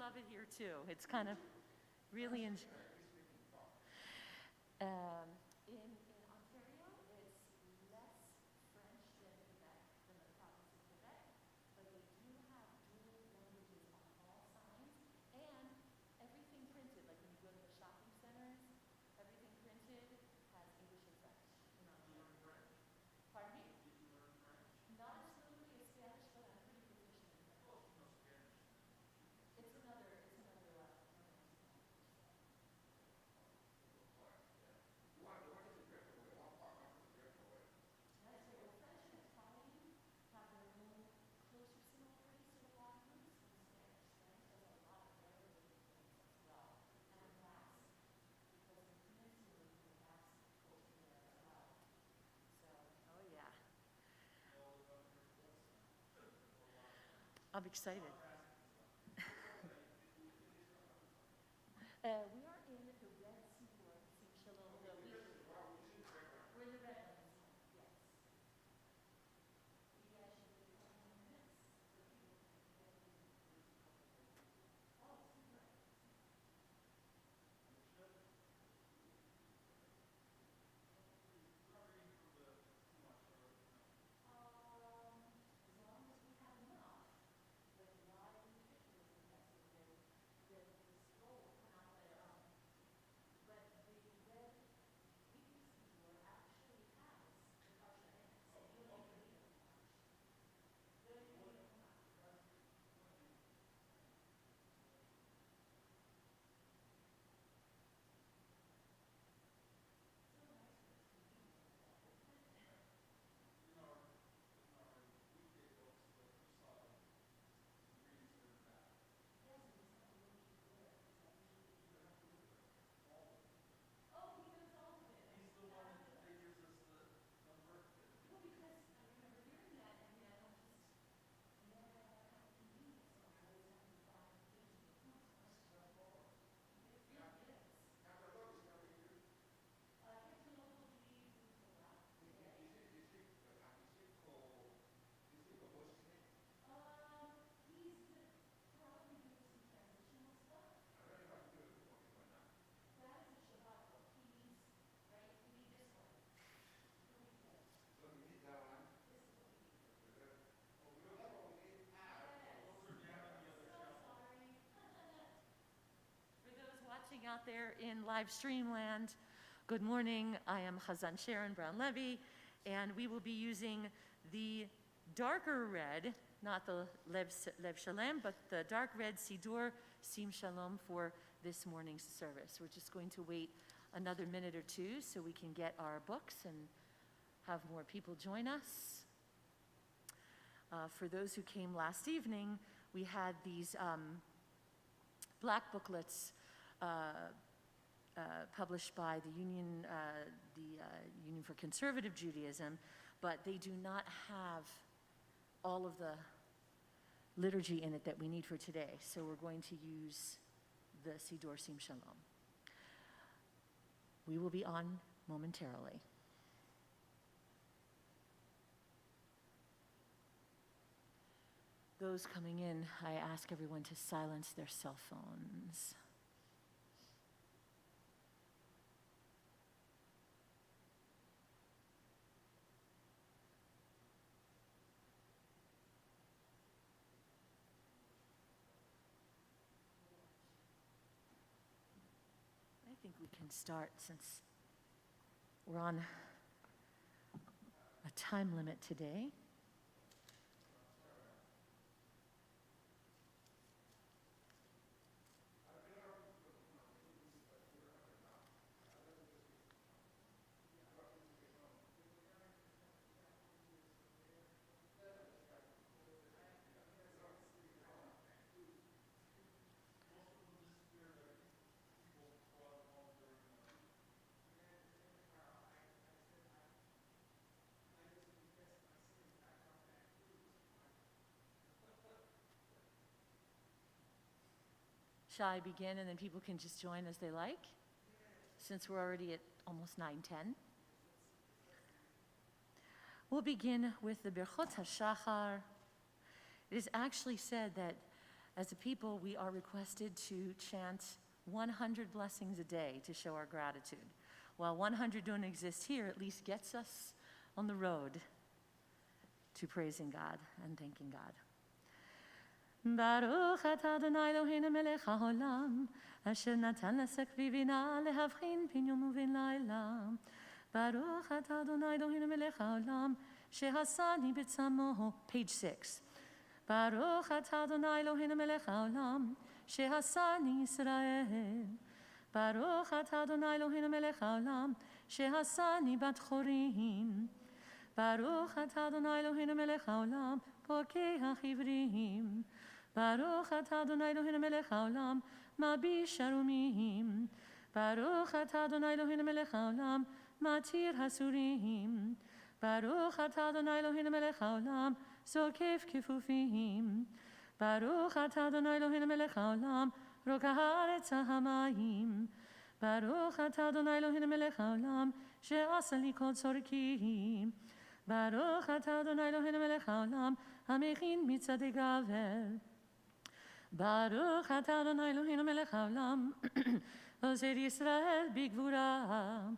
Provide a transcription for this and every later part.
love it here too. It's kind of really in Ontario, it's less French than Quebec, than the province of Quebec, but they do have dual languages on all signs and everything printed. Like when you go to the shopping centers, everything printed has English and French in Ontario. Pardon me? Not as fluently as Spanish, but I'm pretty proficient in French. It's another language. That's right. Well, French and Italian have their own closer similarities to the Latin roots than Spanish. Spanish has a lot of very related things as well. And Basque, because the peninsula is the Basque culture there as well. So, oh yeah. I'm excited. We are in the Red Seaboard, Sim Shalom. We're in the Redlands, yes. Maybe I should wait 20 more minutes for people to get in. Oh, super. As long as we have enough, with live pictures and that's the scroll out there. But the red Seaboard actually has the Parsha in it, so you don't even need it much. You don't even need it much. So nice for us to be like that, isn't it? Yes, and it's not really there, because that usually. Oh, he knows all of it. Well, because I remember hearing that, and I don't just never have that kind of convenience, so I always have to find pages of books. It really is. Here's the local Judaism Torah today. He's probably doing some transitional stuff. That is a Shabbat book. He needs, right? We need this one. What do we get? This is what we need. For those watching out there in live stream land, good morning. I am Chazan Sharon Brown-Levy, and we will be using the darker red, not the Lev Shalem, but the dark red Sidur Sim Shalom for this morning's service. We're just going to wait another minute or two so we can get our books and have more people join us. For those who came last evening, we had these black booklets published by the Union for Conservative Judaism, but they do not have all of the liturgy in it that we need for today. So we're going to use the Sidur Sim Shalom. We will be on momentarily. Those coming in, I ask everyone to silence their cell phones. I think we can start since we're on a time limit today. Shall I begin and then people can just join as they like? Since we're already at almost 9:10. We'll begin with the Birchot HaShachar. It is actually said that As a people, we are requested to chant 100 blessings a day to show our gratitude. While 100 don't exist here, at least gets us on the road to praising God and thanking God. Baruch atah Adonai Eloheinu melech haolam, asher natan lasek v'bina lehavchin bin yom u'bin layla. Baruch atah Adonai Eloheinu melech haolam, shehasani b'tzamo. Page 6. Baruch atah Adonai Eloheinu melech haolam, shehasani Yisrael. Baruch atah Adonai Eloheinu melech haolam, shehasani bat chorim. Baruch atah Adonai Eloheinu melech haolam, pokeach ivrim. Baruch atah Adonai Eloheinu melech haolam, mabish harumim. Baruch atah Adonai Eloheinu melech haolam, matir hasurim. Baruch atah Adonai Eloheinu melech haolam, zokef kefufim. Baruch atah Adonai Eloheinu melech haolam, rokah haaretz hamayim. Baruch atah Adonai Eloheinu melech haolam, she'asa li kol tzorki. Baruch atah Adonai Eloheinu melech haolam, hamechin mitzadei gavel. Baruch atah Adonai Eloheinu melech haolam, ozer Yisrael bigvura.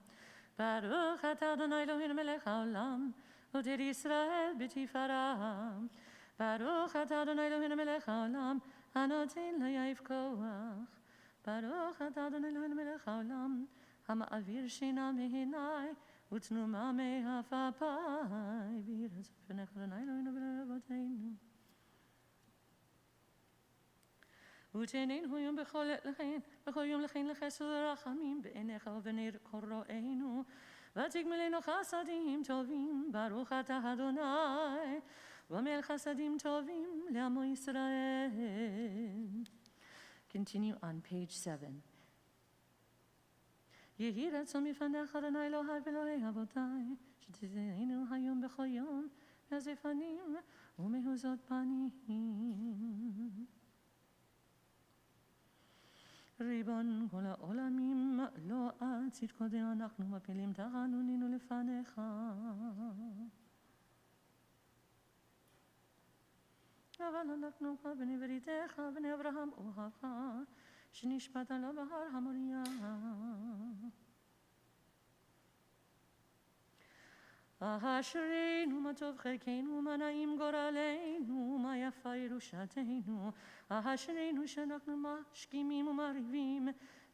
Baruch atah Adonai Eloheinu melech haolam, ozer Yisrael b'tifara. Baruch atah Adonai Eloheinu melech haolam, anoten layaif koach. Baruch atah Adonai Eloheinu melech haolam, hama'avir shina mehinai, utnuma me'afapai. V'yirah z'pnecha Adonai Eloheinu v'levoteinu. ותהננו יום בכל עת לכן, בכל יום לכן לחסד ורחמים בעיניך ובעיני כל רואינו, ותגמלנו חסדים טובים, ברוך אתה אדוני, ומלך חסדים טובים לעמו ישראל. Continue on page 7. יהי רצון מפניך אדוני אלוהי ואלוהי אבותיי, שתזכנו היום בכל יום, מהזפנים ומהוזות פנים. ריבון כל העולמים, לא על צדקותינו אנחנו מפילים תחנונינו לפניך. אבל אנחנו כבר בני בריתך, בני אברהם אוהבך, שנשבעת לו בהר המוריה. אשרינו מה טוב חלקנו, מה נעים גורלנו, מה יפה ירושתנו. אשרינו שאנחנו משכימים ומריבים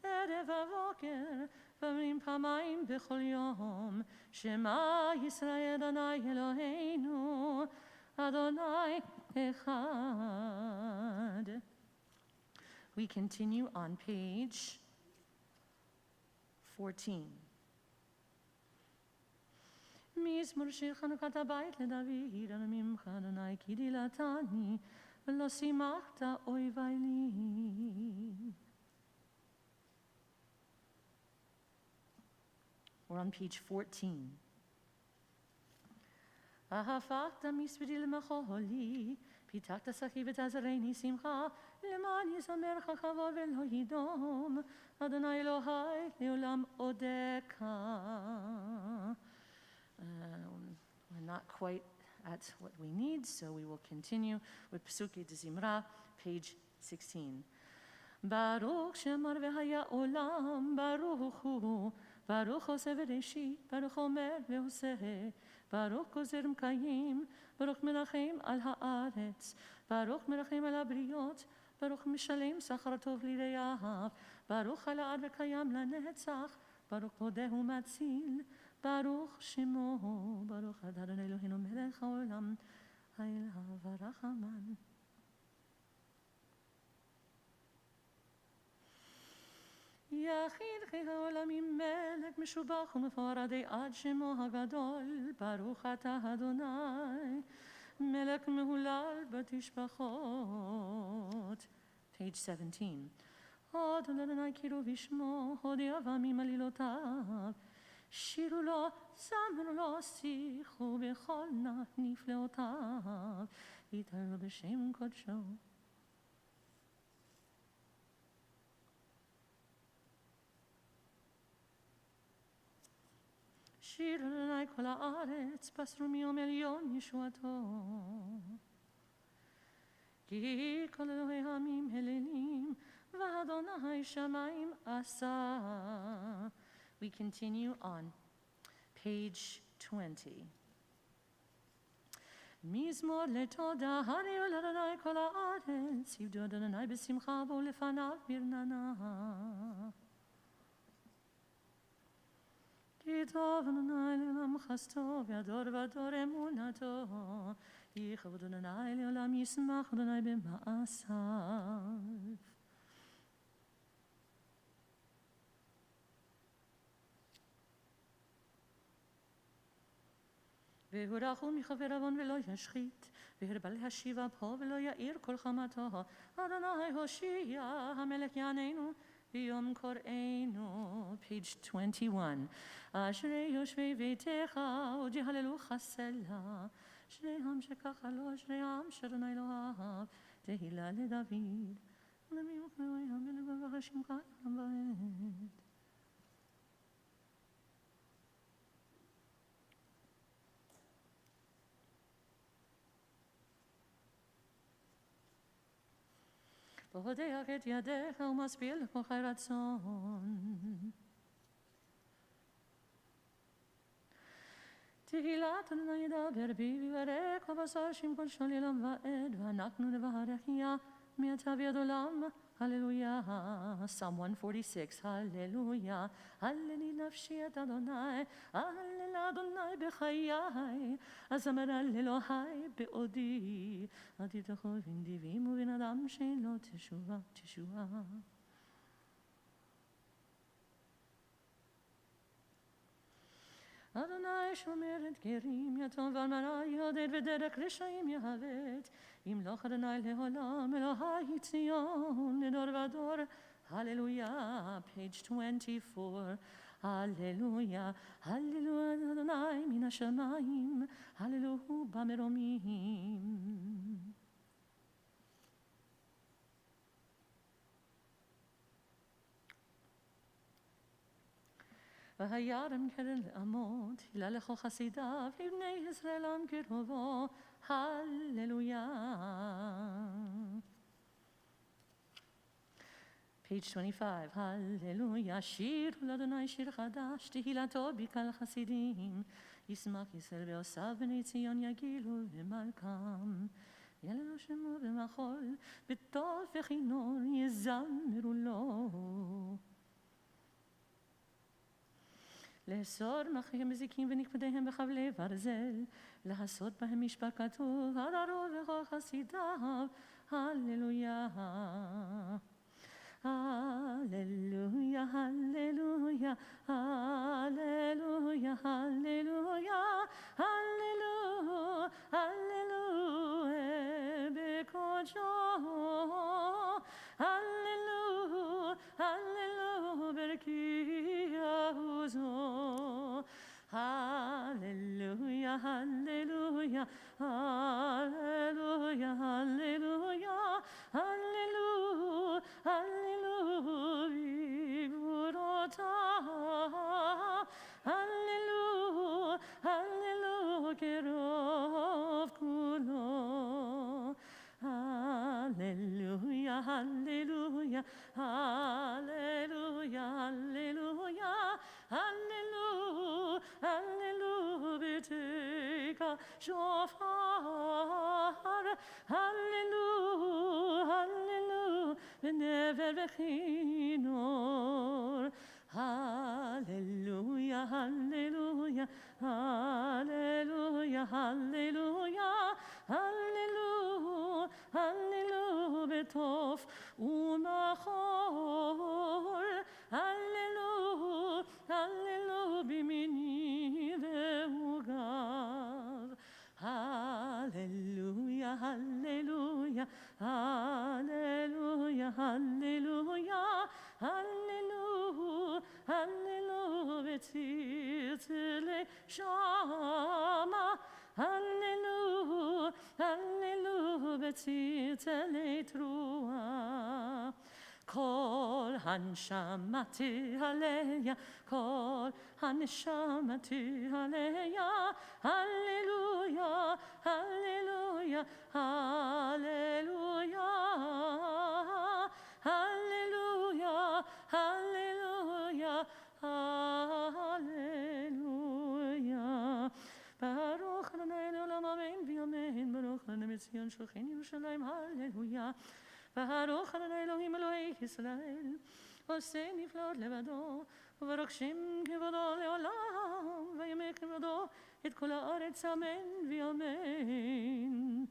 ערב ובוקר, ואומרים פעמיים בכל יום, שמע ישראל אדוני אלוהינו, אדוני אחד. We continue on page 14. מזמור שיר חנוכת הבית לדוד, אנו ממך אדוני כי דילתני, ולא שימחת אויבי לי. We're on page 14. הפכת מספדי למחולי, פיתחת שכי ותעזרני שמחה, למען יזמרך כבוד ולא ידום, אדוני אלוהי לעולם אודך. We're not quite at what we need, so we will continue with Psuki de Zimra, page 16. Baruch shemar v'haya olam, baruch hu, baruch hoseh v'reshit, baruch omer v'hoseh, baruch gozer m'kayim, baruch merachem al haaretz, baruch merachem al habriot, baruch mishalem sachar tov lireyav, baruch hala'ad v'kayam lanetzach, baruch podehu matzil, ברוך שמו, ברוך אדוני אלוהינו מלך העולם, האל והרחמן. יחיד חי העולמים מלך משובח ומפואר עדי עד שמו הגדול, ברוך אתה אדוני, מלך מהולל בתשבחות. Page 17. הודו לאדוני קראו בשמו, הודיע ועמים עלילותיו, שירו לו, זמרו לו, שיחו בכל נפלאותיו, יתהללו בשם קודשו. שיר אדוני כל הארץ, בשרו מיום עליון ישועתו. כי כל אלוהי העמים הללים, ואדוני שמיים עשה. We continue on page 20. מזמור לתודה, הריעו לאדוני כל הארץ, עבדו אדוני בשמחה, בואו לפניו ברננה. כי טוב אדוני לעולם חסדו, והדור ודור אמונתו. יכבוד אדוני לעולם, ישמח אדוני במעשיו. והוא רחום מחבר עוון ולא ישחית, והרבה להשיב אפו ולא יאיר כל חמתו. אדוני הושיע, המלך יעננו ביום קוראנו. page 21. אשרי יושבי ביתך, עוד יהללוך סלה. אשרי העם שככה לו, אשרי העם שאדוני לא אהב. תהילה לדוד. ולמי וכמוהו המלך בברך שמך לעולם ועד. פותח את ידיך ומשביע לכוחי רצון. תהילת אדוני ידבר בי ויברך כל בשר שמכל שול עולם ועד, ואנחנו נברך יה מעתה ועד עולם. הללויה. Psalm 146. הללויה. הללי נפשי את אדוני, הלל אדוני בחיי, אזמר על אלוהי בעודי. אל תבטחו בנדיבים ובן אדם שאין לו תשועה. אדוני שומר את גרים, יתום ואלמנה יעודד, ודרך רשעים יהבט. ימלוך אדוני לעולם, אלוהי ציון לדור ודור. הללויה. page 24. הללויה. הללו אדוני מן השמיים, הללוהו במרומים. וירם קרן לעמוד, הילה לכל חסידיו, לבני ישראל עם קרובו. הללויה. page 25. הללויה. שירו לאדוני שיר חדש, תהילתו בקהל חסידים. ישמח ישראל בעושיו, בני ציון יגילו במלכם. יהללו שמו במחול, בטוב וכינור יזמרו לו. לאסור מחיהם בזיקים ונקפדיהם בחבלי ברזל, לעשות בהם משפט כתוב, הדרו וכל חסידיו. הללויה. הללויה. הללויה. הללויה. הללויה. הללויה. הללויה בקודשו. הללויה. הללויה ברכי עוזו. הללויה. הללויה. הללויה. הללויה. הללויה. הללויה בגבורותיו. הללויה. הללויה קרוב כולו. הללויה. הללויה. הללויה. הללויה. הללויה. הללויה בתקע שופר. הללויה. הללויה בנבל וכינור. הללויה. הללויה. הללויה. הללויה. הללויה. הללויה בטוב ומחול. הללויה. הללויה במיני ועוגב. הללויה. הללויה. הללויה. הללויה. הללויה. הללויה בצלצלי שמה. הללויה. הללויה בצלצלי תרועה. כל הנשמה תהליה, כל הנשמה תהליה. הללויה. הללויה. הללויה. בציון שוכן ירושלים, הללויה. ברוך אדוני אלוהים אלוהי ישראל, עושה נפלאות לבדו, וברוך שם כבודו לעולם, וימי כבודו את כל הארץ, אמן ואמן.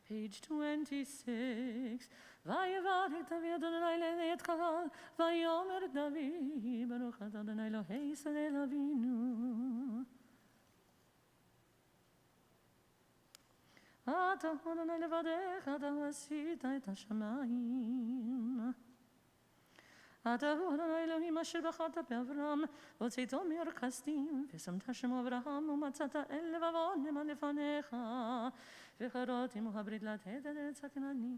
Page 26. ויברך דוד אדוני לעיני את קהל, ויאמר דוד, ברוך אתה אדוני אלוהי ישראל אבינו. אתה אדוני לבדך, אתה עשית את השמיים. אתה הוא אדוני אלוהים אשר בחרת באברהם, והוצאתו מאור כסדים, ושמת שמו אברהם, ומצאת אל לבבו נאמן לפניך, וכרת עמו הברית לתת את ארץ הכנעני.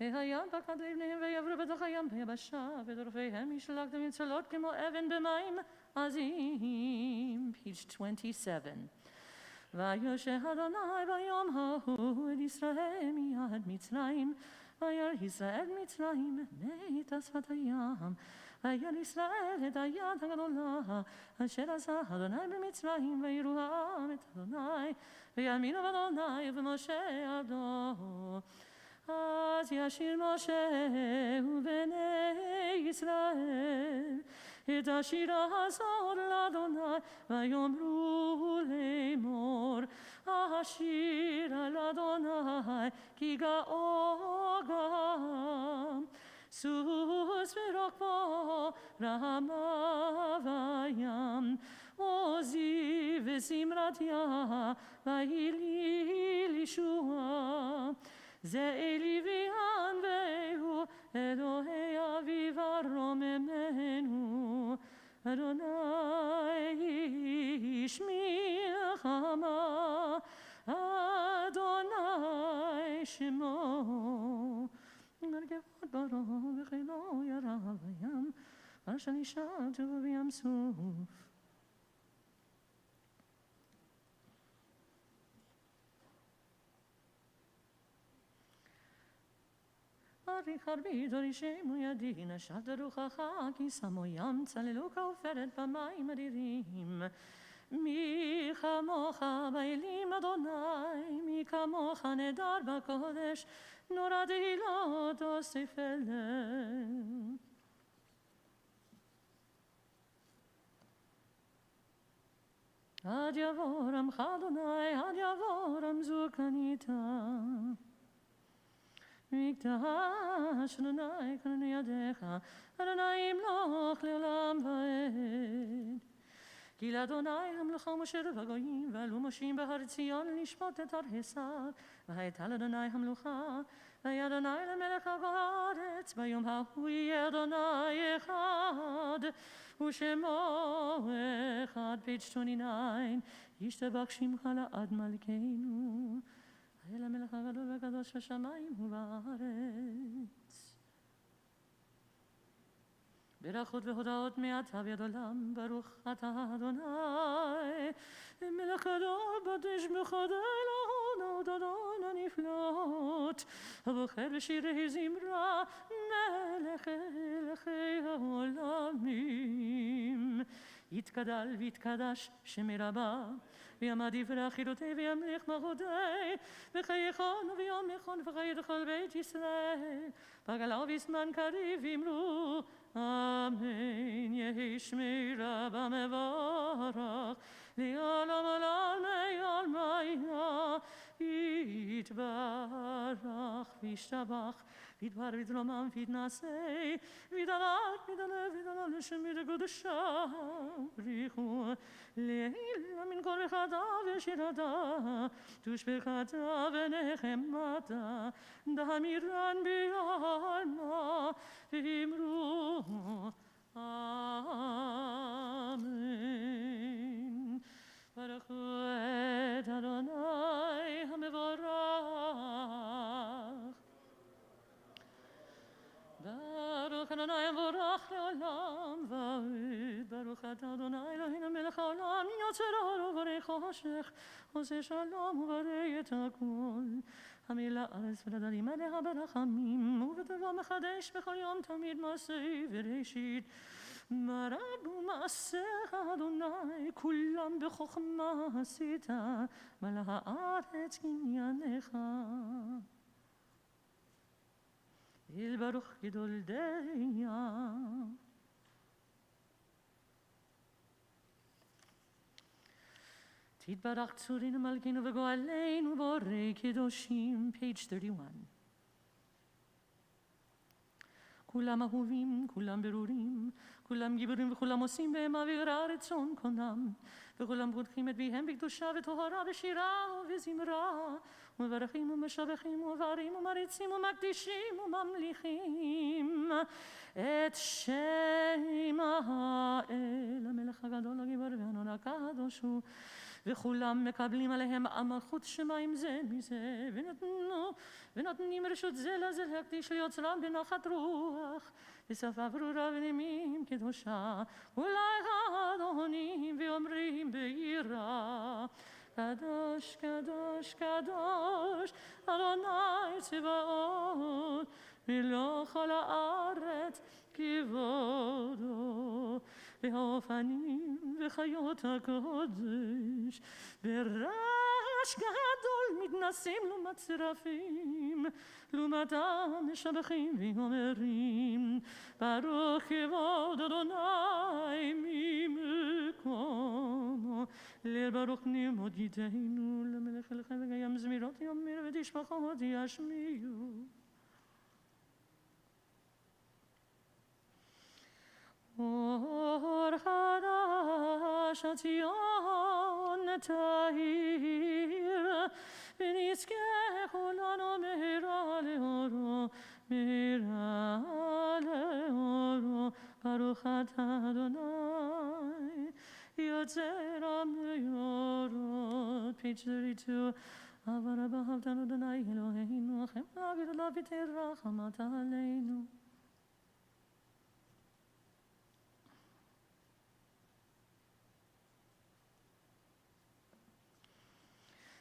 הים פקד לבניהם ויעברו בתוך הים ביבשה, ודורפיהם השלגתם מצולות כמו אבן במים עזים. Page 27. ויושע אדוני ביום ההוא את ישראל מיד מצרים, וירא ישראל מצרים מאת שפת הים, וירא ישראל את היד הגדולה אשר עשה אדוני במצרים, ויראו העם את אדוני, ויאמינו באדוני ובמשה עבדו. אז ישיר משה ובני ישראל את השירה הזאת לאדוני, ויאמרו לאמור, השיר על אדוני כי גאו גם. סוס ורוקבו רמה וים, עוזי וזמרתיה והיליל ישועה. זה אלי ויען והוא אלוהי אביו הרוממנו, אדוני איש מלחמה, אדוני שמו. מרגבות ברו וחילו ירה בים, אשר נשארתו בים סוף. אריך הרבי דורישמו ידי, נשבת רוחך כי שמו ים, צללו כעופרת במים אדירים. מי כמוך באלים אדוני, מי כמוך נדר בקודש, נורא תהילות אוסף אליהם. עד יבוא רמך אדוני, עד יבוא רמזו קניתה. מקדש אדוני קרן ידיך, אדוני ימלוך לעולם ועד. כי לאדוני המלוכה ומשה בגויים, ועלו משים בהר ציון לשפוט את הר עשיו, והייתה לאדוני המלוכה, ויהיה אדוני למלך על כל הארץ, ביום ההוא יהיה אדוני אחד, ושמו אחד. Page 29. ישתבח שמך לעד מלכנו, אל המלך הגדול והקדוש בשמיים ובארץ. ברכות והודאות מעתה ועד עולם, ברוך אתה אדוני, מלך גדול בדש בחדל ההודות אדון הנפלאות, הבוחר בשירי זמרה, מלך מלכי העולמים. יתגדל ויתקדש שמי רבה, ויעמד דברי חירותי וימליך מלכותי, וחייכון ויומליכון וחיי לכל בית ישראל, בגלה ובזמן קריב אמרו אמן. יהי שמי רבה מבורך, לעולם עולם לעולמיה, יתברך וישתבח, וידבר ויתרומם ויתנשא, וידלק וידלב וידלל שמי לקודשה, בריחו לעילה מן כל מחדה ושירתה, תושבחתה ונחמתה, דמירן בעלמה, אמרו אמן. ברכו את אדוני המבורך. ברוך אדוני המבורך לעולם ועד. ברוך אתה אדוני אלוהינו מלך העולם, יוצר אור ובורא חושך, עושה שלום ובורא את הכל. המילא ארץ ולדלים עליה ברחמים, ובטובו מחדש בכל יום תמיד מעשה וראשית. מרב ומעשיך אדוני, כולם בחוכמה עשית, מלאה הארץ קנייניך. אל ברוך גדולדיה. תתברך צורינו מלכינו וגואלנו בורא קדושים, page 31. כולם אהובים, כולם ברורים, כולם גיבורים וכולם עושים בהם אווירה רצון קונם, וכולם פותחים את פיהם בקדושה וטהרה בשירה ובזמרה, ומברכים ומשבחים ומבארים ומריצים ומקדישים וממליכים את שם האל, המלך הגדול הגיבור והנורא הקדוש הוא, וכולם מקבלים עליהם מלכות שמיים זה מזה, ונותנים רשות זה לזה להקדיש ליוצרם בנחת רוח, בשפה ברורה ונעימים קדושה, אולי האדונים ואומרים ביראה, קדוש קדוש קדוש אדוני צבאות, מלוא כל הארץ כבודו, והאופנים וחיות הקודש, ברעש גדול מתנסים לעומת שרפים, לעומתם משבחים ואומרים, ברוך כבוד אדוני ממקומו, לברוך נעמוד ידינו, למלך אלוהים וגם זמירות יאמר ותשבחות ישמיעו. אור חדש הציון תאיר, ונזכה כולנו מהרה לאורו, מהרה לאורו, ברוך אתה אדוני, יוצר המאורות. page 32. אבל אהבתנו אדוני אלוהינו, חמלה גדולה ותרחמת עלינו.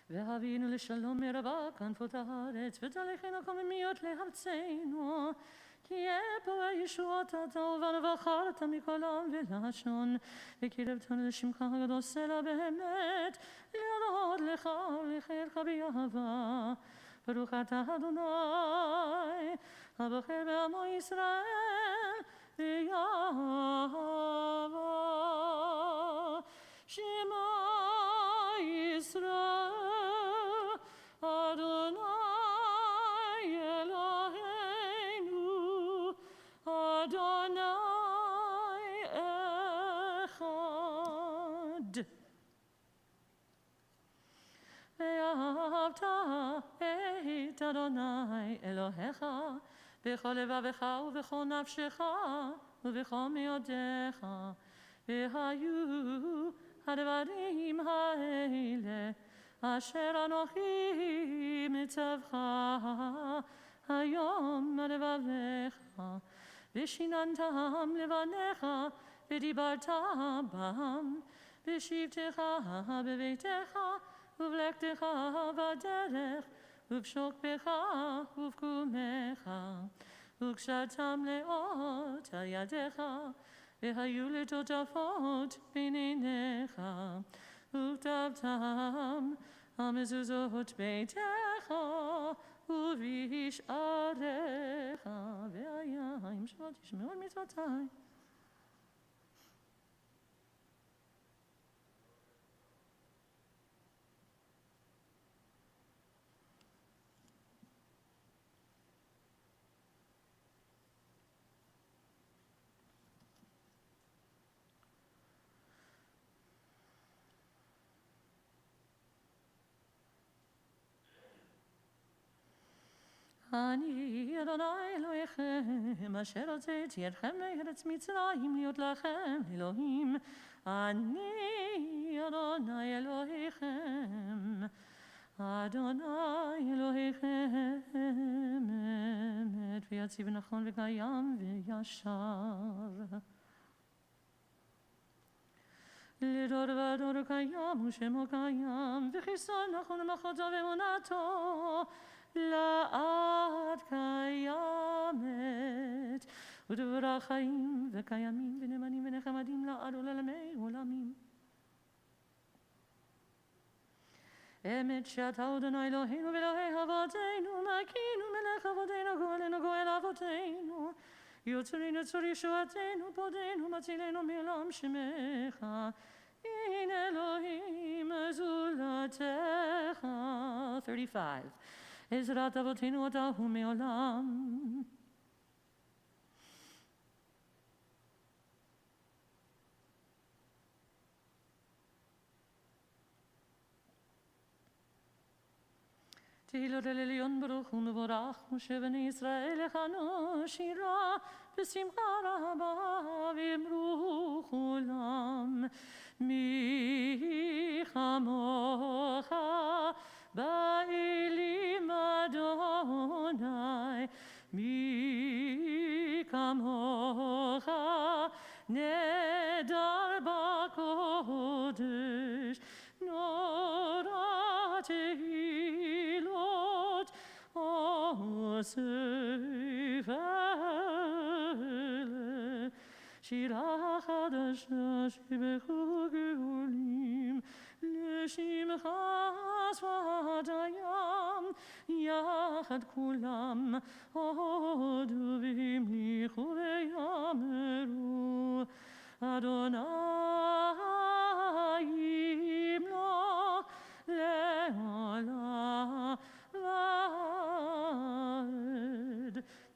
והביאנו לשלום מרבה כנפות הארץ, ותהלכנו קוממיות לארצנו, כי יהיה פה הישועות אתה ובחרת מכל עם ולשון, וקירבתנו לשמך הגדול סלע באמת, להודות לך ולחייך באהבה. ברוך אתה אדוני, הבוחר בעמו ישראל, באהבה. שמע ישראל, אדוני אלוהינו, אדוני אחד. ואהבת את אדוני אלוהיך בכל לבבך ובכל נפשך ובכל מאודיך, והיו הדברים האלה אשר אנוכי מצווך היום על לבביך, ושיננתם לבניך ודיברת בם, בשבתך בביתך ובלכתך בדרך ובשוכבך ובקומך, וקשרתם לאות על ידיך, והיו לטוטפות בין עיניך, וכתבתם על מזוזות ביתך ובשעריך, והיה אם שבת תשמעו על מצוותי. אני אדוני אלוהיכם, אשר הוצאתי אתכם מארץ מצרים להיות לכם אלוהים. אני אדוני אלוהיכם, אדוני אלוהיכם, אמת ויציב נכון וקיים וישר. לדור ודור קיים ושמו קיים, וחיסון נכון ומחוזו ואמונתו לעד קיימת, ודברי חיים וקיימים ונאמנים ונחמדים לעד ולעולמי עולמים. אמת שאתה אדוני אלוהינו ואלוהי אבותינו, מלכנו מלך אבותינו, גואלנו גואל אבותינו, יוצרנו צור ישועתנו, פודנו מצילנו מעולם שמך. אין אלוהים זולתך. 35. עזרת אבותינו אתה הוא מעולם. תהילות אל עליון ברוך ומבורך, משה בני ישראל לכנו שירה בשמחה רבה ואמרו כולם, מי כמוך באלים אדוני, מי כמוך נדר בקודש, נורא תהילות אוסף אלה, שירה חדשה שבחו גאולים, לשמך שפת הים, יחד כולם הודו והמליכו ויאמרו, אדוני ימלוך לעולם ועד.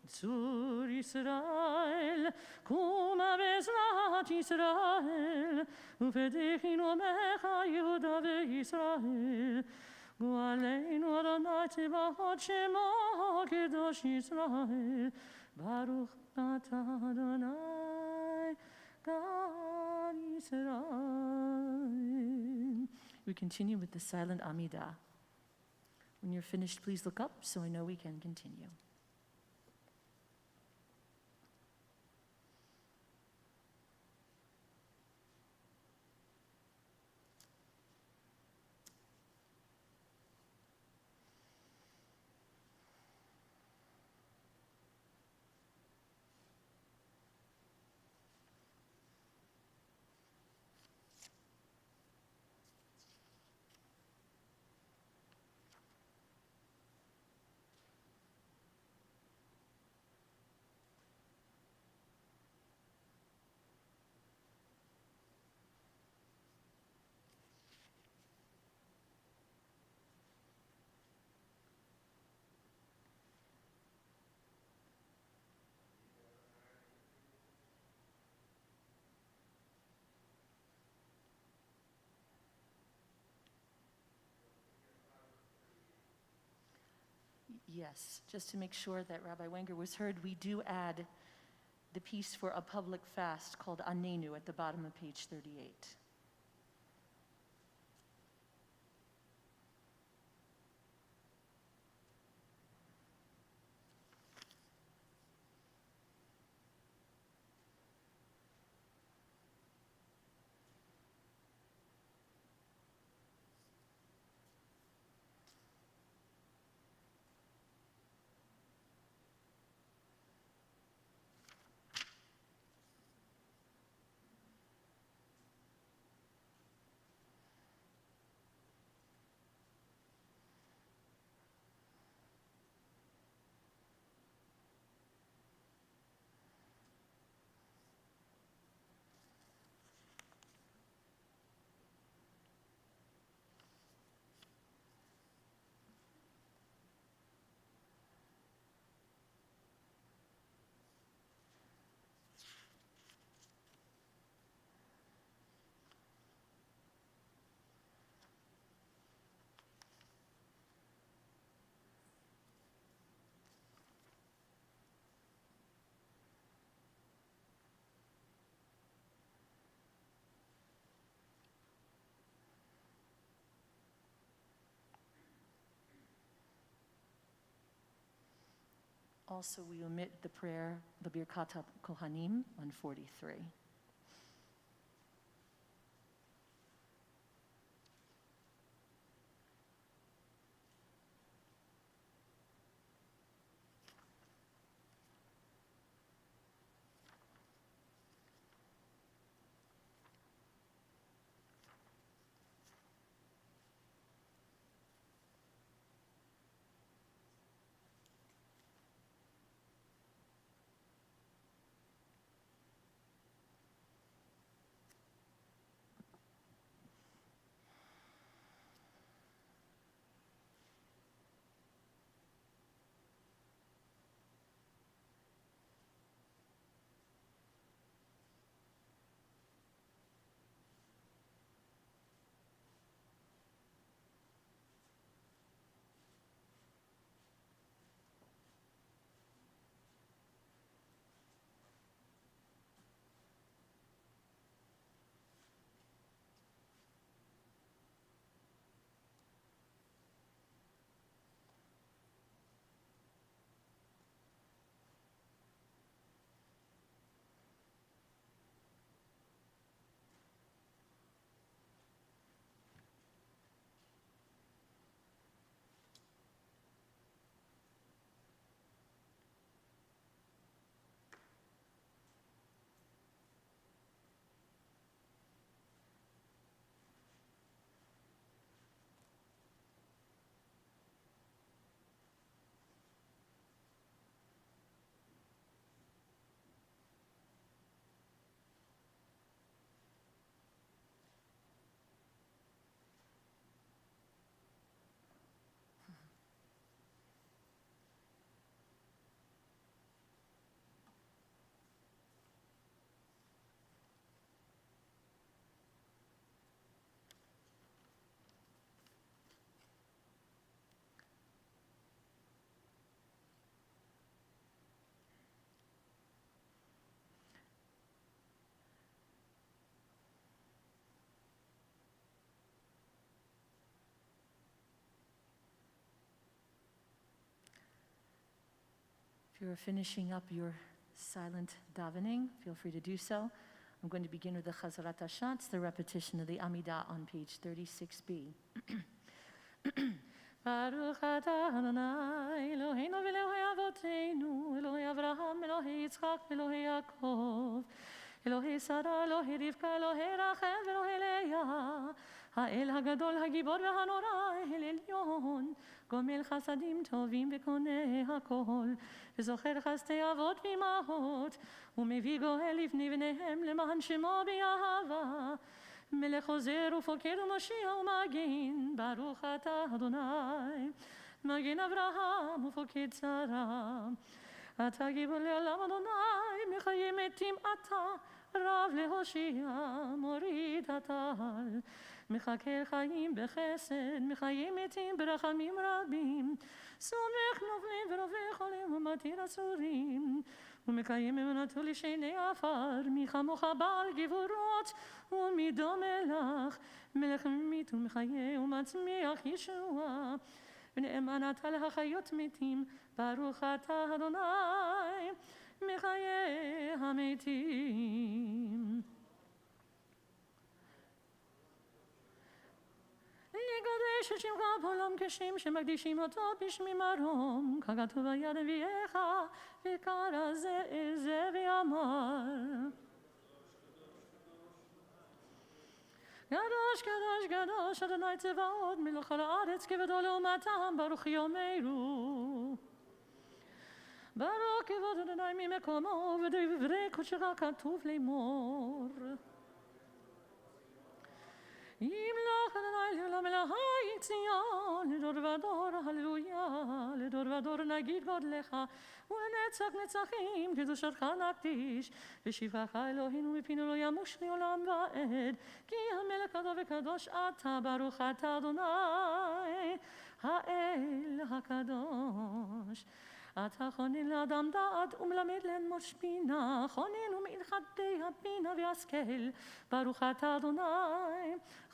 צור ישראל, קומה בעזרת ישראל, ופתחנו עמך יהודה וישראל. גואלנו אדוני צבאות שמו קדוש ישראל, ברוך אתה אדוני God Israel. We continue with the silent Amidah. When you're finished, please look up so I know we can continue. Yes, just to make sure that Rabbi Wenger was heard, we do add the piece for a public fast called Anenu at the bottom of page 38. Also, we omit the prayer, the Birkat Kohanim, on 43. you're finishing up your silent davening, feel free to do so. I'm going to begin with the Chazarat Hashatz, the repetition of the Amidah on page 36b. Baruch atah Adonai Eloheinu v'Elohei Avotenu, Elohei Avraham, Elohei Yitzchak, Elohei Yaakov, Elohei Sarah, Elohei Rivka, Elohei Rachel, Elohei Leah, האל הגדול, הגיבור והנורא, אל עליון, גומל חסדים טובים וקונה הכל, וזוכר חסדי אבות ואימהות, ומביא גואל לבני בניהם למען שמו באהבה, מלך עוזר ופוקד ומושיע ומגן, ברוך אתה אדוני, מגן אברהם ופוקד שרה, אתה גיבור לעולם אדוני, מחיי מתים אתה, רב להושיע, מוריד הטל, מחכה חיים בחסד, מחיי מתים ברחמים רבים, סומך נופלים ורופא חולים ומתיר אסורים, ומקיים אמונתו לשני עפר, מי כמוך בעל גבורות ומי דומה לך, מלך ממית ומחיה ומצמיח ישועה, ונאמן אתה להחיות מתים, ברוך אתה אדוני, מחיי המתים. לקדש את שמך בעולם כשם שמקדישים אותו בשמי מרום, ככתוב ביד נביאך, וקרא זה אל זה ואמר. קדוש קדוש קדוש אדוני צבאות מלך על הארץ כבודו לעומתם, ברוך יאמרו. ברוך כבוד אדוני ממקומו, ובדברי קודשך כתוב לאמור. ימלוך אדוני לעולם אלוהי ציון, לדור ודור הללויה, לדור ודור נגיד גודלך, ולנצח נצחים קדושתך נקדיש, ושבחך אלוהינו מפינו לא ימוש לעולם ועד, כי המלך קדוש וקדוש אתה, ברוך אתה אדוני, האל הקדוש. אתה חונן לאדם דעת ומלמד לאנוש בינה, חונן ומלכדי הבינה והשכל, ברוך אתה אדוני,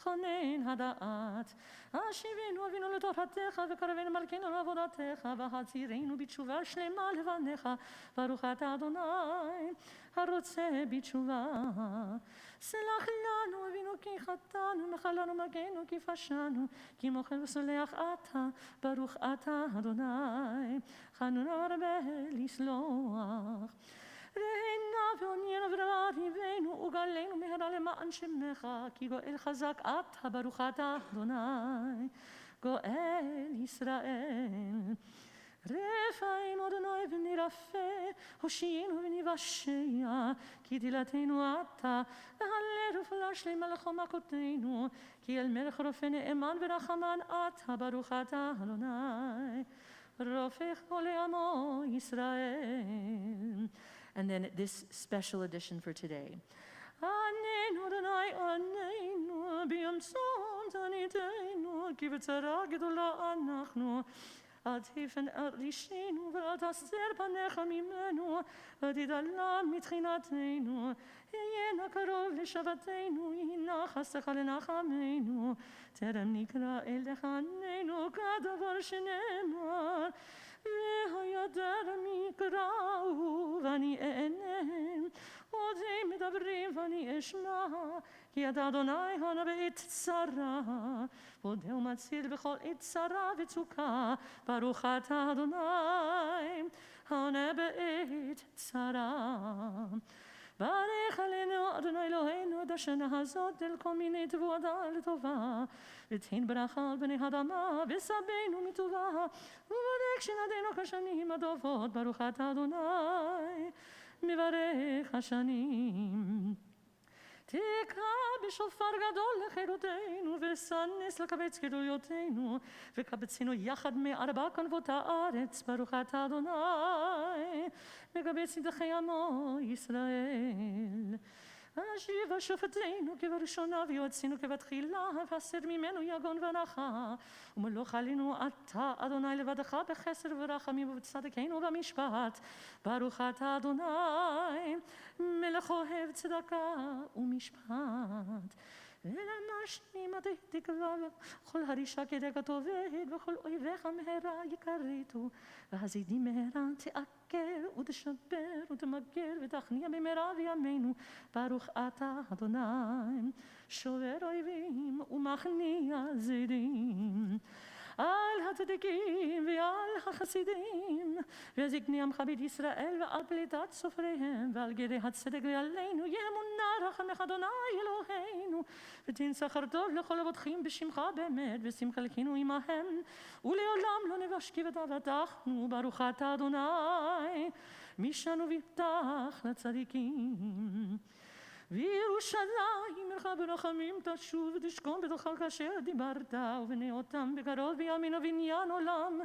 חונן הדעת. השיבנו אבינו לתורתך וקרבנו מלכנו לעבודתך, והצירנו בתשובה שלמה לבניך, ברוך אתה אדוני, הרוצה בתשובה. סלח לנו אבינו כי חטאנו, מחלנו מגנו כי פשענו, כי מוחל וסולח אתה, ברוך אתה אדוני, חנון הרבה לסלוח. ראינה ועוניינו ורבנו וגלנו מהרה למען שמך, כי גואל חזק אתה, ברוך אתה אדוני, גואל ישראל. רפאים אדוני ונרפא, הושיענו ונבשע, כי תהילתנו אתה, והלל ופעולה שלמה לכל מכותינו, כי אל מלך רופא נאמן ורחמן אתה, ברוך אתה אדוני, רופא כל עמו ישראל. And then this special edition for today. עננו אדוני עננו, ביום צום תעניתנו, כי בצרה גדולה אנחנו, אל תפן אל רישנו ואל תסתר פניך ממנו, ותתעלם מתחינתנו, היה קרוב לשבתנו, הנה חסדך לנחמנו, טרם נקרא אל דחננו כדבר שנאמר, והידר מקראו ואני אענה, עוד הם מדברים ואני אשמע, כי אתה אדוני העונה בעת צרה, ועודהו מציל בכל עת צרה וצוקה, ברוך אתה אדוני העונה בעת צרה. ברך עלינו אדוני אלוהינו עד השנה הזאת אל כל מיני תבואתה לטובה, ותן ברכה על בני אדמה וסבנו מטובה, וברך שנדינו כשנים הטובות, ברוך אתה אדוני מברך השנים. תקרא בשופר גדול לחירותנו, וסנס לקבץ גדוליותינו, וקבצנו יחד מארבע כנפות הארץ, ברוך אתה אדוני, מקבץ נדחי עמו ישראל. אשיבה שופטנו כבראשונה ויועצינו כבתחילה, והסר ממנו יגון ונחה, ומלוך עלינו אתה אדוני לבדך בחסר ורחמים ובצדקנו במשפט, ברוך אתה אדוני מלך אוהב צדקה ומשפט. ולמשנים עדי תקווה וכל הרישה כדגת עובד, וכל אויביך מהרה יכריתו, והזידים מהרה תעקר תחקר ותשבר ותמגר ותכניע במהרה בימינו. ברוך אתה אדוני, שובר אויבים ומכניע זדים. על הצדיקים ועל החסידים, וזקני עמך בית ישראל ועל פליטת סופריהם, ועל גרי הצדק ועלינו ימונה רחמך אדוני אלוהינו, ותן שכר טוב לכל הבוטחים בשמך באמת, ושמחה חלקנו עמהם, ולעולם לא נבשכי ותבטחנו. ברוך אתה אדוני, משענו ויפתח לצדיקים. וירושלים עמך ברחמים תשוב ותשכון בתוכה כאשר דיברת, ובנה אותם בקרוב בימין ובניין עולם,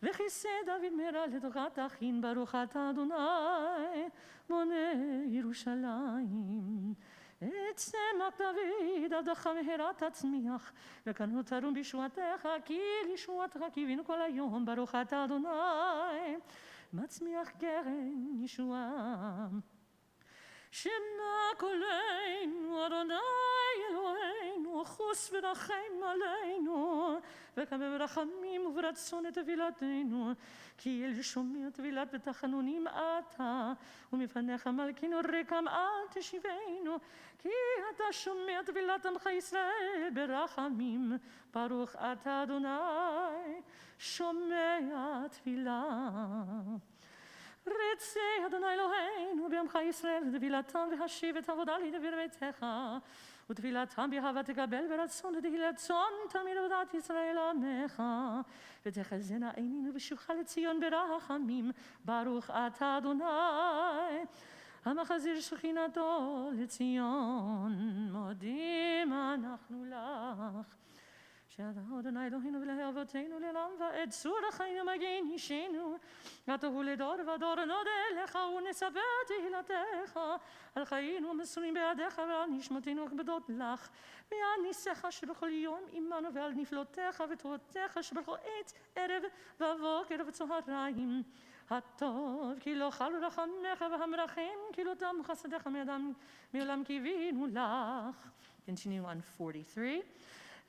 וכיסא דוד מהרה לתוכה תכין. ברוך אתה אדוני בונה ירושלים. את צמח דוד עבדך מהרה תצמיח, וכאן תרום בישועתך, כי לישועתך קיווינו כל היום. ברוך אתה אדוני מצמיח קרן ישועה. שמע קולנו אדוני אלוהינו, חוס ורחם עלינו, וקבל ברחמים וברצון את תפילתנו, כי אל שומע תפילת בתחנונים אתה, ומפניך מלכנו רקם אל תשיבנו, כי אתה שומע תפילת עמך ישראל ברחמים. ברוך אתה אדוני שומע תפילה. רצה אדוני אלוהינו בעמך ישראל ותפילתם, והשיב את עבודה לדבר ביתך, ותפילתם באהבה תקבל ברצון, ותהילת צאן תמיד עבודת ישראל עמך, ותחזינה עינינו בשובך לציון ברחמים. ברוך אתה אדוני המחזיר שכינתו לציון. מודים אנחנו לך שאתה אדוני אלוהינו ולאבותינו לעולם ועד. צור החיים מגן אישנו, אתה הוא לדור ודור נודה לך, ונספר תהילתך. על חיינו המסורים בידיך, ועל נשמותינו הכבדות לך, ועל ניסיך שבכל יום עמנו, ועל נפלותיך ותורותיך שבכל עת ערב ובוקר וצהריים. הטוב כי לא חלו רחמך, והמרחם כי לא תמו חסדיך מעולם קיווינו לך. Continue on 43.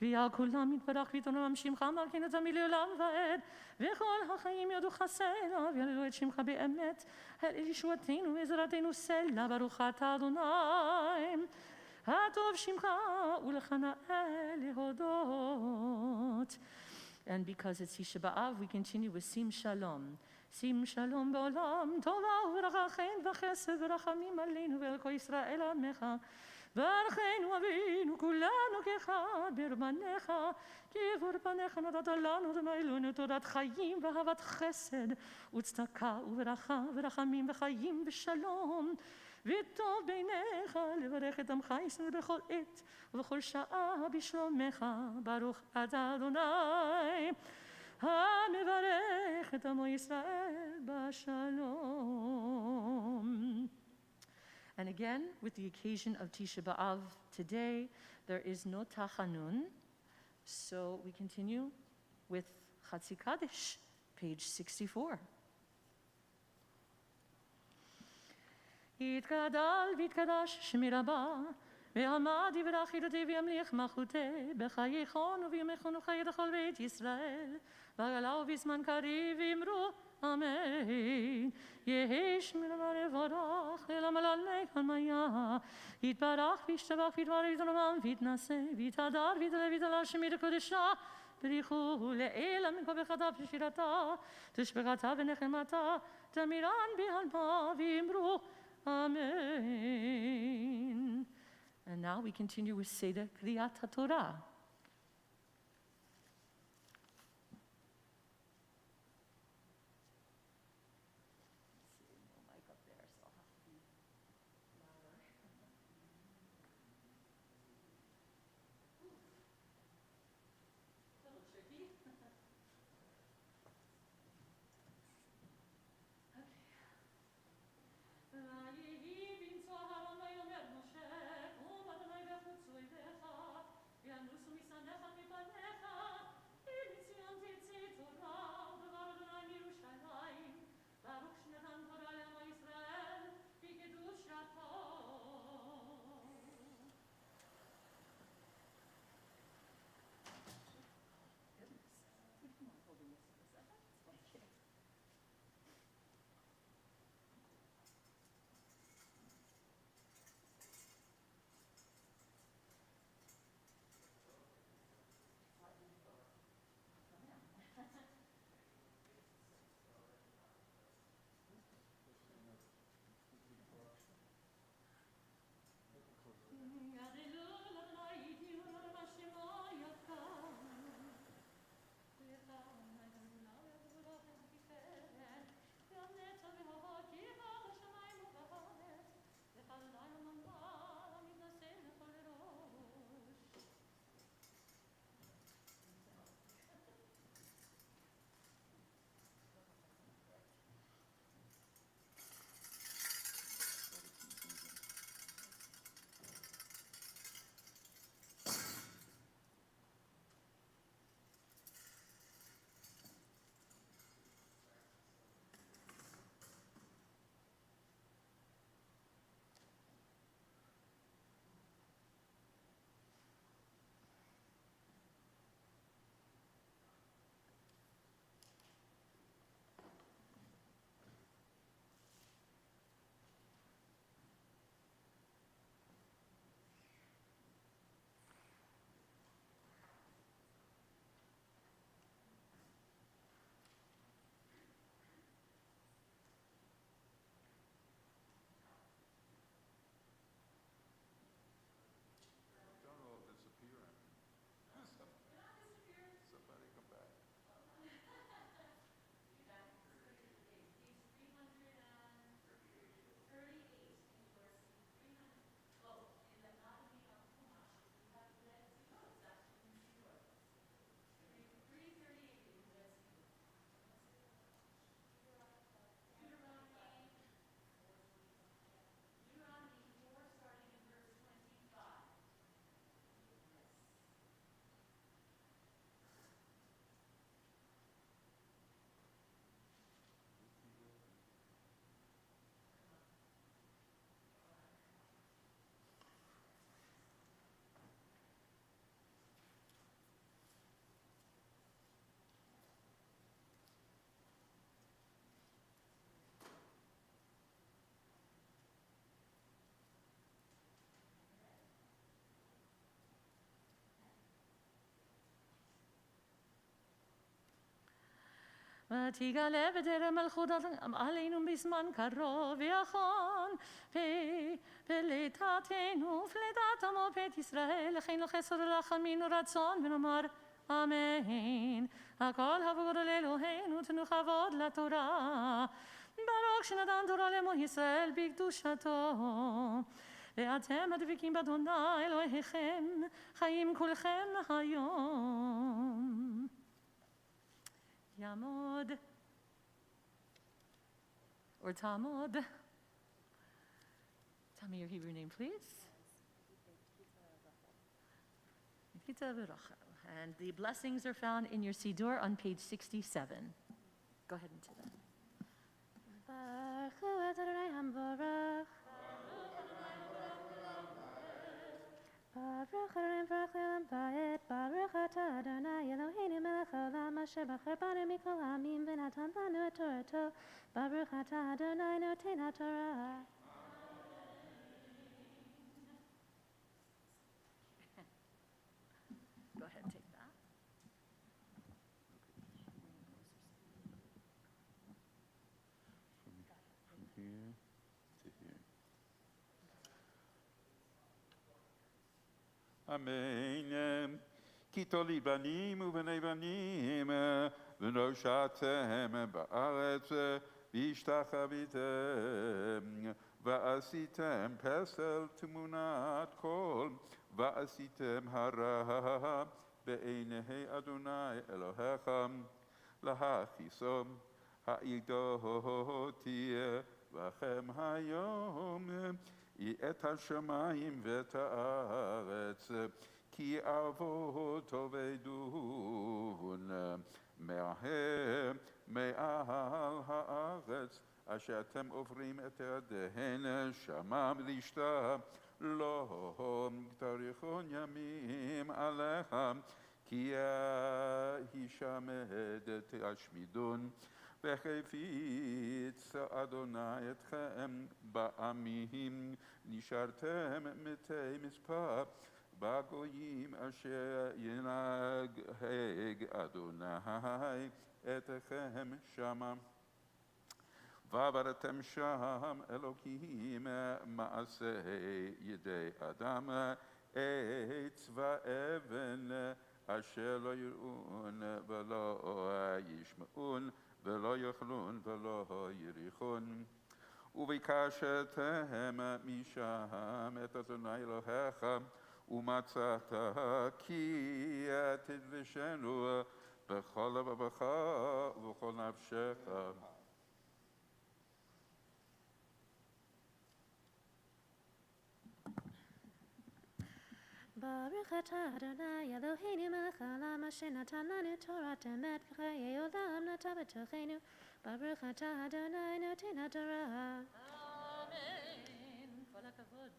ועל כולם יתברך ויתרומם שמך מלכנו תמיד לעולם ועד, וכל החיים יודו חסדיך ויהללו את שמך באמת. אל ישועתנו ועזרתנו סלע. ברוך אתה אדוני הטוב שמך ולך נאה להודות. And because it's Tisha B'av, we continue with Sim Shalom. שים שלום בעולם, טובה וברכה חן וחסד ורחמים עלינו ועל כל ישראל עמך. ברכנו אבינו כולנו כאחד ברבניך, כי עבור פניך נתת לנו דמי תורת חיים ואהבת חסד וצדקה וברכה ורחמים וחיים ושלום. וטוב בעיניך לברך את עמך ישראל בכל עת ובכל שעה בשלומך. ברוך אתה אדוני המברך את עמו ישראל בשלום. And again, with the occasion of Tisha B'av today, there is no tachanun, so we continue with Chatzi Kaddish, page 64. יתגדל ויתקדש שמי רבה, ועמד יברך ידותי וימליך מלכותי, בחייכון ובימיכון וחיי לכל בית ישראל, בגלה ובזמן קריב אמרו אמן. יהי שמנו לברך אל המלאלי המיה, יתברך וישתבח ויתברך ויתרומם ויתנשא ויתהדר ויתעלה ויתעלה שמי לקודשה, בריחו לעילא מן כל בחטא ושירתה, תשבחתה ונחמתה, תמירן בעלמא ואמרו amen. And now we continue with Seder Kriyat HaTorah. ותגלה בטרם מלכות עלינו בזמן קרוב, ויחון פליטתנו ופליטת עמו בית ישראל, לכן לא חסר רחמים ורצון, ונאמר אמן. הכל הבוד לאלוהינו, תנו כבוד לתורה. ברוך שנתן תורה לעמו ישראל בקדושתו. ואתם הדבקים באדוני אלוהיכם, חיים כולכם היום. יעמוד, or תעמוד. Tell me your Hebrew name, please. Tisha B'av. And the blessings are found in your Siddur on page 67. Go ahead and do that. Baruch hu Adonai Hamborach. Baruch Adonai Baruch Le'olam Va'ed. Baruch atah Adonai Eloheinu melech haolam asher bachar banu mikol ha'amim v'natan lanu et torato. Baruch atah Adonai noten haTorah. Go ahead and take that. From here to here. Amen. כי תוליד בנים ובני בנים, ונושעתם בארץ, והשתחוויתם, ועשיתם פסל תמונת קול, ועשיתם הרע בעיני אדוני אלוהיך, להכיסו, העידו תהיה לכם היום, את השמיים ואת הארץ, כי אבוא תאבדון מהם מעל הארץ, אשר אתם עוברים את ידיהן שמם לשתה, לא תאריכון ימים עליהם, כי הישמד תשמידון, והפיץ אדוני אתכם בעמים, נשארתם מתי מספר, בגויים אשר ינהג אדוני אתכם שמה. ועברתם שם אלוקים מעשה ידי אדם, עץ ואבן אשר לא יראון ולא ישמעון ולא יאכלון ולא יריחון. וביקשתם משם את אדוני אלוהיך, ומצאת כי תדרשנו בכל לבבך ובכל נפשך. Baruch atah Adonai Eloheinu melech haolam asher natan lanu Torah emet v'chayei olam natan b'tochenu. Baruch atah Adonai noten haTorah. Amen. כל הכבוד.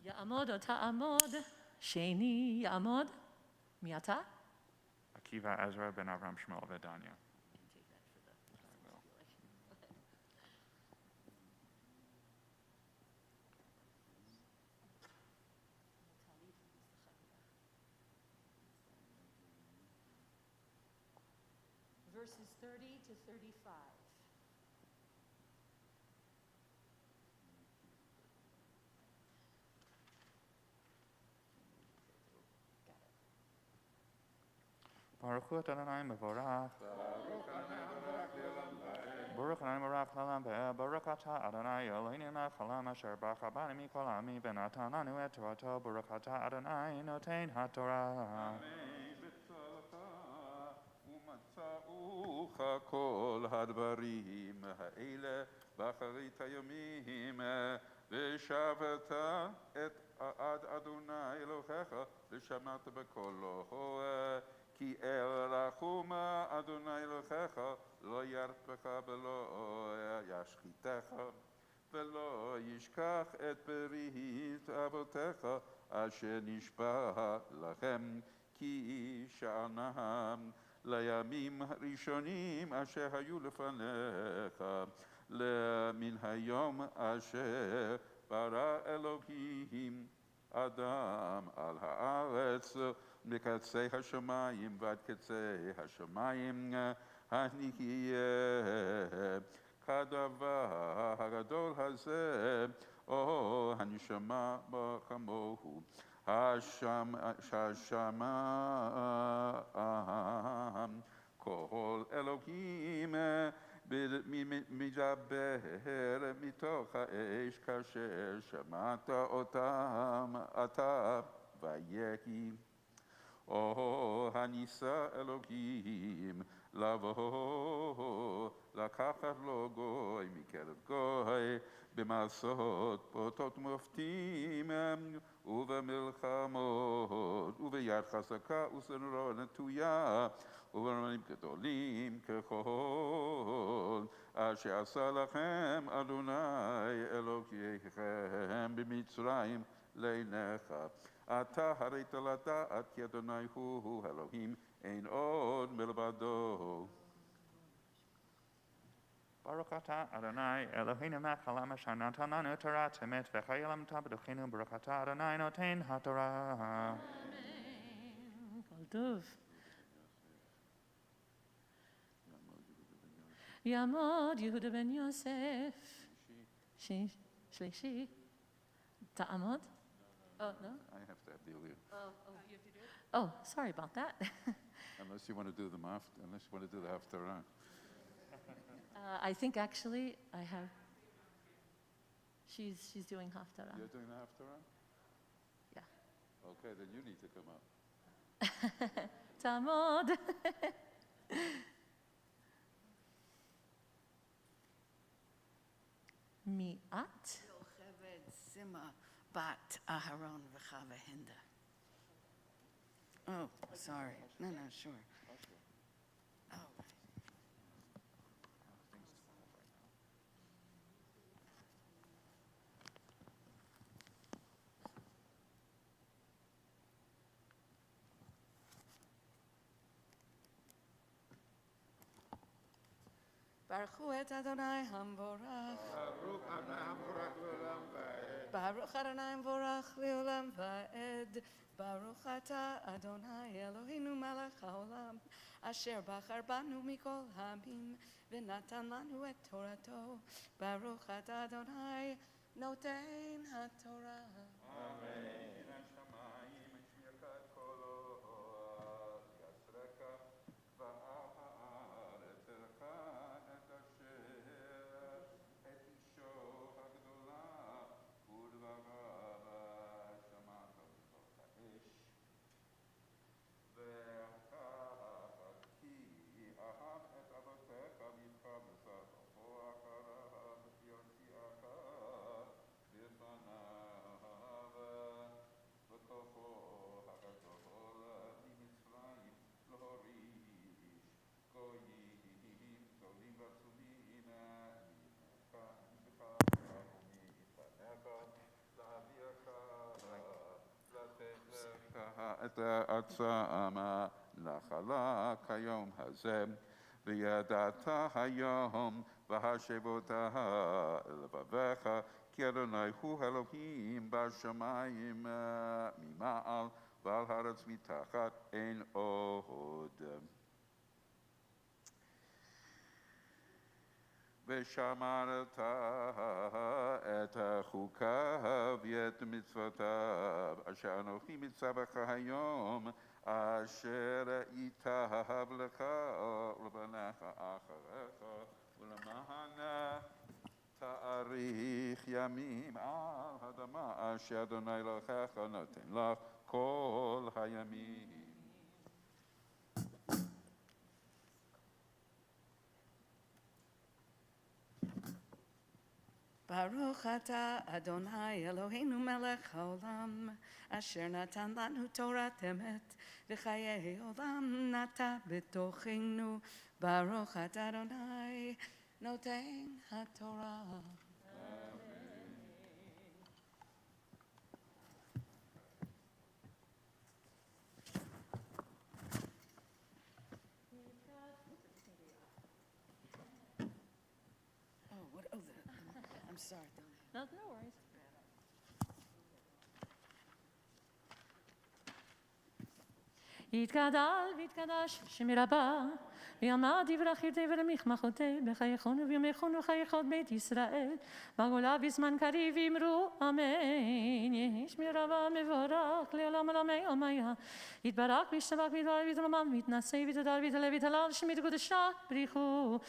יעמוד או תעמוד, שני יעמוד. מי אתה? Akiva, Ezra, Ben Avram, Shmuel, Vedanya. Verses 30 to 35. Baruch hu Adonai mevorach. Baruch Adonai mevorach l'olam va'ed. Baruch atah Adonai Eloheinu melech haolam asher bachar banu mikol ha'amim v'natan lanu et torato. Baruch atah Adonai noten haTorah. ומצאוך כל הדברים האלה באחרית הימים, ושבת עד אדוני אלוהיך ושמעת בקולו, כי אל רחום אדוני אלוהיך לא ירפך ולא ישחיתך, ולא ישכח את ברית אבותיך אשר נשבע לכם, כי שענם לימים הראשונים אשר היו לפניך, מן היום אשר ברא אלוהים אדם על הארץ, מקצה השמיים ועד קצה השמיים, הנהיה כדבר הגדול הזה, או הנשמה כמוהו, השמיים, כל אלוהים מדבר מתוך האש כאשר שמעת אותם אתה ויהי. או הניסה אלוהים לבוא לקחת לו גוי מקרב גוי במעשות פרוטות ומופתים ובמלחמות וביד חזקה ושנרו נטויה ובמרמים גדולים ככל אשר עשה לכם אדוני אלוהיכם במצרים לעיניך. אתה הראית לדעת כי אדוני הוא אלוהים, אין עוד מלבדו. ברוך אתה אדוני אלוהינו מלך העולם אשר נתן לנו תורת אמת וחיי למדת בדרכנו. ברוך אתה אדוני נותן התורה. אמן. כל טוב. יעמוד יהודה בן יוסף. שלישי. תעמוד? Oh, no? I have to have the Aliyah. Oh, you have to do it? Oh, sorry about that. Unless you want to do the Haftarah. I think actually I have. She's doing Haftarah. You're doing the Haftarah? Yeah. Okay, then you need to come up. תעמוד. מי את? יוכבד סימה בת אהרון וחווה הנדה. Oh, sorry. No, sure. Oh. ברכו את אדוני המבורך. ברוך אדוני המבורך לעולם ועד. ברוך אתה אדוני אלוהינו מלך העולם, אשר בחר בנו מכל העמים ונתן לנו את תורתו. ברוך אתה אדוני נותן התורה. אמן. השמיים השמיעך את קולו, יצרך והארץ ערכה את אשר את אישו הגדולה ודבריו שמעת בתוך האש. ואחר כי אהב את אבותיך ממך וזרעו אחריו יוציאך בפניו בכוחו הגדול ממצרים להוריש גויים גדולים ועצומים ממך ומפניך להביאך לתת לך את ארצם נחלה כיום הזה. וידעת היום והשבותה לבביך כי אדוני הוא אלוהים בשמיים ממעל ועל הארץ מתחת אין עוד. ושמרת את חוקיו ואת מצוותיו אשר אנוכי מצווך היום אשר ייטב לך ולבניך אחריך ולמען תאריך ימים על האדמה אשר אדוני אלוהיך נותן לך כל הימים. ברוך אתה אדוני אלוהינו מלך העולם, אשר נתן לנו תורת אמת וחיי עולם נטע בתוכנו. ברוך אתה אדוני נותן התורה. Oh, I'm sorry. Go ahead. No worries. Oh, what? Oh, I'm sorry. Go ahead. No worries. Oh, what? Oh, the, I'm sorry. Go ahead. No, no worries. יתגדל ויתקדש שמי רבה, ויאמר דברך ירדה ולמחמכותה, בחייכון ובימיכון וחייכות בית ישראל, בגולה בזמן קריב אמרו אמן. יהי שמי רבה מבורך לעולם עולמי עולמיה, יתברך וישתבח ויתברך ויתרומם ויתנשא ויתהלל ויתהלל ויתהלל שמי תקודשה בריחו,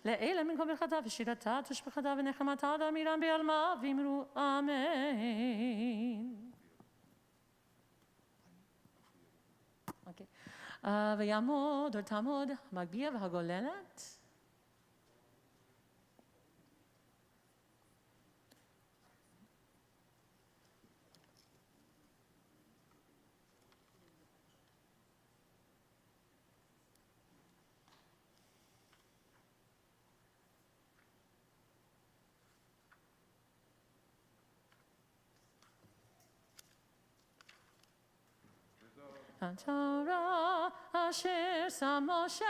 לאלה מן כל ברכתה ושירתה תשבחתה ונחמתה לאמירם בעלמה ואמרו אמן. אוקיי. ויעמוד או תעמוד המגביה והגוללת. התורה אשר שם משה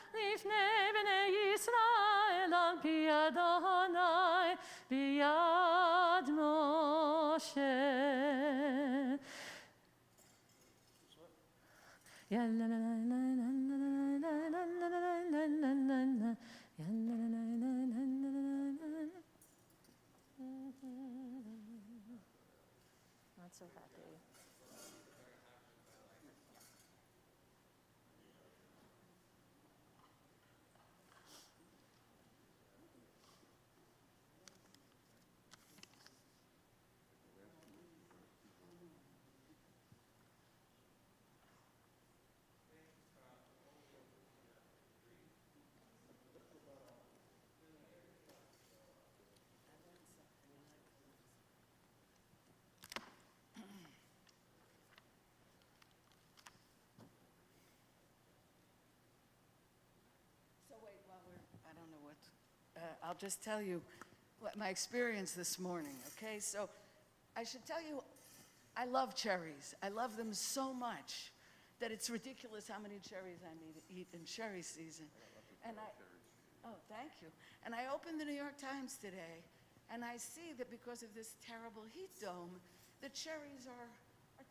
לפני בני ישראל על פי אדוני ביד משה. Not so happy. I don't know what, I'll just tell you what my experience this morning, okay? So I should tell you, I love cherries. I love them so much that it's ridiculous how many cherries I eat in cherry season. Oh, thank you. And I opened the New York Times today, and I see that because of this terrible heat dome, the cherries are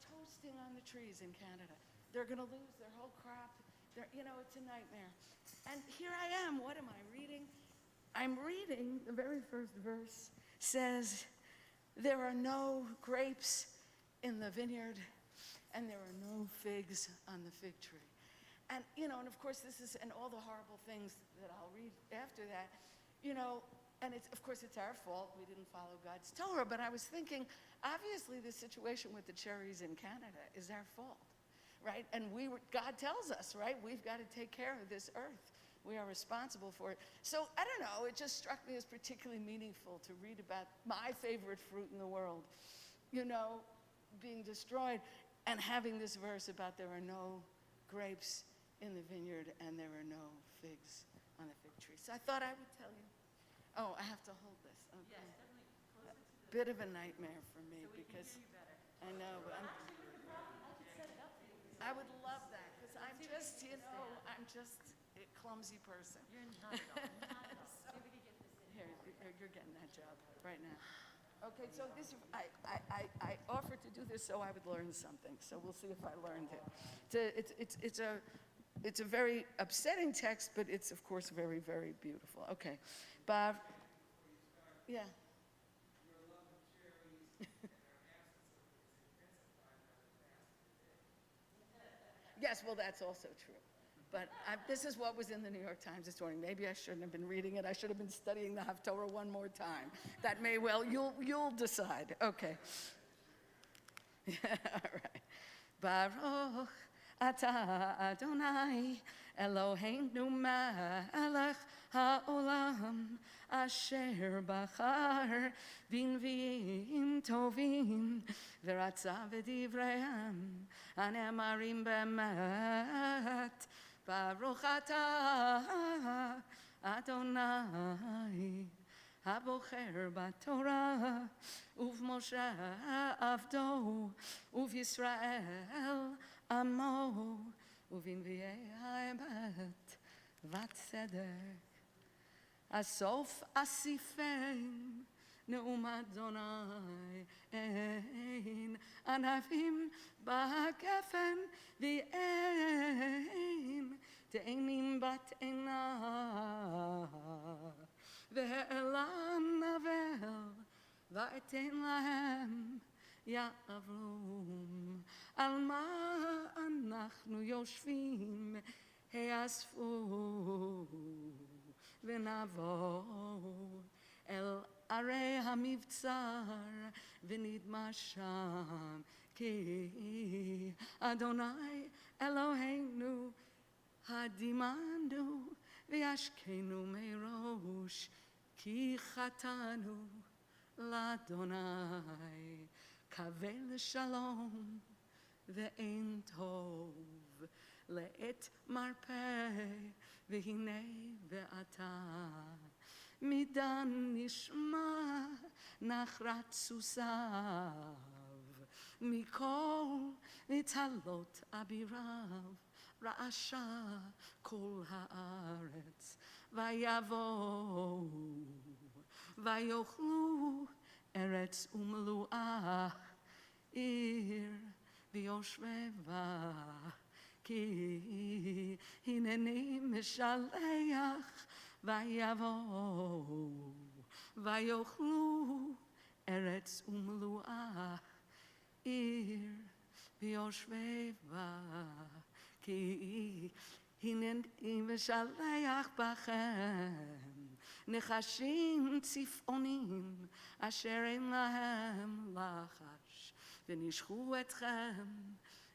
toasting on the trees in Canada. They're going to lose their whole crop. It's a nightmare. And here I am. What am I reading? I'm reading the very first verse says, there are no grapes in the vineyard, and there are no figs on the fig tree. And, and of course and all the horrible things that I'll read after that, and of course it's our fault. We didn't follow God's Torah, but I was thinking, obviously the situation with the cherries in Canada is our fault, right? And God tells us, right? We've got to take care of this earth. We are responsible for it. So I don't know, it just struck me as particularly meaningful to read about my favorite fruit in the world, being destroyed, and having this verse about there are no grapes in the vineyard and there are no figs on the fig tree. So I thought I would tell you. Oh, I have to hold this. Okay. Yes, definitely closer to the... Bit of a nightmare for me So we because can hear you better. I know, but Actually, I could set it up for you. I would love that because I'm just, I'm just a clumsy person. You're not at all. Not at all. See if we can get this in. Here, you're getting that job right now. Okay, so I offered to do this so I would learn something. So we'll see if I learned it. It's a very upsetting text, but it's of course very, very beautiful. Okay, B'av. Yeah. Yes, well, that's also true. But this is what was in the New York Times this morning. Maybe I shouldn't have been reading it. I should have been studying the Haftorah one more time. That may well, you'll decide. Okay. Yeah, all right. Baruch atah Adonai Eloheinu melech haolam asher bachar b'nviim tovim v'ratza v'divreim anemarim be'emet Baruch atah Adonai הבוחר בתורה, ובמשה עבדו, ובישראל עמו, ובנביאי האמת והצדק. הסוף אסיפם נאום אדוני אין ענבים בגפן ואין תאנים בת עינה ואלן נבל ואתן להם יעברום על מה אנחנו יושבים היאספו ונעבור אל ערי המבצר ונדמה שם כי אדוני אלוהינו הדימנו וישכנו מראש כי חטאנו לאדוני קווה לשלום ואין טוב לעת מרפא והנה ועתה מדן נשמע נחרת סוסיו מכל נתעלות אביריו רעשה כל הארץ ויבואו ויאכלו ארץ ומלואה עיר ויושביה כי הנני משלח ויבואו ויאכלו ארץ ומלואה עיר ויושביה כי הנני משלח בכם נחשים צפעונים אשר אין להם לחש ונשכו אתכם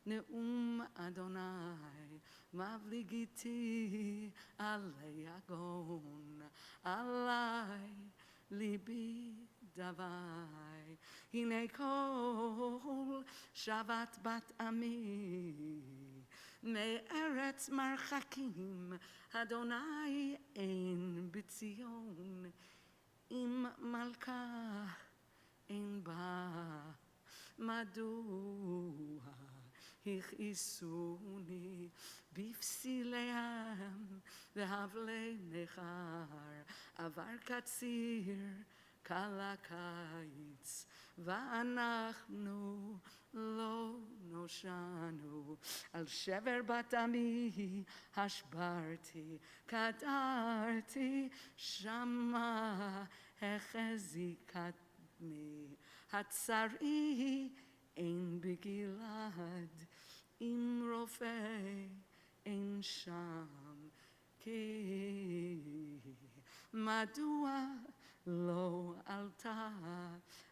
נאום אדוני מבליגיתי עלי יגון עלי ליבי דווי הנה כל שבת בת עמי מארץ מרחקים אדוני אין בציון עם מלכה אין בה מדוע הכעיסוני בפסיליהם והבלי נכר עבר קציר קל הקיץ ואנחנו לא נושענו על שבר בת עמי השברתי קדרתי שמה החזיקתני הצרי אין בגלעד עם רופא אין שם כי מדוע לא עלתה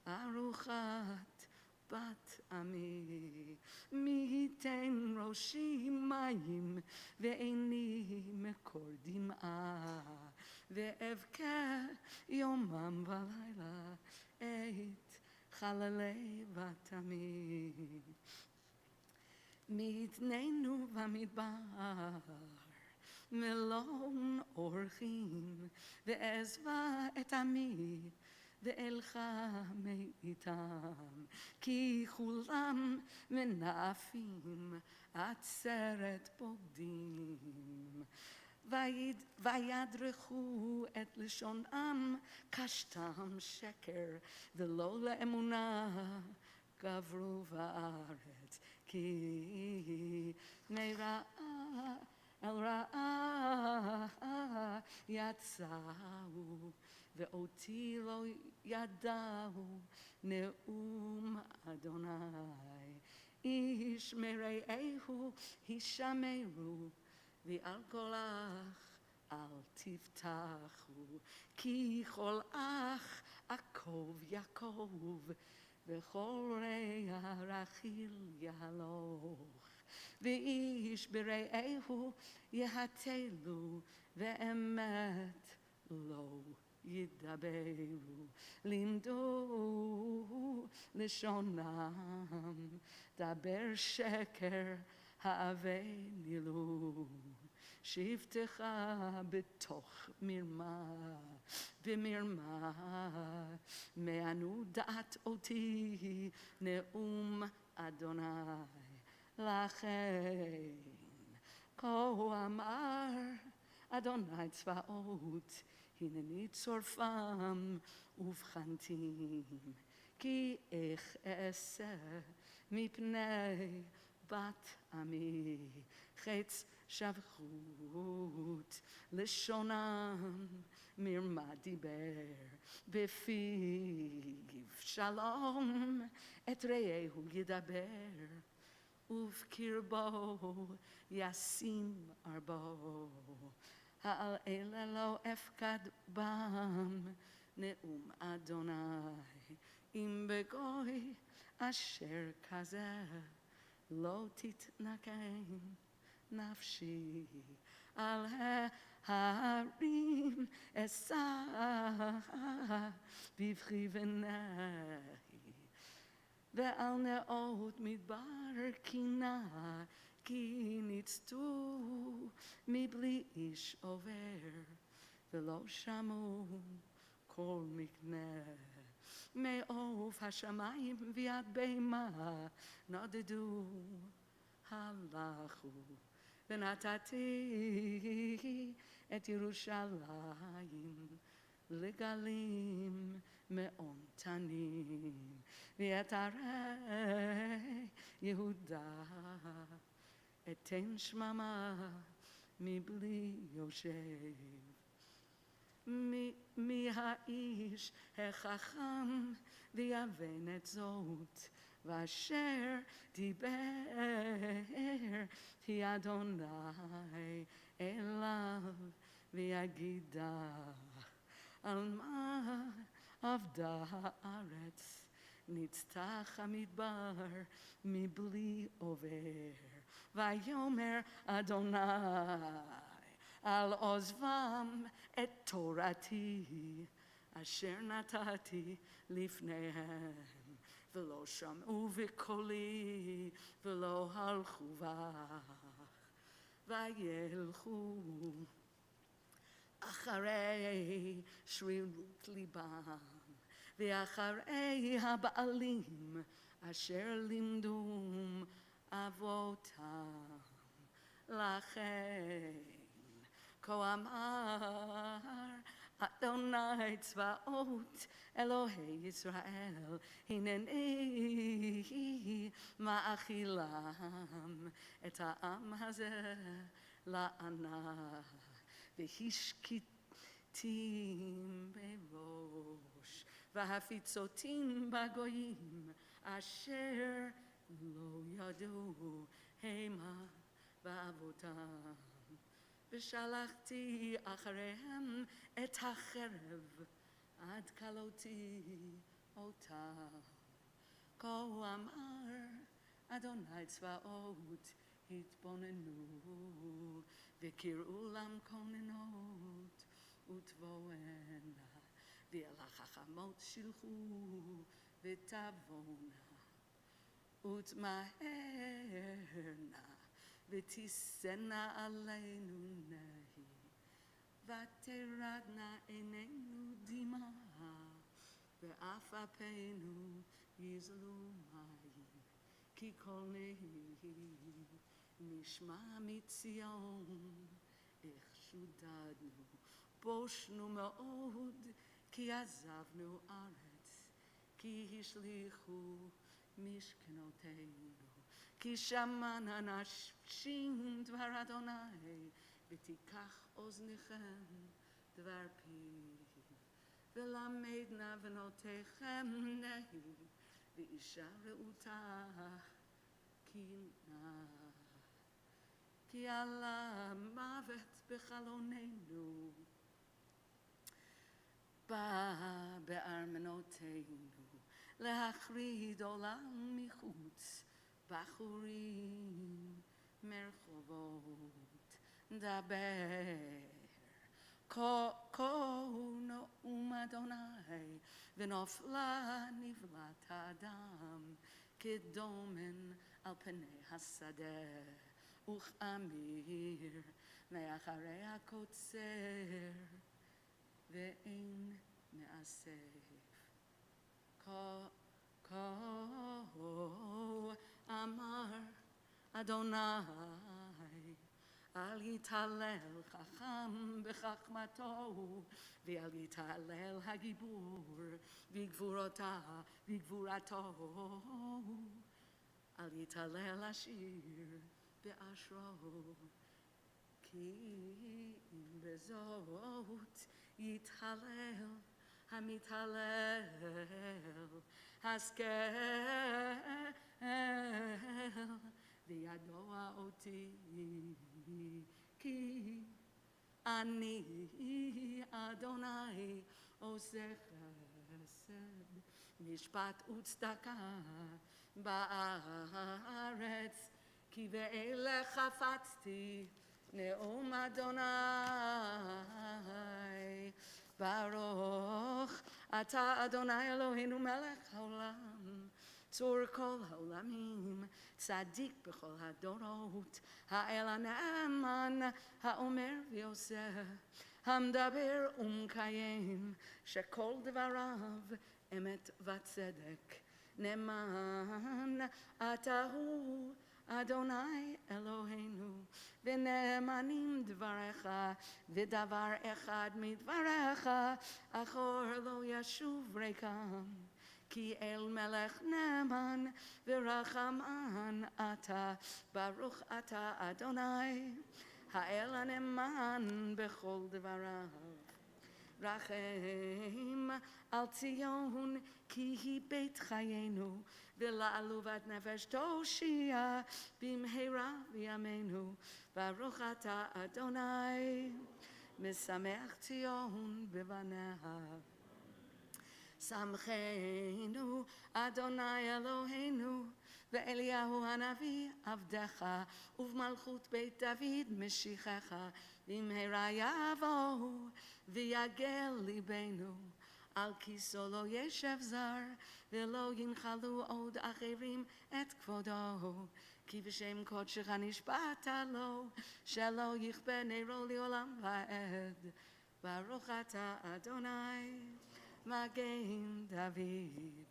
ארוחת בת עמי מי ייתן ראשי מים ועיני מקור דמעה ואבכה יומם ולילה את חללי בת עמי מתננו במדבר מלון אורחים ועזבה את עמי ואלכה מאיתם כי כולם מנאפים עצרת בוגדים וידרכו את לשונם קשתם שקר ולא לאמונה גברו בארץ כי מרעה אל רעה יצאו ואותי לא ידעו נאום אדוני איש מרעהו הישמרו ועל קולך אל תבטחו כי כל אח עקוב יעקב וכל רע רכיל יהלוך ואיש ברעהו יהתלו ואמת לא ידברו לימדו לשונם דבר שקר האבני לו שבטך בתוך מרמה במרמה מענו דעת אותי נאום אדוני לכן כה אמר אדוני צבאות הנני צורפם ובחנתים, כי איך אעשה מפני בת עמי חץ שבחות לשונם מרמה דיבר בפיו שלום את רעהו ידבר ובקרבו ישים ארבו על אלה לא אפקד בם נאום אדוני אם בגוי אשר כזה לא תתנקם נפשי על ההרים אשא בבכי ונהי ועל נאות מדבר קינה כי ניצתו מבלי איש עובר ולא שמעו קול מקנה מעוף השמיים ויד בהמה נודדו הלכו ונתתי את ירושלים לגלים מאון תנים ואת ערי יהודה אתן שממה מבלי יושב מי האיש החכם ויבן את זאת ואשר דיבר כי אדוני אליו ויגידה על מה עבדה הארץ נצטח המדבר מבלי עובר ויאמר אדוני על עוזבם את תורתי אשר נתתי לפניהם ולא שמעו בקולי ולא הלכו בך וילכו אחרי שרירות ליבם ואחרי הבעלים אשר לימדום אבותם לכן כה אמר אדוני צבאות אלוהי ישראל הנני מאכילם את העם הזה לענה והשקיטים בראש והפיצותים בגויים אשר לא ידעו המה באבותם ושלחתי אחריהם את החרב עד כלותי אותם כה אמר אדוני צבאות התבוננו וקראו להם כוננות ותבואנה ואל החכמות שילחו ותבואנה ותמהרנה ותישאנה עלינו נהי ותרדנה עינינו דמעה ואף אפינו יזלו מים כי קול נהי נשמע מציון איך שודדנו בושנו מאוד כי עזבנו ארץ כי השליכו משכנותינו כי שמענה נשים דבר אדוני ותיקח אוזניכם דבר פיו ולמדנה בנותיכם נהי ואישה רעותה קנאה כי עלה מוות בחלוננו בא בארמנותינו להחריד עולם מחוץ בחורים מרחובות דבר כה נאום אדוני ונופלה נבלת האדם כדומן על פני השדה וכאמיר מאחרי הקוצר ואין מאסף כה אמר אדוני אל יתהלל חכם בחכמתו, ואל יתהלל הגיבור בגבורתו. אל יתהלל עשיר בעשרו, כי אם בזאת יתהלל המתהלל השכל, וידוע אותי כי אני אדוני עושה חסד, משפט וצדקה בארץ, כי באלה חפצתי נאום אדוני. ברוך אתה אדוני אלוהינו מלך העולם, צור כל העולמים, צדיק בכל הדורות, האל הנאמן, האומר ועושה, המדבר ומקיים, שכל דבריו אמת וצדק. נאמן אתה הוא אדוני אלוהינו, ונאמנים דבריך, ודבר אחד מדבריך אחור לא ישוב ריקם. כי אל מלך נאמן ורחמן אתה, ברוך אתה אדוני, האל הנאמן בכל דבריו. רחם על ציון כי היא בית חיינו, ולעלובת נפש תושיע במהרה בימינו. ברוך אתה אדוני, משמח ציון בבניה. שמחנו אדוני אלוהינו ואליהו הנביא עבדך, ובמלכות בית דוד משיחך, במהרה יבוא ויגל ליבנו. על כיסו לא ישב זר, ולא ינחלו עוד אחרים את כבודו, כי בשם קודשך נשבעת לו, שלא יכבה נרו לעולם ועד. ברוך אתה אדוני מגן דוד.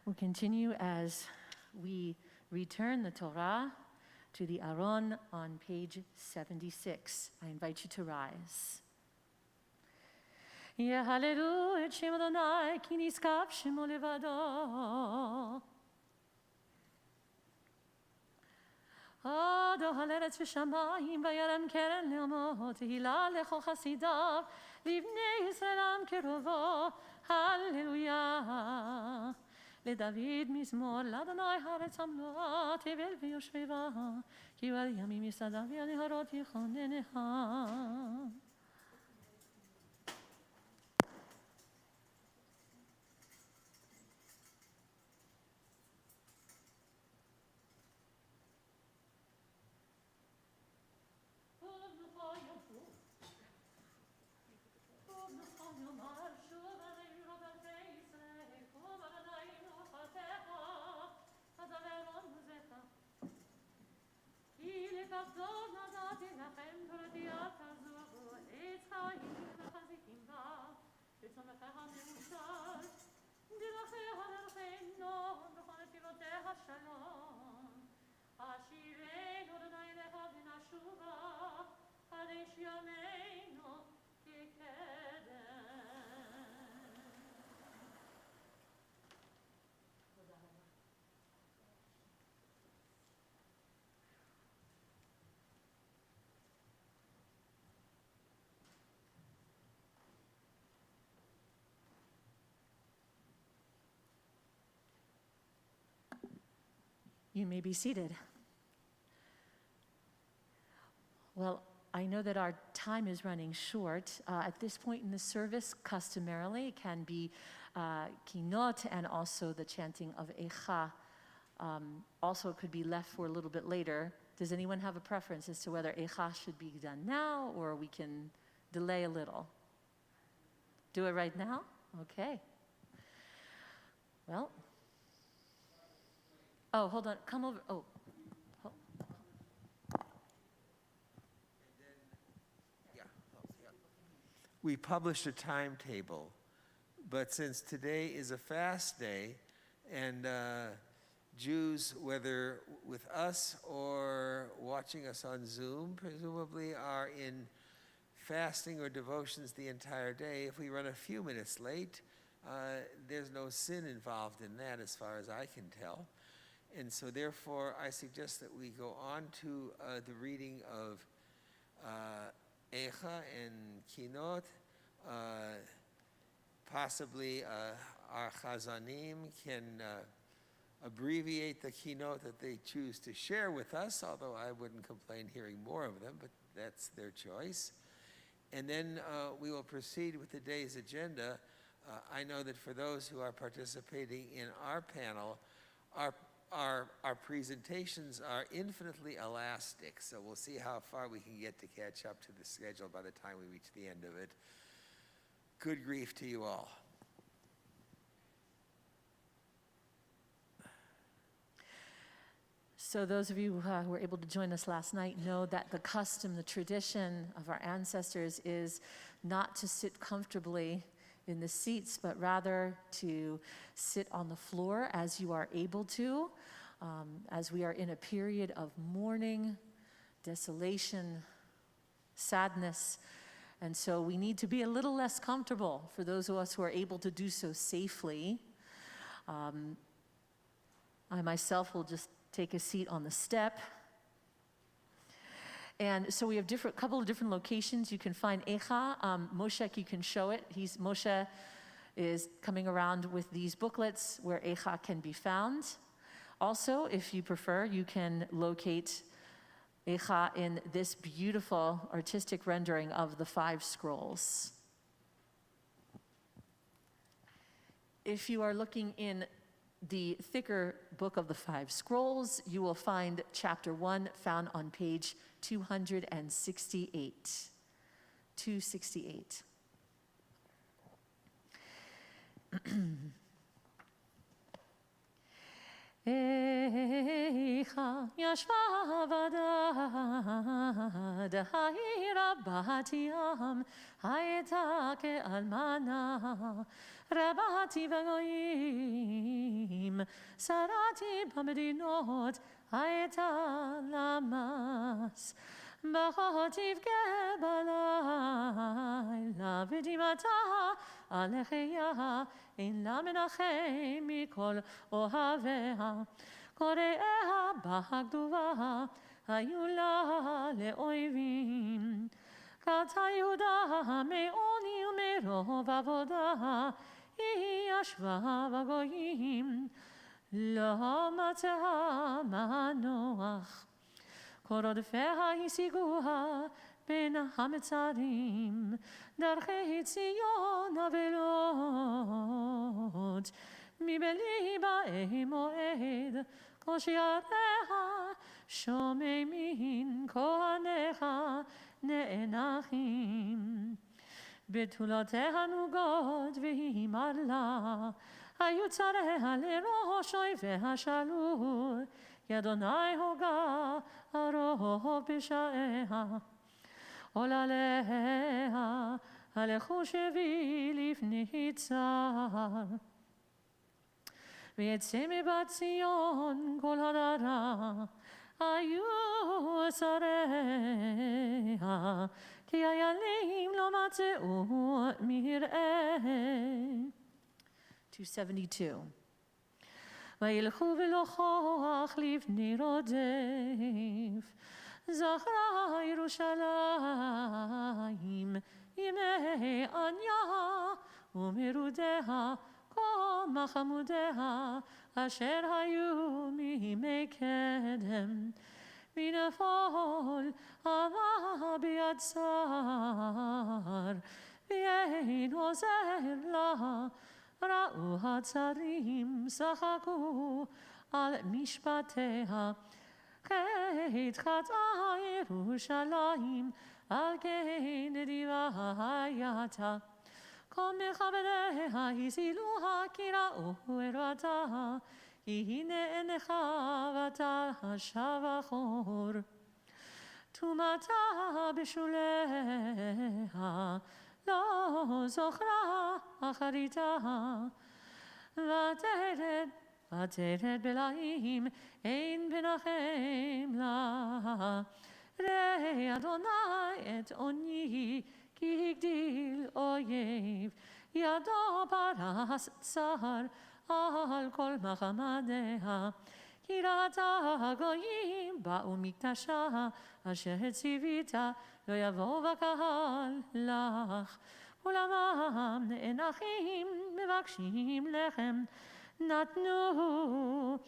We'll continue as we return the Torah to the Aron on page 76. I invite you to rise. Yehalelu et Shem Adonai ki niskaf shemo levado. Ado haleretz v'shamayim v'yarem keren le'amo tehila lecho chasidav livnei Yisrael am kerovo. Hallelujah. לדוד מזמור, לאדוני הארץ המלואה, תבל ויושביה, כי על ימים יסדה ועל נהרות יכונניה. You may be seated. Well, I know that our time is running short. At this point in the service, customarily, it can be kinot and also the chanting of Echa. Also, it could be left for a little bit later. Does anyone have a preference as to whether Echa should be done now or we can delay a little? Do it right now? Okay. Well. Oh, hold on. Come over. Oh. we published a timetable. But since today is a fast day, and Jews, whether with us or watching us on Zoom, presumably are in fasting or devotions the entire day. If we run a few minutes late, there's no sin involved in that as far as I can tell. And so therefore, I suggest that we go on to the reading of Eicha and Kinot. Possibly our Chazanim can abbreviate the Kinot that they choose to share with us, although I wouldn't complain hearing more of them, but that's their choice. And then we will proceed with the day's agenda. I know that for those who are participating in our panel, our presentations are infinitely elastic, so we'll see how far we can get to catch up to the schedule by the time we reach the end of it. Good grief to you all. So those of you who were able to join us last night know that the custom, the tradition of our ancestors is not to sit comfortably in the seats, but rather to sit on the floor as you are able to, as we are in a period of mourning, desolation, sadness. And so we need to be a little less comfortable for those of us who are able to do so safely. I myself will just take a seat on the step. And so we have couple of different locations. You can find Eicha. Moshe, you can show it. Moshe is coming around with these booklets where Eicha can be found. Also, if you prefer, you can locate Eicha in this beautiful artistic rendering of the 5 scrolls. If you are looking in the thicker book of the 5 scrolls, you will find chapter 1 found on page 268. 268. Eicha yashva vadad ha'ira bat yam hayeta ke'almana rabati v'goyim sarati b'medinot hayeta lamas b'chotiv ke'balayla v'dimata alecheya in la menachem mikol ohavea kore'eha b'hagduva hayula le'oivim kat hayuda me'oni u'merov avoda היא ישבה בגויים לא מצאה מנוח כל רודפיה השיגוה בין המצרים דרכי ציון אבלות מבלי מועד כל שעריה שוממים כהניך נאנחים בתולותיה נוגות והיא מרלה היו צריה לראש אויביה שלו ידוני הוגה הרוב בשעיה עולליה הלכו שבי לפני צר ויצא מבת ציון כל הדרה היו שריה כי איילים לא מצאו מרעה. 272. וילכו ולא כוח לפני רודף, זכרה ירושלים ימי עניה ומרודיה כל מחמודיה אשר היו מימי קדם. מנפול עמה ביד צר ואין עוזר לה ראו הצרים שחקו על משפטיה כעת חטאה ירושלים על כן נדיבה הייתה כל מכבדיה הזילוה כי ראו ערוותה הנה נחבתה שב אחור טומאתה בשוליה לא זוכרה אחריתה. ותרד בלעים, אין פנחם לה. ראה אדוני את עוני, כי הגדיל אויב. ידו פרס צר על כל מחמדיה. כי ראתה הגויים באו מקדשה, אשר ציווית לא יבוא בקהל לך. ולמם נאנחים מבקשים לחם, נתנו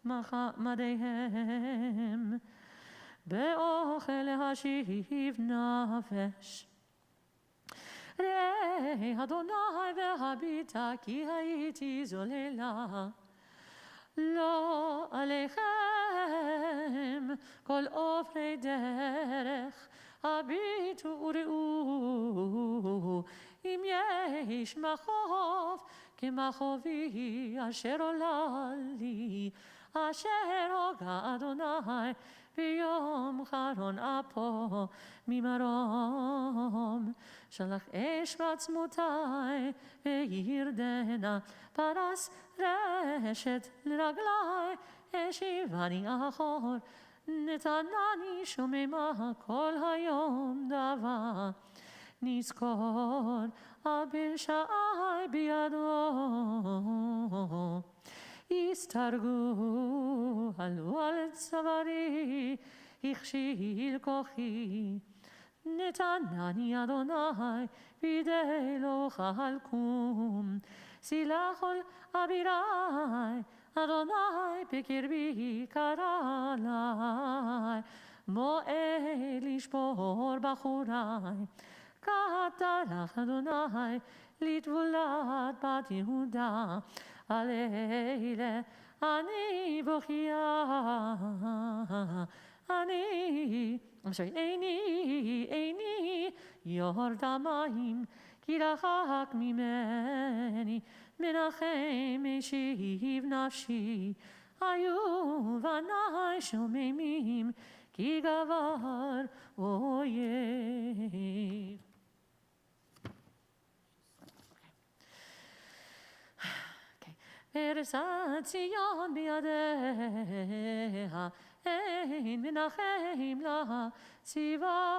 מחמדיהם באוכל להשיב נפש. ראה אדוני והביטה, כי הייתי זוללה. לא עליכם כל עוברי דרך, הביטו וראו, אם יש מחוב כמחובי אשר עולה לי, אשר הוגה אדוני ביום חרון אפו ממרום. שלח אש בעצמותי וירדנה, פרס רשת לרגלי, השיבני אחור. נתנני שוממה כל היום דבר, נזכור הפשעי בידו. הסתרגו עלו על צווארי, הכשיל כוחי. נתנני אדוני בידי לא אוכל קום. סלח כל אבירי, אדוני בקרבי קרא לי. מועל לשבור בחורי, כתרך אדוני לתבולת בת יהודה. על אלה אני בוכייה, איני יורד המים, כי רחק ממני. מנחם השיב נפשי, היו בניי שוממים, כי גבר אויב. ארץ ציון בידיה, אין מנחם לה. ציווה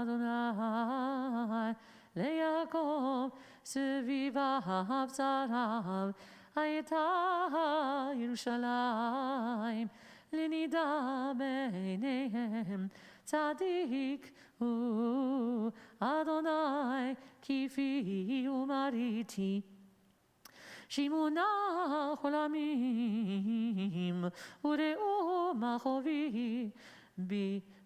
אדוני ליעקב סביביו צריו. הייתה ירושלים לנידה ביניהם. צדיק הוא אדוני כפי ומריתי. שמעונה חולמים וראו מה חובי.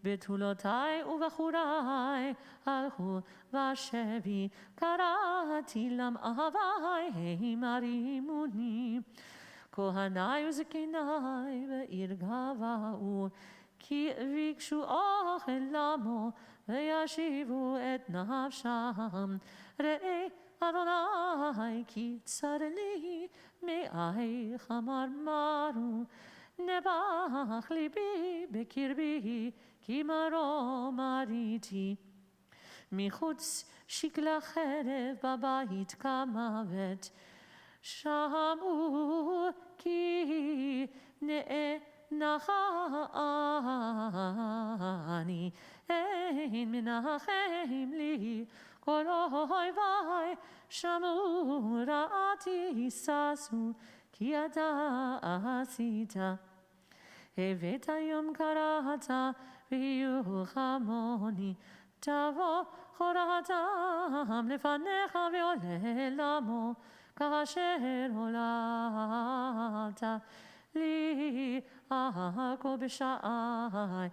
בתולותי ובחורי הלכו בשבי. קראתי למאהבי הם הרימוני. כהני וזקני בעיר גבהו, כי ביקשו אוכל למו וישיבו את נפשם. ראה אדוני כי צר לי מאיך מרמרו. נבח ליבי בקרבי, כי מרום מריתי. מחוץ שקלה חרב, בבית כמוות. שמעו כי נאנחה אני, אין מנחם לי. כל אויבי שמעו רעתי ששו, כי אתה עשית. הבאת יום קראת ויוחמוני. תבוא חורתם לפניך ועולה למו, כאשר הולדת לי עכו בשעי.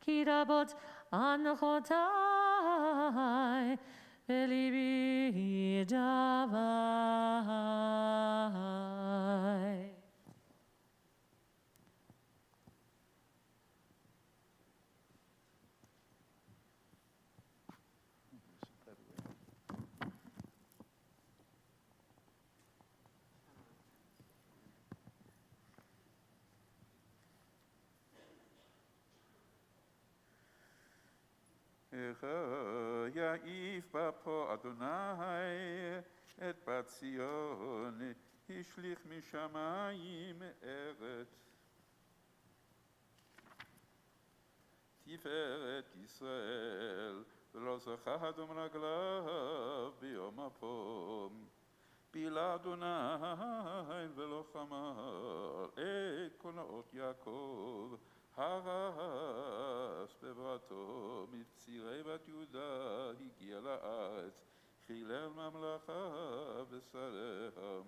כי רבות אנחותי בליבי דווי. יעיף בפה אדוני את בת ציון, השליך משמיים ארץ. תפארת ישראל, ולא זכה אדום רגליו ביום הפום. בילה אדוני ולא חמל את כל נאות יעקב, הרס בברתו, מצירי בת יהודה הגיע לארץ, חילל ממלכה ושריה.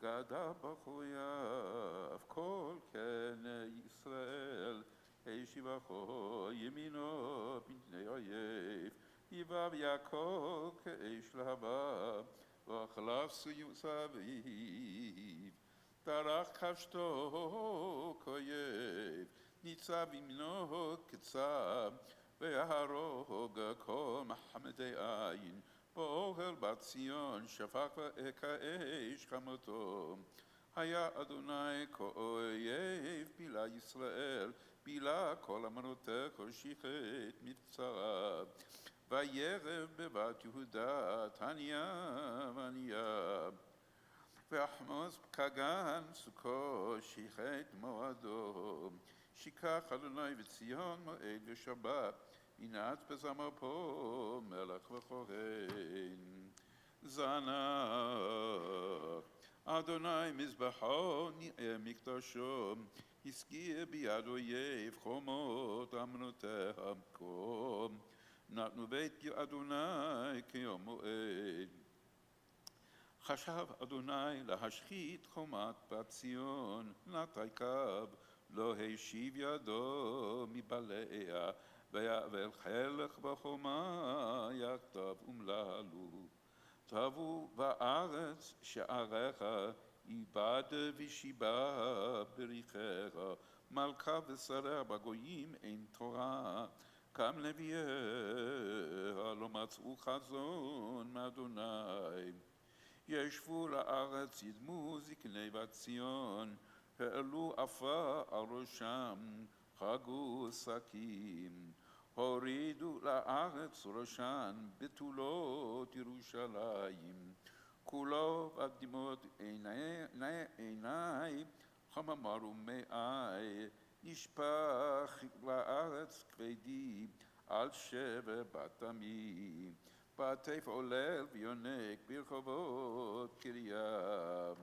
גדל בחוריו כל כן ישראל, הישיבחו ימינו פני אויב, יבב יעקב כאש להבה, ואכלף סביב. טרח קשתו כאויב, ניצב ימינו כצב, ויהרוג כל מחמדי עין. באוהל בת ציון שפך כאש חמתו. היה אדוני כאויב בילה ישראל, בילה כל אמנותיך שיחת מבצריו. וירב בבת יהודה תניה וניה, ואחמוס כגן סוכו שיחת מועדו. שיקח אדוני וציון מועד ושבת, ינעץ בזמר פה מלך וכהן. זנח אדוני מזבחו מקדשו, הסגיר ביד אויב חומות אמנותיה כה. נתנו בית אדוני כיום מועד. חשב אדוני להשחית חומת בת ציון, נטע קו, לא השיב ידו מבלעיה, ויעבל חלך בחומה יחדיו אומללו. טבו בארץ שעריך, איבד ושיבה בריחיך, מלכה ושריה בגויים אין תורה, גם לוויה לא מצאו חזון מאדוני. ישבו לארץ ידמו זקני בת ציון, העלו עפר על ראשם, חגו שקים. הורידו לארץ ראשן בתולות ירושלים. כולו בדמעות עיני חממרו מאי, נשפך לארץ כבדי על שבר בת עמי. בעטף עולל ויונק ברחובות קריה.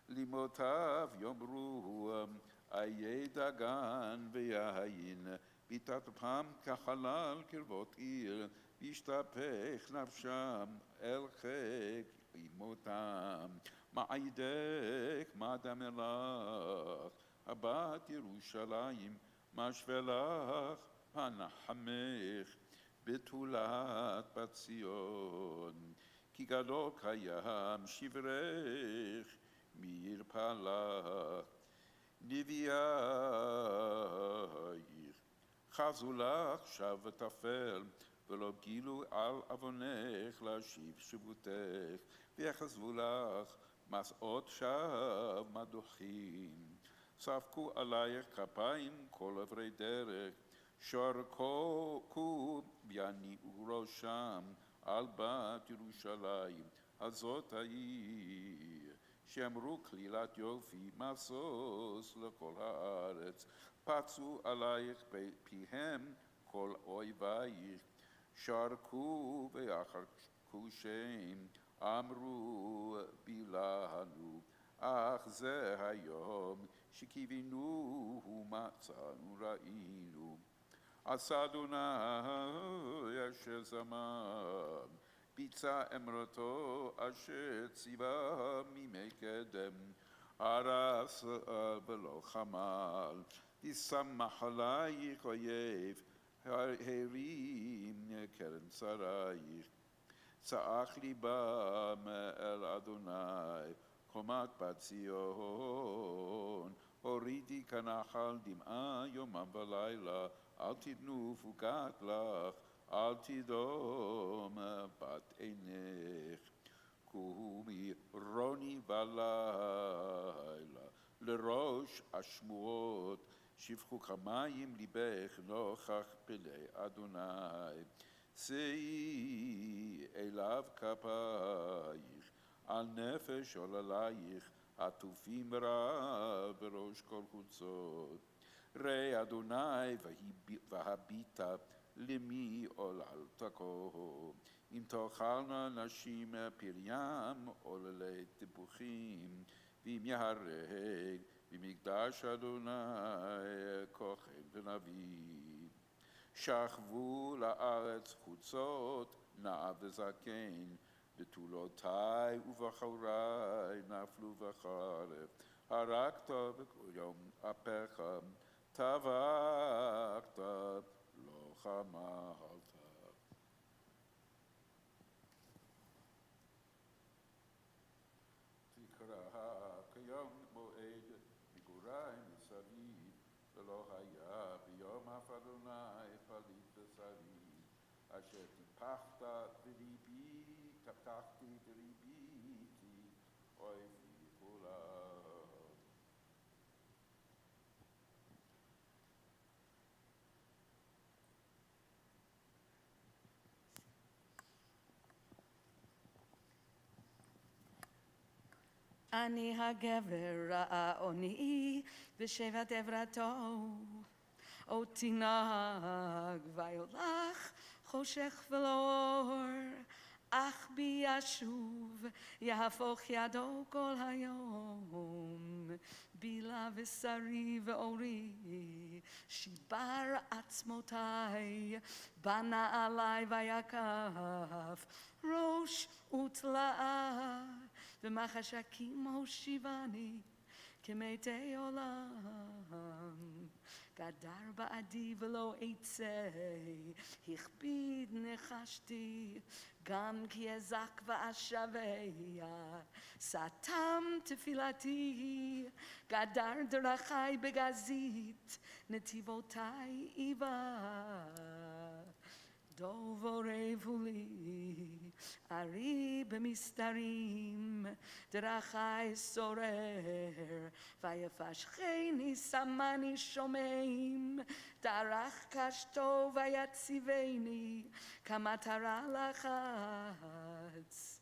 לימותיו יאמרו איי דגן ויין, ביטת פעם כחלל קרבות עיר, וישתפך נפשם אל חיק אימותם. מעידך מד המלך, הבת ירושלים, משווה לך פנחמך, בתולת בת ציון. כי גדול קיים שברך, מי ירפא לך. נביאייך חזו לך שב ותפל, ולא גילו על עוונך להשיב שבותך, ויחזבו לך מסעות שב מדוחים. ספקו עלייך כפיים כל עברי דרך, שרקו ויניעו ראשם על בת ירושלים הזאת העיר. שאמרו כלילת יופי משוש לכל הארץ, פצו עלייך פיהם כל אויבייך, שרקו ויחרקו שם, אמרו בלענו. אך זה היום שקיווינו ומצאנו ראינו. עשה אדוני אשר זמן, ביצע אמרתו אשר ציווה מימי קדם, הרס ולא חמל. וישמח עלייך אויב, הרים קרן צריך. צעק ליבם אל אדוני, חומת בת ציון. הורידי כנחל דמעה יומם ולילה, אל תתנו פוקת לך, אל תדום בת עינך. קומי רוני בלילה, לראש השמועות, שפכו כמים ליבך נוכח פני אדוני. שאי אליו כפייך, על נפש עוללייך, עטופים רע בראש כל חוצות. ראה אדוני והביטה למי עוללת כה. אם תאכלנה נשים פריים עוללי תפוחים, ואם יהרג במקדש אדוני כהן ונביא. שכבו לארץ חוצות נער וזקן, בתולותי ובחורי נפלו בחרב. הרגת בכל יום אפיך, טבחת לא חמלת. תקרא כיום מועד מגורי מסביב, ולא היה ביום אף אדוני פליט בשרי, אשר טיפחת בליבי, טפחתי בליבי, אויבי כולם. אני הגבר העוני בשבט עברתו, אותי נהג ויולך חושך ולא אור, אך בי ישוב יהפוך ידו כל היום. בילה ושרי ואורי שיבר עצמותיי, בנה עלי ויקף ראש ותלאה, ומחשכים הושיבני כמתי עולם. גדר בעדי ולא אצא, הכביד נחשתי, גם כי אזק ואשבע, סתם תפילתי. גדר דרכי בגזית, נתיבותי איבה. דוב עורבו לי, ארי במסתרים, דרכי שורר, ויפשחני שמני שומעים, דרך קשתו ויציבני, כמטרה לחץ.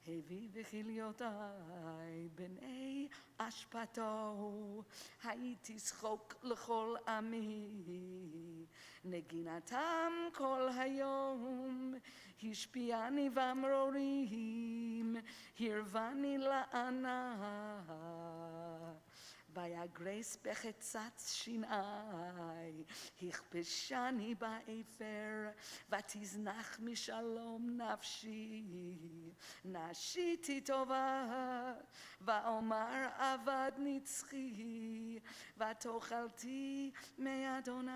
הביא בכליותיי בני אשפתו, הייתי שחוק לכל עמי, נגינתם כל היום, השפיעני במרורים, הרבני לענה. ויגרס בחצץ שיני, הכפשני באפר, ותזנח משלום נפשי. נשיתי טובה, ואומר עבד נצחי, ותאכלתי מאדוני.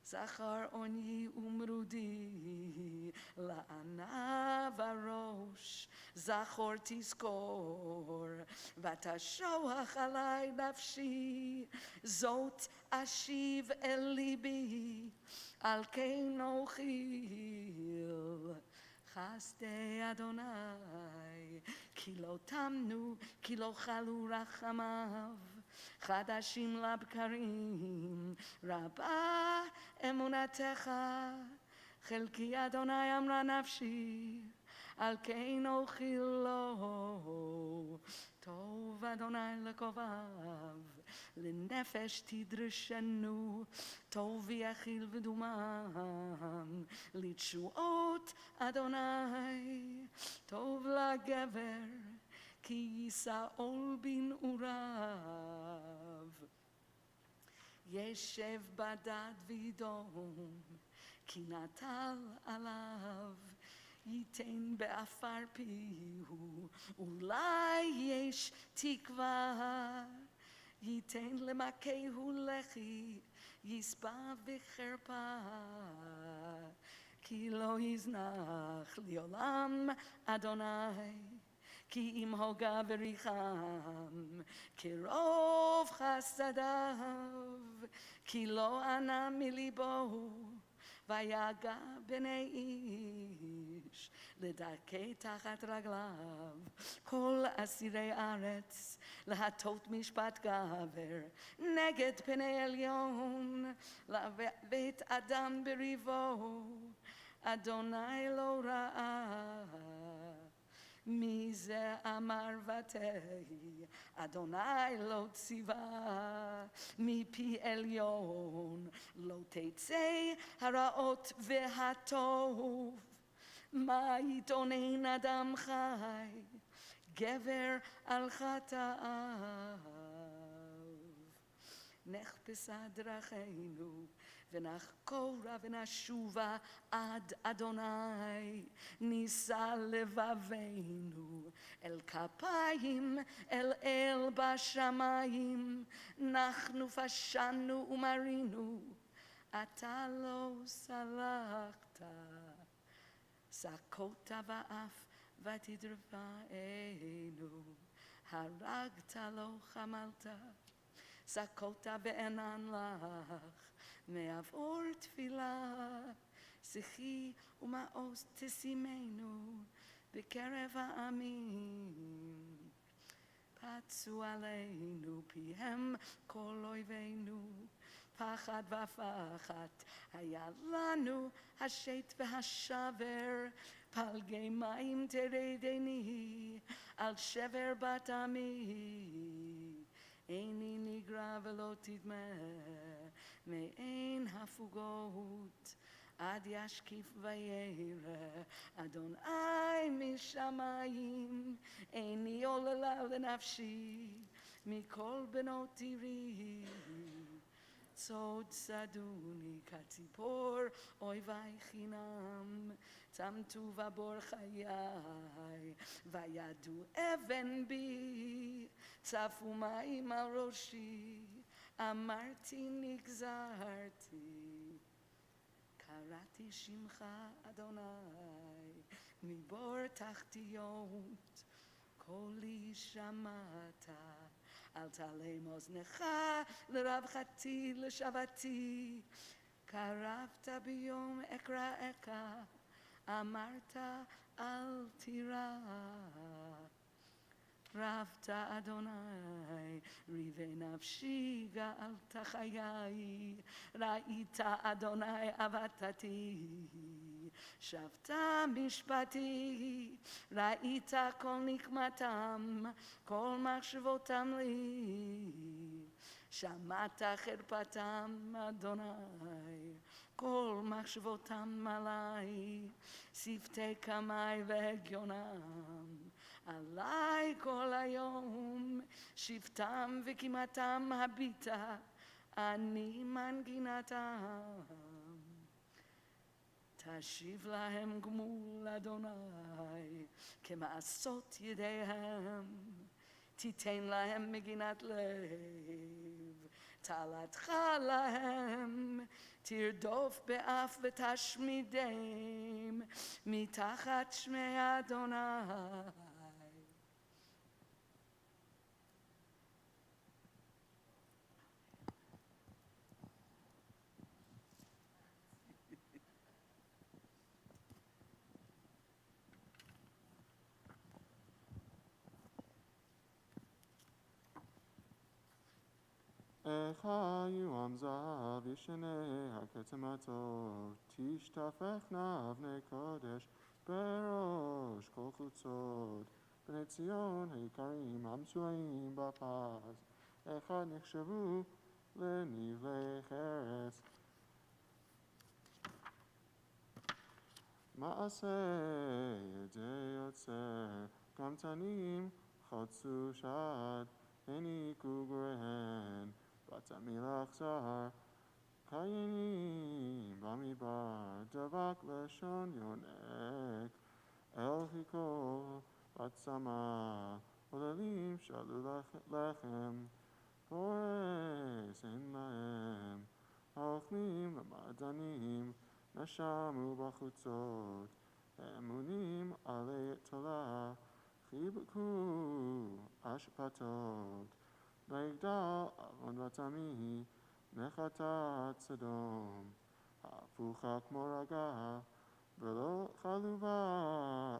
זכר עוני ומרודי, לענה וראש, זכור תזכור, ותשוח עלי נפשי, זאת אשיב אל ליבי, על כן אוכיל. חסדי אדוני, כי לא תמנו, כי לא חלו רחמיו, חדשים לבקרים, רבה אמונתך. חלקי אדוני אמרה נפשי, על כן אוכילו. טוב אדוני לקובב, לנפש תדרשנו, טוב יחיל ודומם, לתשועות אדוני. טוב לגבר, כי יישא עול בנעוריו. ישב בדד וידום, כי נטל עליו, ייתן באפר פיהו, אולי יש תקווה. ייתן למכהו לחי, יספה בחרפה, כי לא יזנח לעולם אדוני. כי אם הוגה וריחם, כרוב חסדיו, כי לא ענה מליבו, ויגע בני איש לדרכי תחת רגליו, כל אסירי ארץ להטות משפט גבר נגד פני עליון, לבית אדם בריבו, אדוני לא ראה. מי זה אמר ותהי, אדוני לא ציווה, מפי עליון לא תצא הרעות והטוב. מה יתאונן אדם חי, גבר על חטאיו. נחפשה דרכינו ונחקורה ונשובה עד אדוני, נישא לבבינו אל כפיים אל בשמיים, אנחנו פשענו ומרינו, אתה לא סלחת. סקות באף ותדרפנו, הרגת לא חמלת. סקות בענן לך, מעבור תפילה, שיחי ומעוז תשימנו בקרב העמים. פצו עלינו פיהם כל אויבינו, פחד ופחד היה לנו השט והשבר, פלגי מים תרדני על שבר בת עמי. איני נגרע ולא תדמה מעין הפוגות, עד ישקיף וירא אדוני משמיים. איני עוללה לנפשי מכל בנות עירי, צוד שדוני כציפור אויבי חינם, צמתו ובור חיי וידו אבן בי, צפו מים על ראשי, אמרתי נגזרתי. קראתי שמך אדוני מבור תחתיות, קולי שמעת, אל תעלם אוזנך לרווחתי לשבתי. קרבת ביום אקראך, אמרת אל תירא. רבת אדוני ריבי נפשי גאלת חיי, ראית אדוני עבדתי, שבת משפטי. ראית כל נקמתם, כל מחשבותם לי, שמעת חרפתם אדוני, כל מחשבותם עלי. שפתי קמי והגיונם עלי כל היום, שבטם וקימתם הביטה, אני מנגינתם. תשיב להם גמול אדוני כמעשות ידיהם, תיתן להם מגינת לב, תעלתך להם. תרדוף באף ותשמידם מתחת שמי אדוני. איך היו עמזב ישני הכתמתות, תשתפכנה אבני קודש בראש כל חוצות. בני ציון היקרים המצויים בפז, אחד נחשבו לנבלי חרס. מעשה ידי יוצר, גם תנים חצו שד, הניקו גוריהן, בתמיל אכזר. קיינים במדבר, דבק לשון יונק, אל היכו בת צמא, עוללים שאלו לחם, פורס אין להם, האוכלים למעדנים, נשמו בחוצות, אמונים עלי תולה, חיבקו אשפתות. ויגדל עוון בת עמי נחתת סדום, הפוכה כמו רגע, ולא חלובה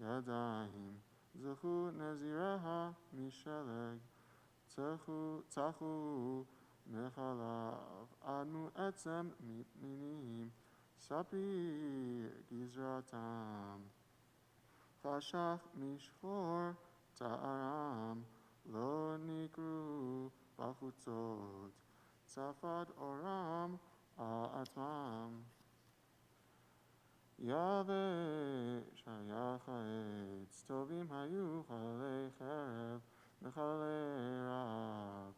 ידיים. זכו נזיריה משלג, צחו מחלב, אדנו עצם מפנינים, ספיר גזרתם. חשך משחור תארם, לא נקרו בחוצות, צפד אורם על עצמם. יבש היח העץ, טובים היו חיילי חרב וחיילי רעב,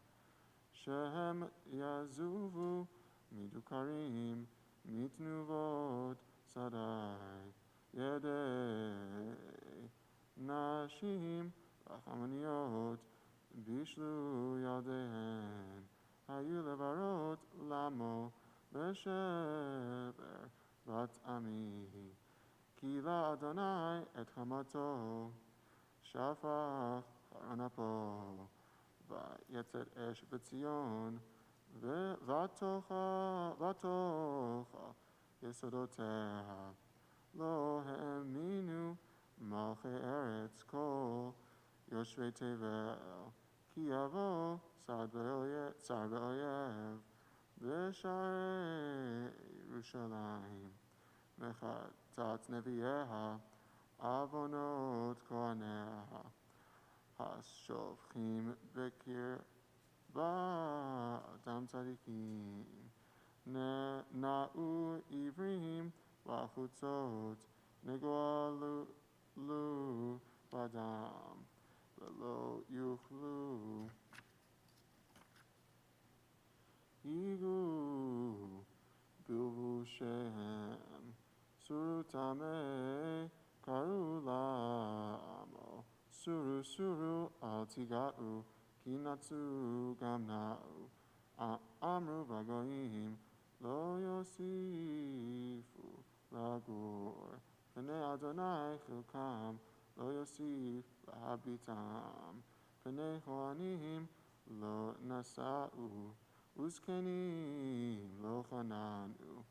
שהם יזובו מדוכרים, מתנובות שדי. ידי נשים רחמניות בישלו ידיהן, היו לברות למו בשבר בת עמי. כי לאדוני את חמתו שפך חרון אפו, ויצר אש בציון, ותוכה יסודותיה. לא האמינו מלכי ארץ כל יושבי תבל, כי יבוא צר באויב בשערי ירושלים. מחטאת נביאיה, עוונות כהניה, השופכים בקרבה דם צדיקים. נעו עברים בחוצות, נגואלו בדם, ולא יוכלו. היגו בלבושיהם, סורו טמא, קראו לעמו. סורו אל תיגעו, כי נצו גם נעו. אמרו בגויים, לא יוסיפו לגור. פני אדוני חלקם, לא יוסיף להביטם. פני כהנים לא נשאו, וזקנים לא חננו.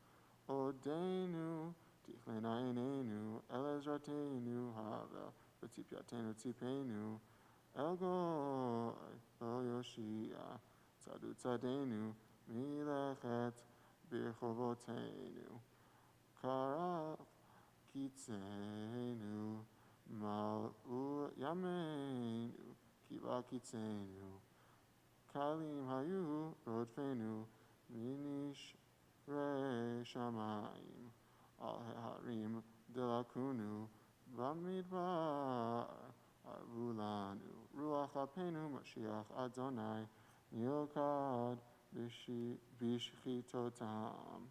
עודנו תכלנה עינינו, אל עזרתנו הבל, וציפייתנו ציפינו. אל גוי לא יושיע, צדו צדנו, מלכת ברחובותינו. קרב קיצנו, מלאו ימינו, קיבה קיצנו. קלים היו רודפנו, מנשרי שמיים. על ההרים דלקונו, במדבר ערבו לנו. רוח אפינו משיח אדוני, נלכד בשחיתותם.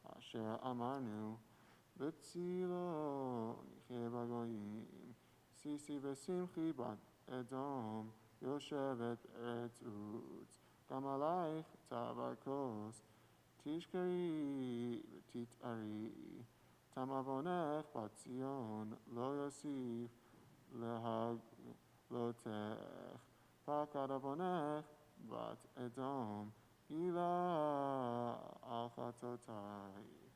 אשר אמרנו, בצילו נחיה בגויים. סיסי ושמחי בת אדום, יושבת בארץ עוץ. גם עלייך תעבר כוס, תשכרי ותתערי. תם עוונך בת ציון, לא יוסיף להגלותך. פקד עוונך בת אדום, הילה על חטאותייך.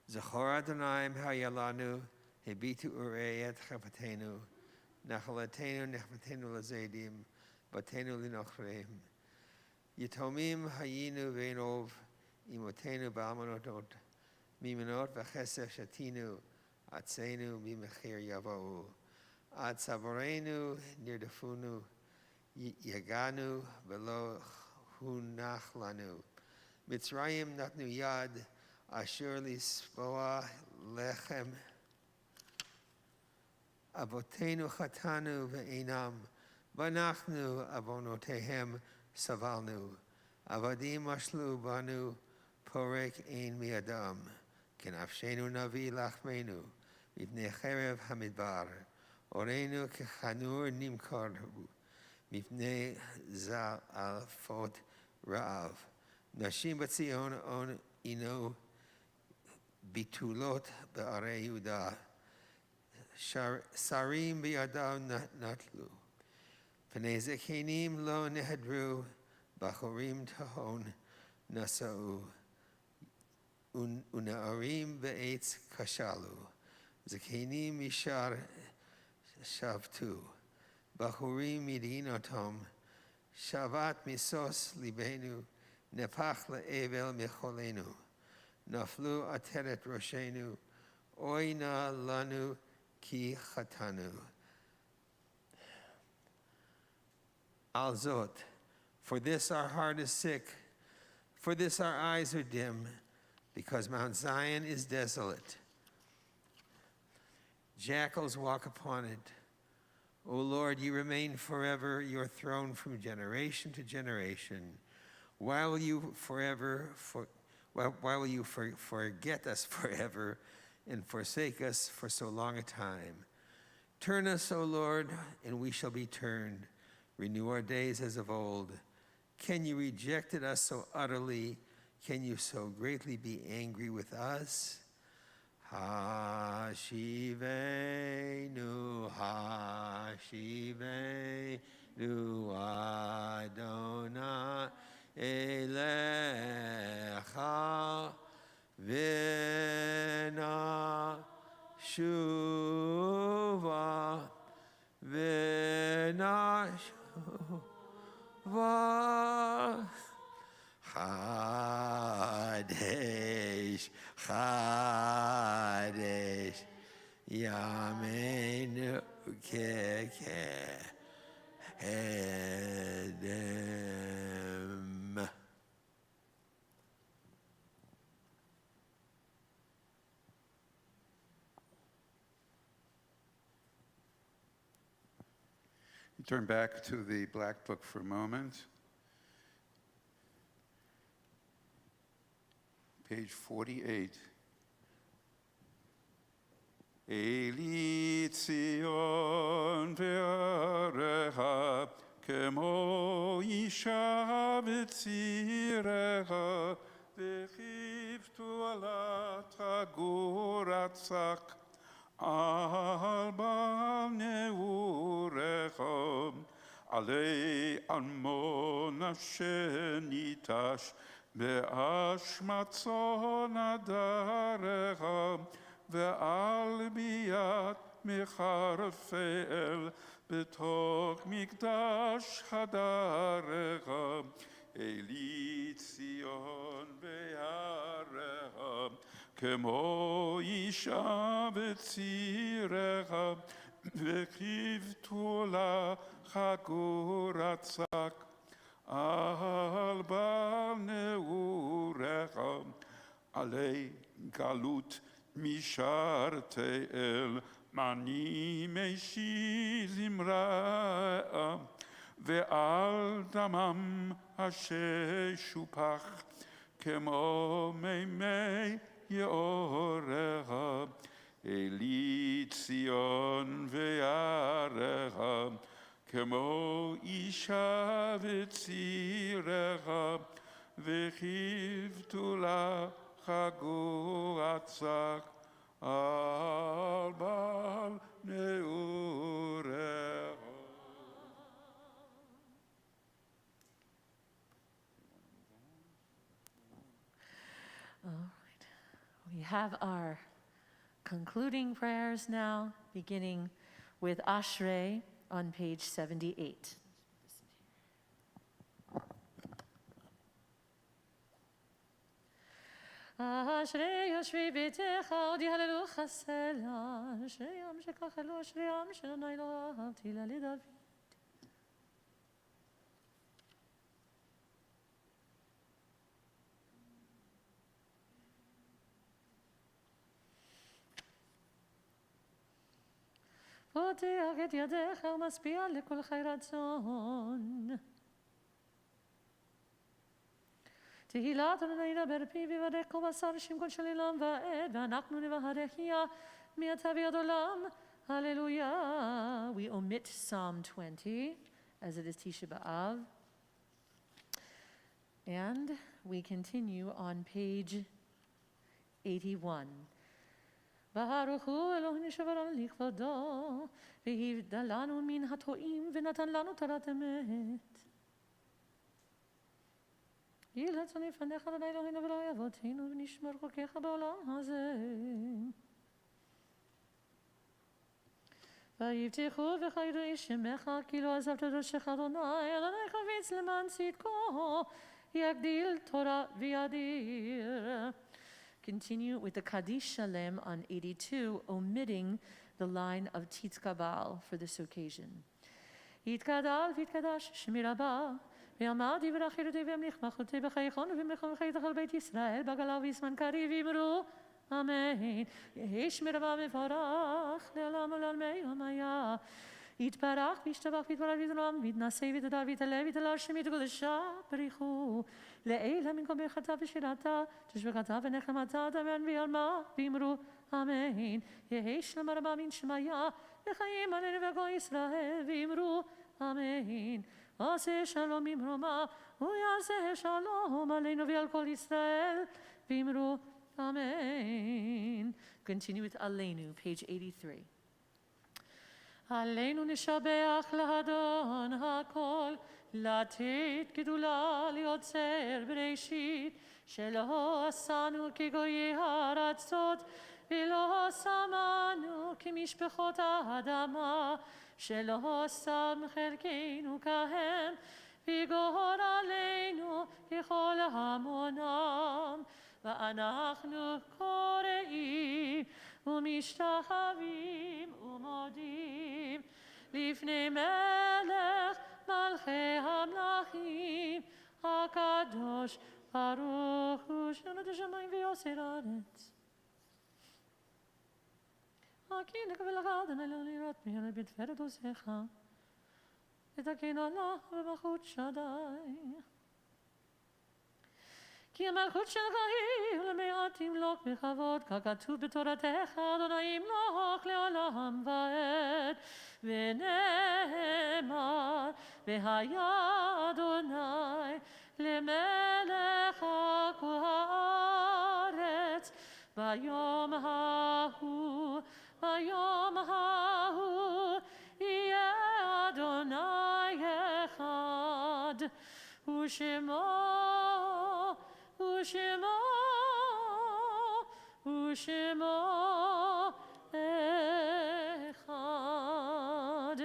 זכור אדוני היה לנו, הביטו וראה את חפתנו, נחלתנו נחמתנו לזדים, בתינו לנוכרים. יתומים היינו ואין רוב, אמותינו באלמנותות, מימנות וכסף שתינו, ארצנו ממחיר יבואו. עד צווארנו נרדפונו, יגענו ולא הונח לנו. מצרים נתנו יד, אשר לספוע לחם. אבותינו חטאנו ואינם, ואנחנו עוונותיהם סבלנו. עבדים משלו בנו, פורק אין מידם. כנפשנו נביא לחמנו, מפני חרב המדבר. אורנו כחנור נמכר הוא, מפני זלעפות רעב. נשים בציון עינו, ביטולות בערי יהודה, Sarim biyadav natlu. Pnei zekenim lo nehadru. Bachorim tahon nasau. Unaarim be'etz kashalu. Zekenim mishar shavtu. Bachorim midinotom. Shavat misos libenu. Nepach le'evel mecholenu. Naflu ateret roshenu. Oina lanu ki chatanu. Alzot, for this our heart is sick, for this our eyes are dim, because Mount Zion is desolate. Jackals walk upon it. O Lord, you remain forever, your throne from generation to generation. Why will you forget us forever and forsake us for so long a time? Turn us, O Lord, and we shall be turned. Renew our days as of old. Can you reject us so utterly? Can you so greatly be angry with us? Hashivenu, Hashivenu, Adonai Elecha, Vena Shuva, Vena Shuva, Chadesh, Chadesh, Yameinu Kekedem. Turn back to the Black Book for a moment. Page 48. Eli Tzion ve'arecha kemo isha b'tzirecha v'chivtu ala tagoratzak al bal neurecha alei almon asher nitash בהשמצון הדרך ועל ביאת מחרפל בתוך מקדש חדרך אלי ציון בהרך כמו אישה בצירך וכיבתו לה חגורצק על בל נעוריך, עלי גלות משרתי אל, מני משי זמרה, ועל דמם הששופח, כמו מימי יאוריך, אלי ציון ויערך, כמו אישה בצירך, וכיבתו לה חגורצק על בל נעוריך. All right. We have our concluding prayers now, beginning with Ashrei on page 78. אשרי יושבי ביתך עוד יהללוך סלע, אשרי עם שכחלו, אשרי עם שאדוני לא אהבתי לה לדוד. פותח את ידיך ומשפיע לכל חי רצון. תהילת אדוני ידבר פי ויברך כל בשר שמקול של עולם ועד, ואנחנו נברכיה מעתה ועד עולם. Hallelujah. We omit Psalm 20, as it is Tisha B'av. And we continue on page 81. ברוך הוא אלוהינו שברא לכבודו, והבדל לנו מן הטועים ונתן לנו תורת אמת. יהי רצון לפניך אדוני אלוהינו ולא אבותינו, ונשמור חוקיך בעולם הזה. ויבטחו ויחיידו איש שמך, כי לא עזבת דורשך אדוני, אדוני חביץ למען צדקו, יגדיל תורה וידיר. Continue with the Kaddish Shalem on 82, omitting the line of Tisha B'av for this occasion. יתגדל ויתקדש שמי רבה, ויאמר דברי חירותי וימליך מלכותי בחייכון ובמלכו וחייתך על בית ישראל, בגלה ובזמן קריב ואמרו אמן. יהי שמי רבה מבורך לעולם ולעולמי יומיה. יתברך וישתבח ויתברך ויתרום ויתנשא ויתהדר ויתעלה ויתהלל שמי תקודשה בריחו לעילה מן כל ברכתה ושירתה תשבחתה ונחמתה תאמן ויעלמה ואמרו אמן. יהי שלמה רבה מן שמיה וחיים עלינו ועל כל ישראל ואמרו אמן. עשה שלום ממרומה ויעשה שלום עלינו ועל כל ישראל ואמרו אמן. Continue with Aleinu, page 83. עלינו נשבח לאדון הכל, לתת גדולה ליוצר בראשית, שלא עשנו כגויי הארצות, ולא שמנו כמשפחות האדמה, שלא שם חלקנו כהם, ויגור עלינו ככל המונם. ואנחנו קוראים ומשתחווים ומודים לפני מלך מלכי המלכים הקדוש ברוך הוא שנותן השמיים ויוצר הארץ. כי נקבל לך אדוני לא לראות מהרה בתפארת עוזך ותקן עלה במלכות שדי. כי המלכות שלך היא ולמעט תמלוך בכבוד, ככתוב בתורתך, אדוני ימלוך לעולם ועד. ונאמר, והיה אדוני למלך כל הארץ, ביום ההוא, ביום ההוא, יהיה אדוני אחד, ושמו echad.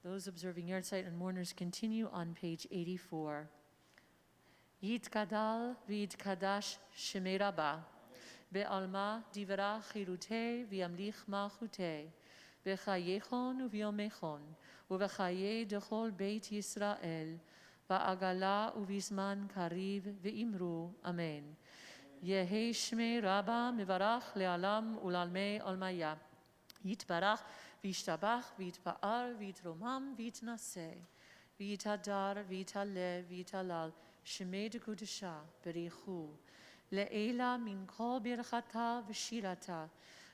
Those observing yahrzeit and mourners continue on page 84. Yitkadal v'yitkadash shemei rabba, be'alma divra chirutei v'yamlich malchutei, b'chayechon u'v'yomechon, u'v'chayei dechol beit Yisrael, בעגלה ובזמן קריב ואמרו אמן. יהי שמי רבה מברך לעולם ולעלמי עולמיה. יתברך וישתבח ויתפאר ויתרומם ויתנשא ויתהדר ויתעלה ויתהלל שמי דקודשה בריחו לעילה מן כל ברכתה ושירתה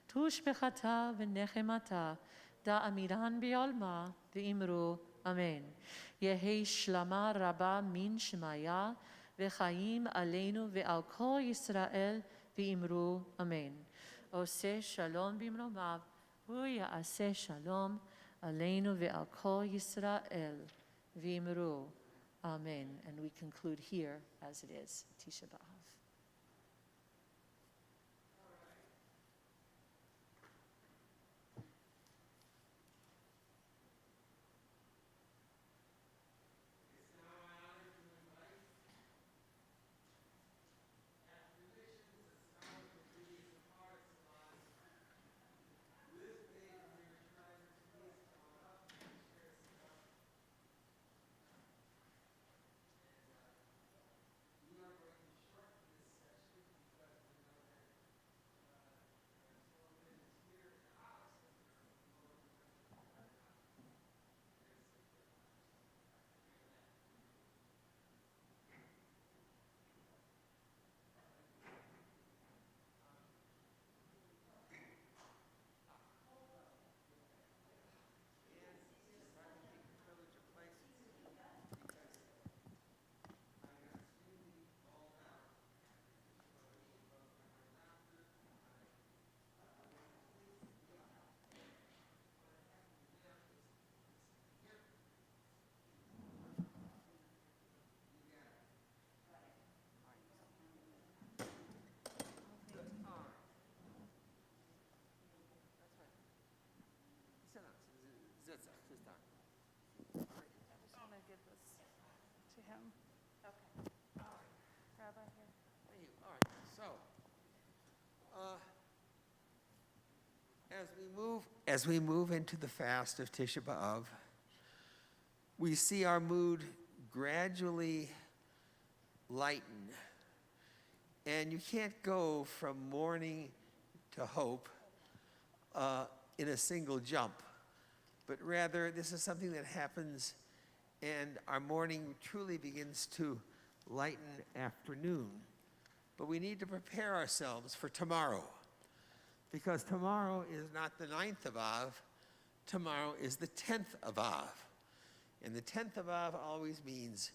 תושבחתה ונחמתה דאמירן בעולמה ואמרו אמן. יהי שלמה רבה מן שמיה וחיים עלינו ועל כל ישראל ואמרו אמן. עושה שלום במרומיו הוא יעשה שלום עלינו ועל כל ישראל ואמרו amen. And we conclude here as it is, Tisha B'av. I just want to give this to him. Rabbi here. Thank you. All right. So, as we move into the fast of Tisha B'av, we see our mood gradually lighten. And you can't go from mourning to hope in a single jump, but rather this is something that happens and our mourning truly begins to lighten afternoon. But we need to prepare ourselves for tomorrow, because tomorrow is not the 9th of Av, tomorrow is the 10th of Av. And the 10th of Av always means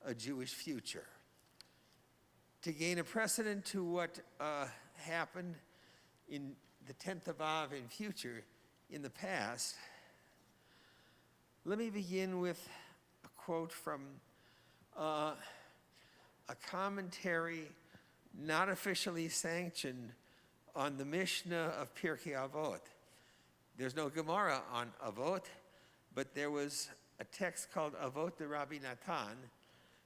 a Jewish future. To gain a precedent to what happened in the 10th of Av in future, in the past, let me begin with a quote from a commentary not officially sanctioned on the Mishnah of Pirkei Avot. There's no Gemara on Avot, but there was a text called Avot de Rabbi Natan,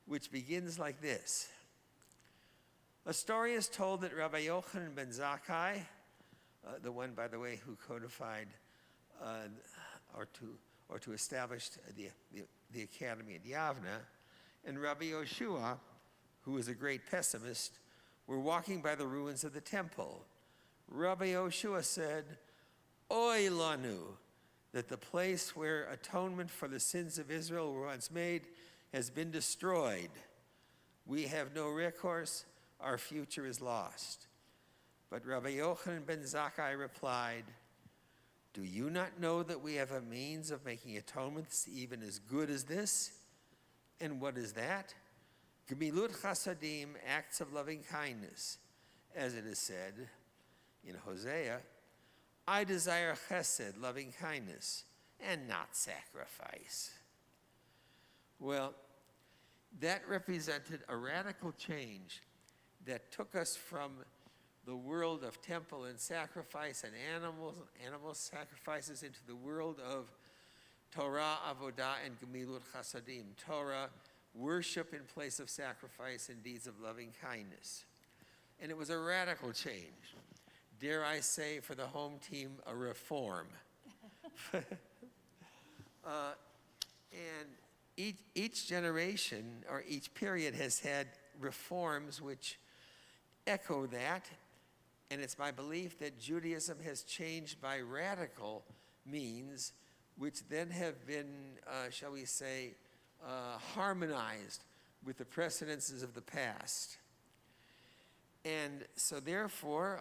which begins like this. A story is told that Rabbi Yochanan ben Zakkai, the one, by the way, who codified or to establish the academy at Yavna, and Rabbi Yoshua, who was a great pessimist, were walking by the ruins of the temple. Rabbi Yoshua said, Oy lanu, that the place where atonement for the sins of Israel were once made has been destroyed. We have no recourse, our future is lost. But Rabbi Yochanan ben Zakkai replied, do you not know that we have a means of making atonements even as good as this? And what is that? Gemilut chasadim, acts of loving kindness. As it is said in Hosea, I desire chesed, loving kindness, and not sacrifice. Well, that represented a radical change that took us from the world of temple and sacrifice and animal sacrifices into the world of Torah, Avodah, and Gemilut Chasadim. Torah, worship in place of sacrifice and deeds of loving kindness. And it was a radical change. Dare I say, for the home team, a reform. And each generation or each period has had reforms which echo that. And it's my belief that Judaism has changed by radical means, which then have been, shall we say, harmonized with the precedences of the past. And so therefore,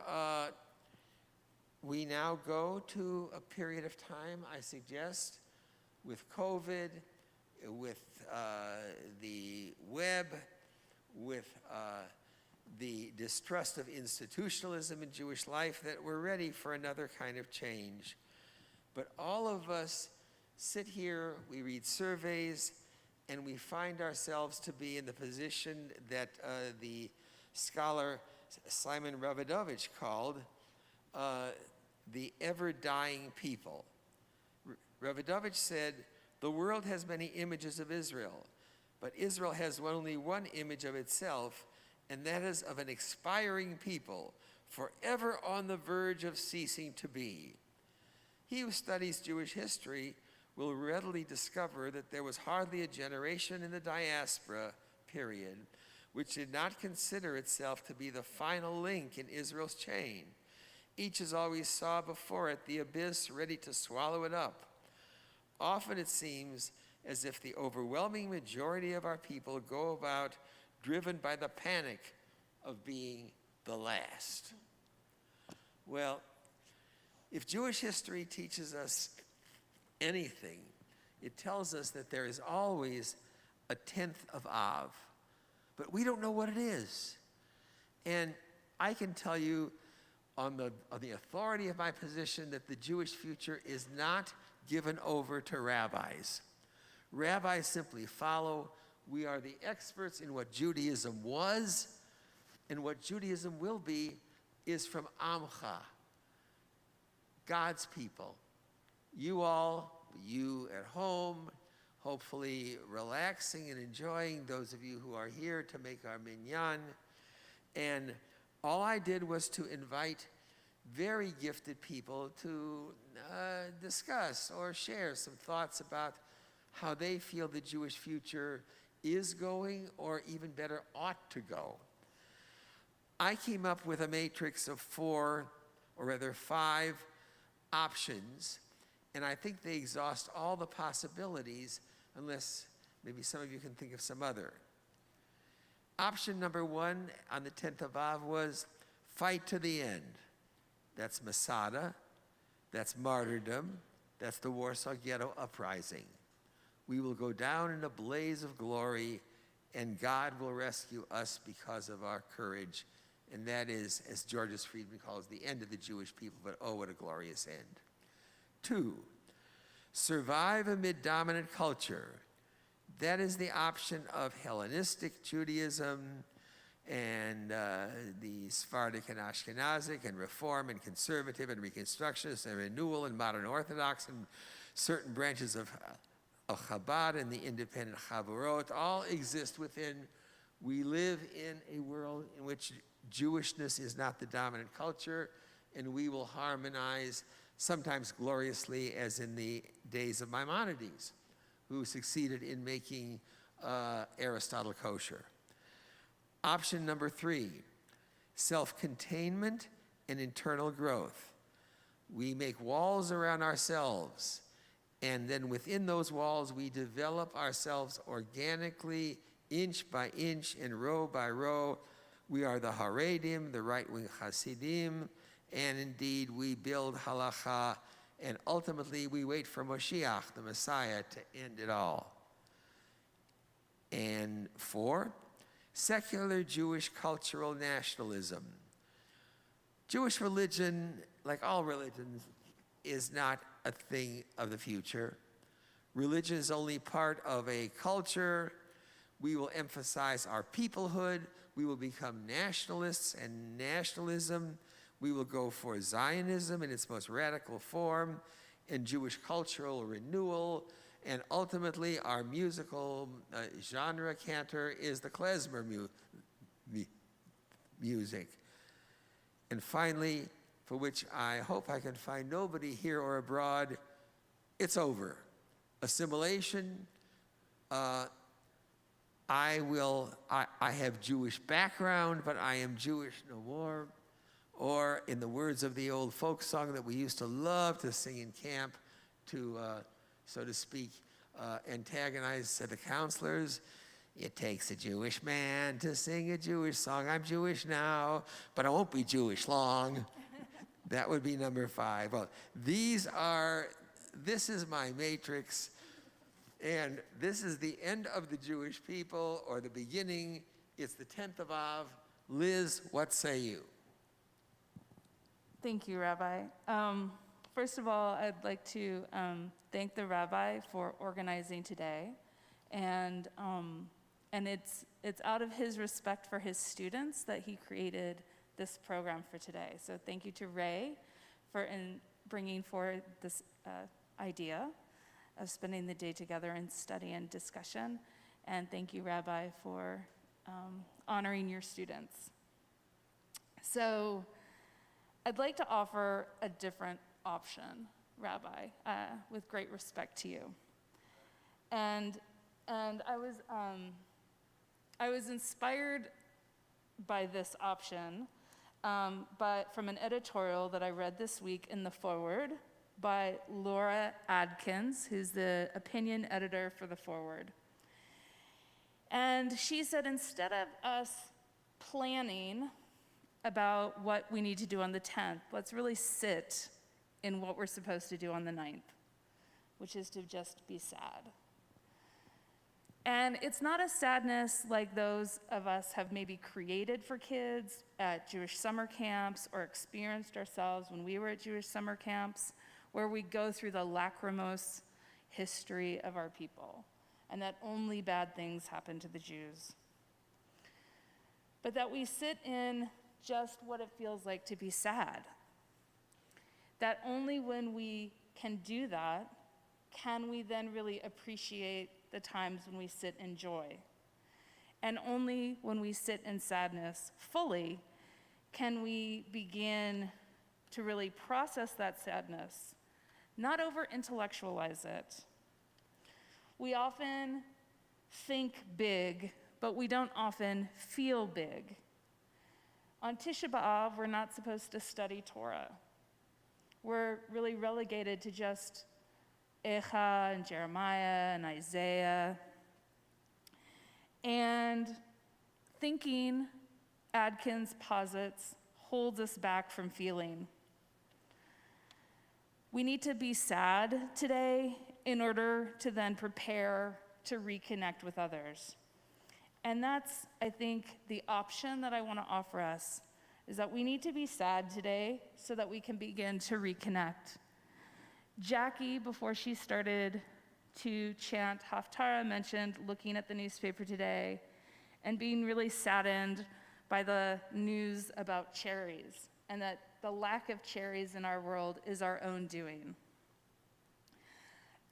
we now go to a period of time, I suggest, with COVID, with the web, with the distrust of institutionalism in Jewish life, that we're ready for another kind of change. But all of us sit here, we read surveys, and we find ourselves to be in the position that the scholar Simon Ravidovich called the ever-dying people. Ravidovich said, the world has many images of Israel, but Israel has only one image of itself, and that is of an expiring people, forever on the verge of ceasing to be. He who studies Jewish history will readily discover that there was hardly a generation in the diaspora period which did not consider itself to be the final link in Israel's chain. Each as always saw before it the abyss ready to swallow it up. Often it seems as if the overwhelming majority of our people go about driven by the panic of being the last. Well, if Jewish history teaches us anything, it tells us that there is always a 10th of Av, but we don't know what it is. And I can tell you on the authority of my position that the Jewish future is not given over to rabbis. Rabbis simply follow. We are the experts in what Judaism was, and what Judaism will be is from Amcha, God's people. You all you at home, hopefully relaxing and enjoying, those of you who are here to make our minyan. And all I did was to invite very gifted people to discuss or share some thoughts about how they feel the Jewish future is going, or even better, ought to go. I came up with a matrix of 4, or rather 5 options, and I think they exhaust all the possibilities, unless maybe some of you can think of some other. Option number 1 on the 10th of Av was fight to the end. That's Masada, that's martyrdom, that's the Warsaw Ghetto Uprising. We will go down in a blaze of glory, and God will rescue us because of our courage. And that is, as Georges Friedman calls, the end of the Jewish people, but oh, what a glorious end. 2, survive amid dominant culture. That is the option of Hellenistic Judaism and the Sephardic and Ashkenazic and Reform and Conservative and Reconstructionist and Renewal and Modern Orthodox and certain branches of Chabad and the independent Chavurot all exist within. We live in a world in which Jewishness is not the dominant culture, and we will harmonize, sometimes gloriously, as in the days of Maimonides, who succeeded in making Aristotle kosher. Option number 3, self-containment and internal growth. We make walls around ourselves, and then within those walls we develop ourselves organically, inch by inch and row by row. We are the Haredim, the right-wing Hasidim, and indeed we build halacha, and ultimately we wait for Moshiach, the Messiah, to end it all. And 4, secular Jewish cultural nationalism. Jewish religion, like all religions, is not a thing of the future. Religion is only part of a culture. We will emphasize our peoplehood. We will become nationalists and nationalism. We will go for Zionism in its most radical form, and Jewish cultural renewal, and ultimately our musical genre cantor is the klezmer music. And finally, for which I hope I can find nobody here or abroad, it's over. Assimilation. I have Jewish background, but I am Jewish no more. Or in the words of the old folk song that we used to love to sing in camp, to, so to speak, antagonize the counselors, it takes a Jewish man to sing a Jewish song. I'm Jewish now, but I won't be Jewish long. That would be number 5. Well, this is my matrix, and this is the end of the Jewish people, or the beginning. It's the 10th of Av. Liz, what say you? Thank you, Rabbi. First of all, I'd like to thank the Rabbi for organizing today, and it's out of his respect for his students that he created this program for today. So thank you to Ray for bringing forward this idea of spending the day together in study and discussion, and thank you, Rabbi, for honoring your students. So I'd like to offer a different option, Rabbi, with great respect to you. And I was inspired by this option, but from an editorial that I read this week in the Forward by Laura Adkins, who's the opinion editor for the Forward. And she said, instead of us planning about what we need to do on the 10th, let's really sit in what we're supposed to do on the 9th, which is to just be sad. And it's not a sadness like those of us have maybe created for kids at Jewish summer camps or experienced ourselves when we were at Jewish summer camps, where we go through the lachrymose history of our people, and that only bad things happen to the Jews. But that we sit in just what it feels like to be sad. That only when we can do that can we then really appreciate the times when we sit in joy? And only when we sit in sadness fully can we begin to really process that sadness, not over-intellectualize it. We often think big, but we don't often feel big. On Tisha B'av, we're not supposed to study Torah. We're really relegated to just Echa and Jeremiah and Isaiah. And thinking, Adkins posits, holds us back from feeling. We need to be sad today in order to then prepare to reconnect with others. And that's, I think, the option that I want to offer us, is that we need to be sad today so that we can begin to reconnect. Jackie, before she started to chant Haftarah, mentioned looking at the newspaper today and being really saddened by the news about cherries, and that the lack of cherries in our world is our own doing.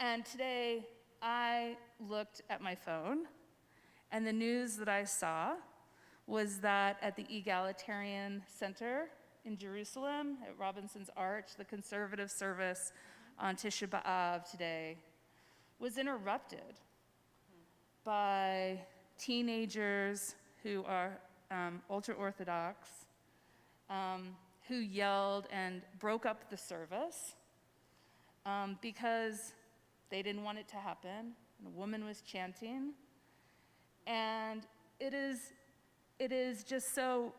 And today, I looked at my phone, and the news that I saw was that at the Egalitarian Center in Jerusalem, at Robinson's Arch, the conservative service on Tisha B'av today was interrupted by teenagers who are ultra-Orthodox, who yelled and broke up the service because they didn't want it to happen. And a woman was chanting. And it is just so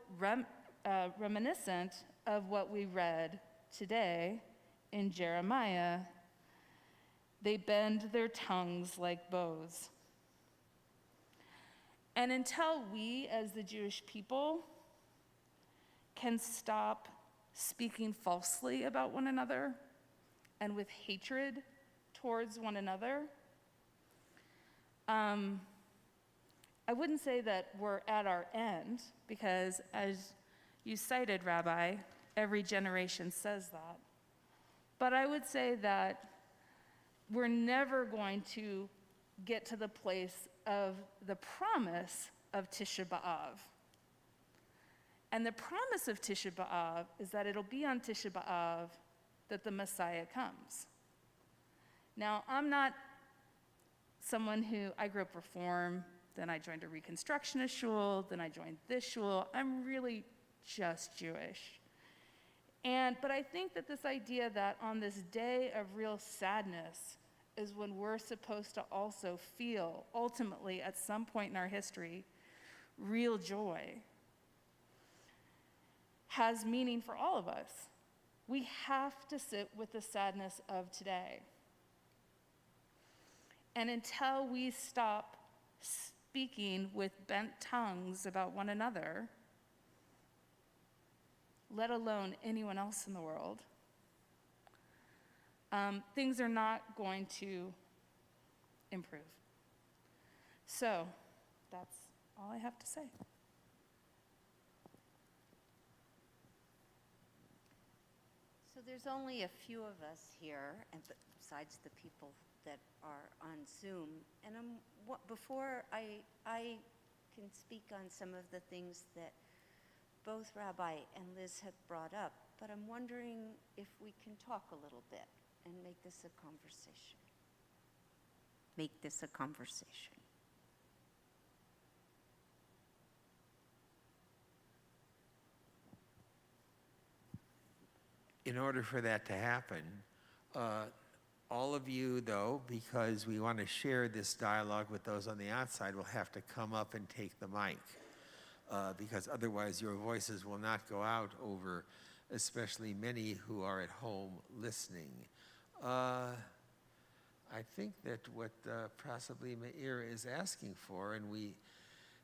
reminiscent of what we read today in Jeremiah. They bend their tongues like bows. And until we, as the Jewish people, can stop speaking falsely about one another and with hatred towards one another, I wouldn't say that we're at our end, because as you cited, Rabbi, every generation says that. But I would say that we're never going to get to the place of the promise of Tisha B'av. And the promise of Tisha B'av is that it'll be on Tisha B'av that the Messiah comes. Now, I'm not someone who, I grew up Reform, then I joined a Reconstructionist shul, then I joined this shul. I'm really just Jewish. But I think that this idea that on this day of real sadness is when we're supposed to also feel, ultimately, at some point in our history, real joy, has meaning for all of us. We have to sit with the sadness of today. And until we stop speaking with bent tongues about one another, let alone anyone else in the world, things are not going to improve. So that's all I have to say. So there's only a few of us here, and besides the people that are on Zoom. And before I can speak on some of the things that both Rabbi and Liz have brought up, but I'm wondering if we can talk a little bit and make this a conversation. Make this a conversation. In order for that to happen, all of you, though, because we want to share this dialogue with those on the outside, will have to come up and take the mic, because otherwise your voices will not go out over, especially many who are at home listening. I think that what possibly Meira is asking for, and we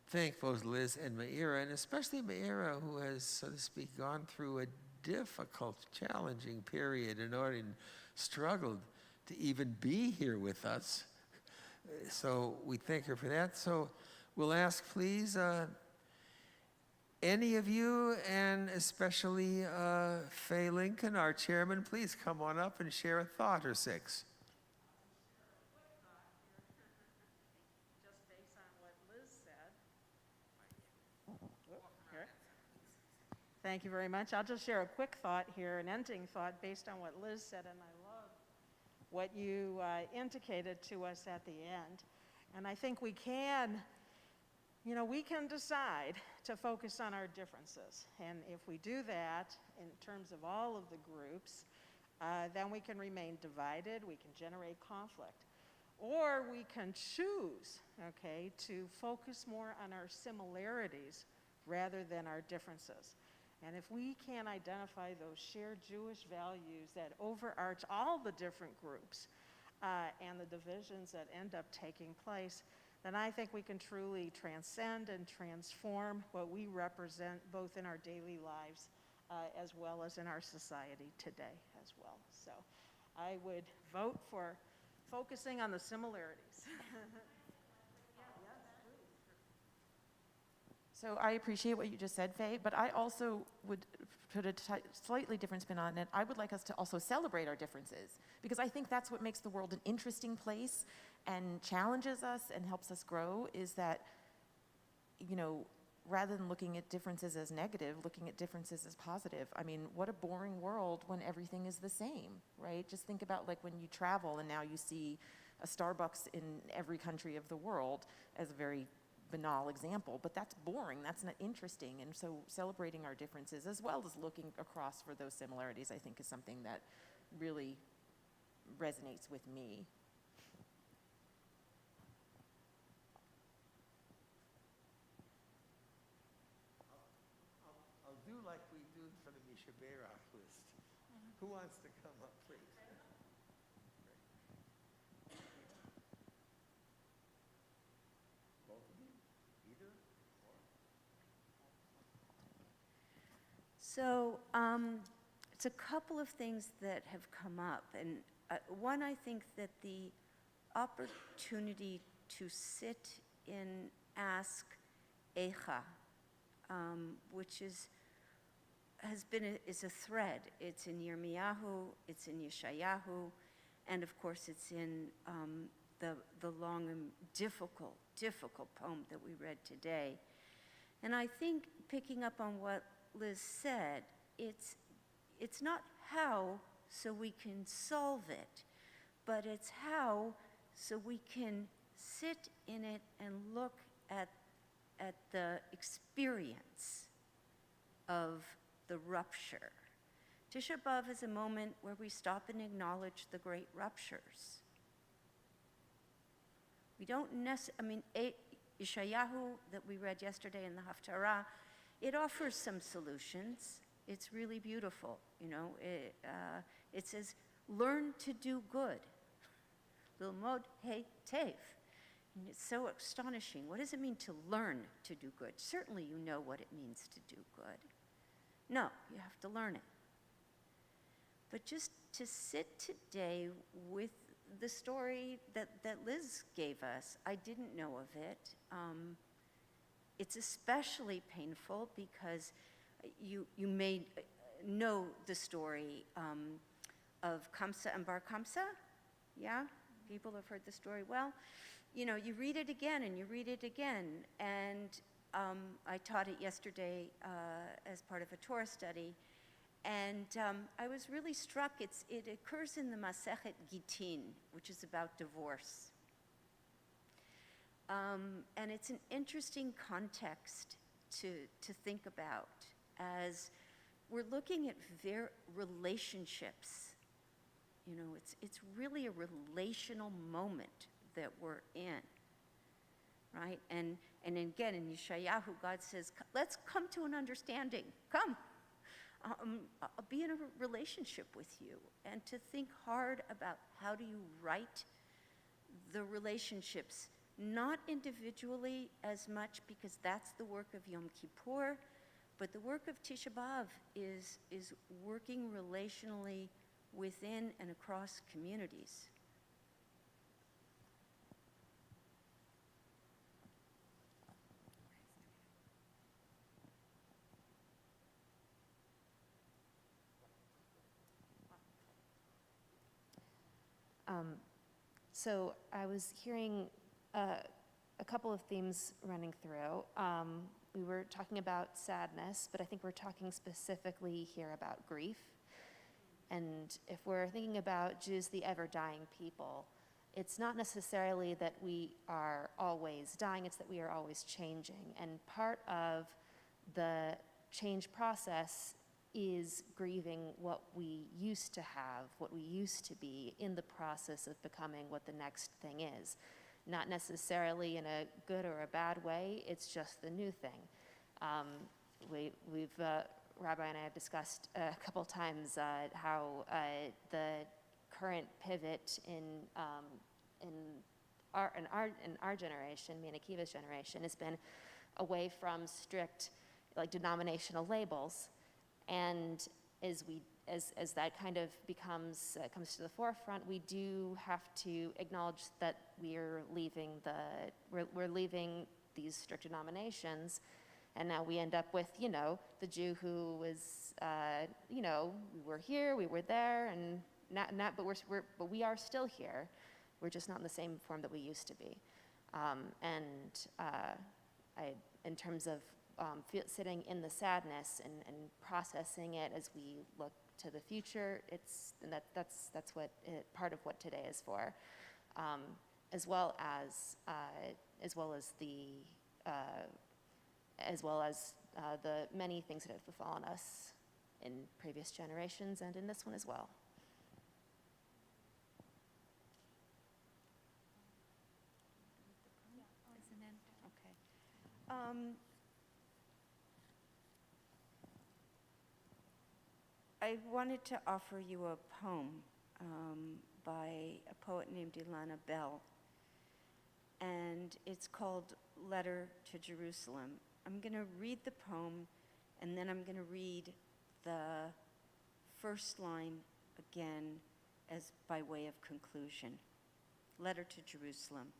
thank both Liz and Meira, and especially Meira, who has, so to speak, gone through a difficult, challenging period and struggled to even be here with us. So we thank her for that. So we'll ask, please, any of you, and especially Faye Lincoln, our chairman, please come on up and share a thought or six. Thank you very much. I'll just share a quick thought here, an ending thought based on what Liz said, and I love what you indicated to us at the end. And I think we can decide to focus on our differences. And if we do that in terms of all of the groups, then we can remain divided, we can generate conflict. Or we can choose, okay, to focus more on our similarities rather than our differences. And if we can identify those shared Jewish values that overarch all the different groups and the divisions that end up taking place, then I think we can truly transcend and transform what we represent both in our daily lives as well as in our society today as well. So I would vote for focusing on the similarities. So I appreciate what you just said, Faye, but I also would put a slightly different spin on it. I would like us to also celebrate our differences, because I think that's what makes the world an interesting place and challenges us and helps us grow, is that, you know, rather than looking at differences as negative, looking at differences as positive. I mean, what a boring world when everything is the same, right? Just think about like when you travel and now you see a Starbucks in every country of the world as a very banal example, but that's boring, that's not interesting. And so celebrating our differences as well as looking across for those similarities, I think is something that really resonates with me. I'll do like we do for the Tisha B'av list. Who wants to come up, please? Both of you? Either? So it's a couple of things that have come up. And one, I think that the opportunity to sit and ask Echa, which is a thread. It's in Yirmiyahu, it's in Yeshayahu, and of course it's in the long and difficult poem that we read today. And I think, picking up on what Liz said, it's not how so we can solve it, but it's how so we can sit in it and look at the experience of the rupture. Tisha B'av is a moment where we stop and acknowledge the great ruptures. We don't Yeshayahu that we read yesterday in the Haftarah, it offers some solutions. It's really beautiful, you know. It says, learn to do good. Lilmod he tev. And it's so astonishing. What does it mean to learn to do good? Certainly you know what it means to do good. No, you have to learn it. But just to sit today with the story that Liz gave us, I didn't know of it. It's especially painful because you may know the story of Kamsa and Bar Kamsa. Yeah? People have heard the story. Well, you know, you read it again and you read it again. And I taught it yesterday as part of a Torah study. And I was really struck. It occurs in the Masechet Gitin, which is about divorce. And it's an interesting context to think about as we're looking at relationships. You know, it's really a relational moment that we're in, right? And again, in Yeshayahu, God says, let's come to an understanding. Come. I'll be in a relationship with you, and to think hard about how do you right the relationships, not individually as much because that's the work of Yom Kippur, but the work of Tisha B'av is working relationally within and across communities. So I was hearing a couple of themes running through. we were talking about sadness, but I think we're talking specifically here about grief. And if we're thinking about Jews, the ever-dying people, it's not necessarily that we are always dying, it's that we are always changing. And part of the change process is grieving what we used to have, what we used to be, in the process of becoming what the next thing is. Not necessarily in a good or a bad way, it's just the new thing. Rabbi and I have discussed a couple times how the current pivot in our generation, me and Akiva's generation, has been away from strict denominational labels, and as that kind of comes to the forefront, we do have to acknowledge that we're leaving these strict denominations, and now we end up with the Jew who was we were here, we were there, and but we are still here. We're just not in the same form that we used to be. In terms of sitting in the sadness and processing it as we look to the future, that's what part of what today is for, as well as the many things that have befallen us in previous generations and in this one as well. Okay. I wanted to offer you a poem by a poet named Ilana Bell, and it's called Letter to Jerusalem. I'm going to read the poem, and then I'm going to read the first line again as by way of conclusion. Letter to Jerusalem.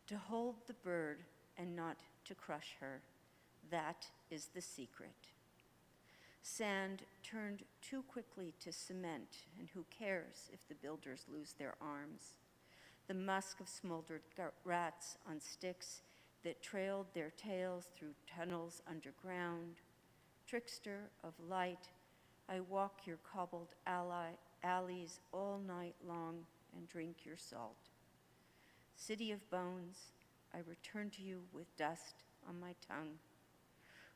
To hold the bird and not to crush her, that is the secret. Sand turned too quickly to cement, and who cares if the builders lose their arms? The musk of smoldered rats on sticks that trailed their tails through tunnels underground. Trickster of light, I walk your cobbled alleys all night long and drink your salt. City of bones, I return to you with dust on my tongue.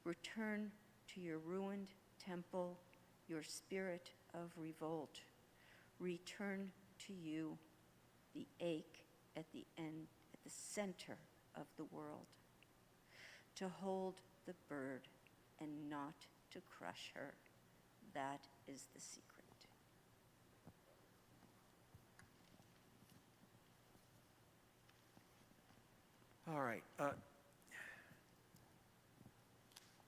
Return to your ruined temple, your spirit of revolt. Return to you, the ache at the end, at the center of the world. To hold the bird and not to crush her, that is the secret. All right.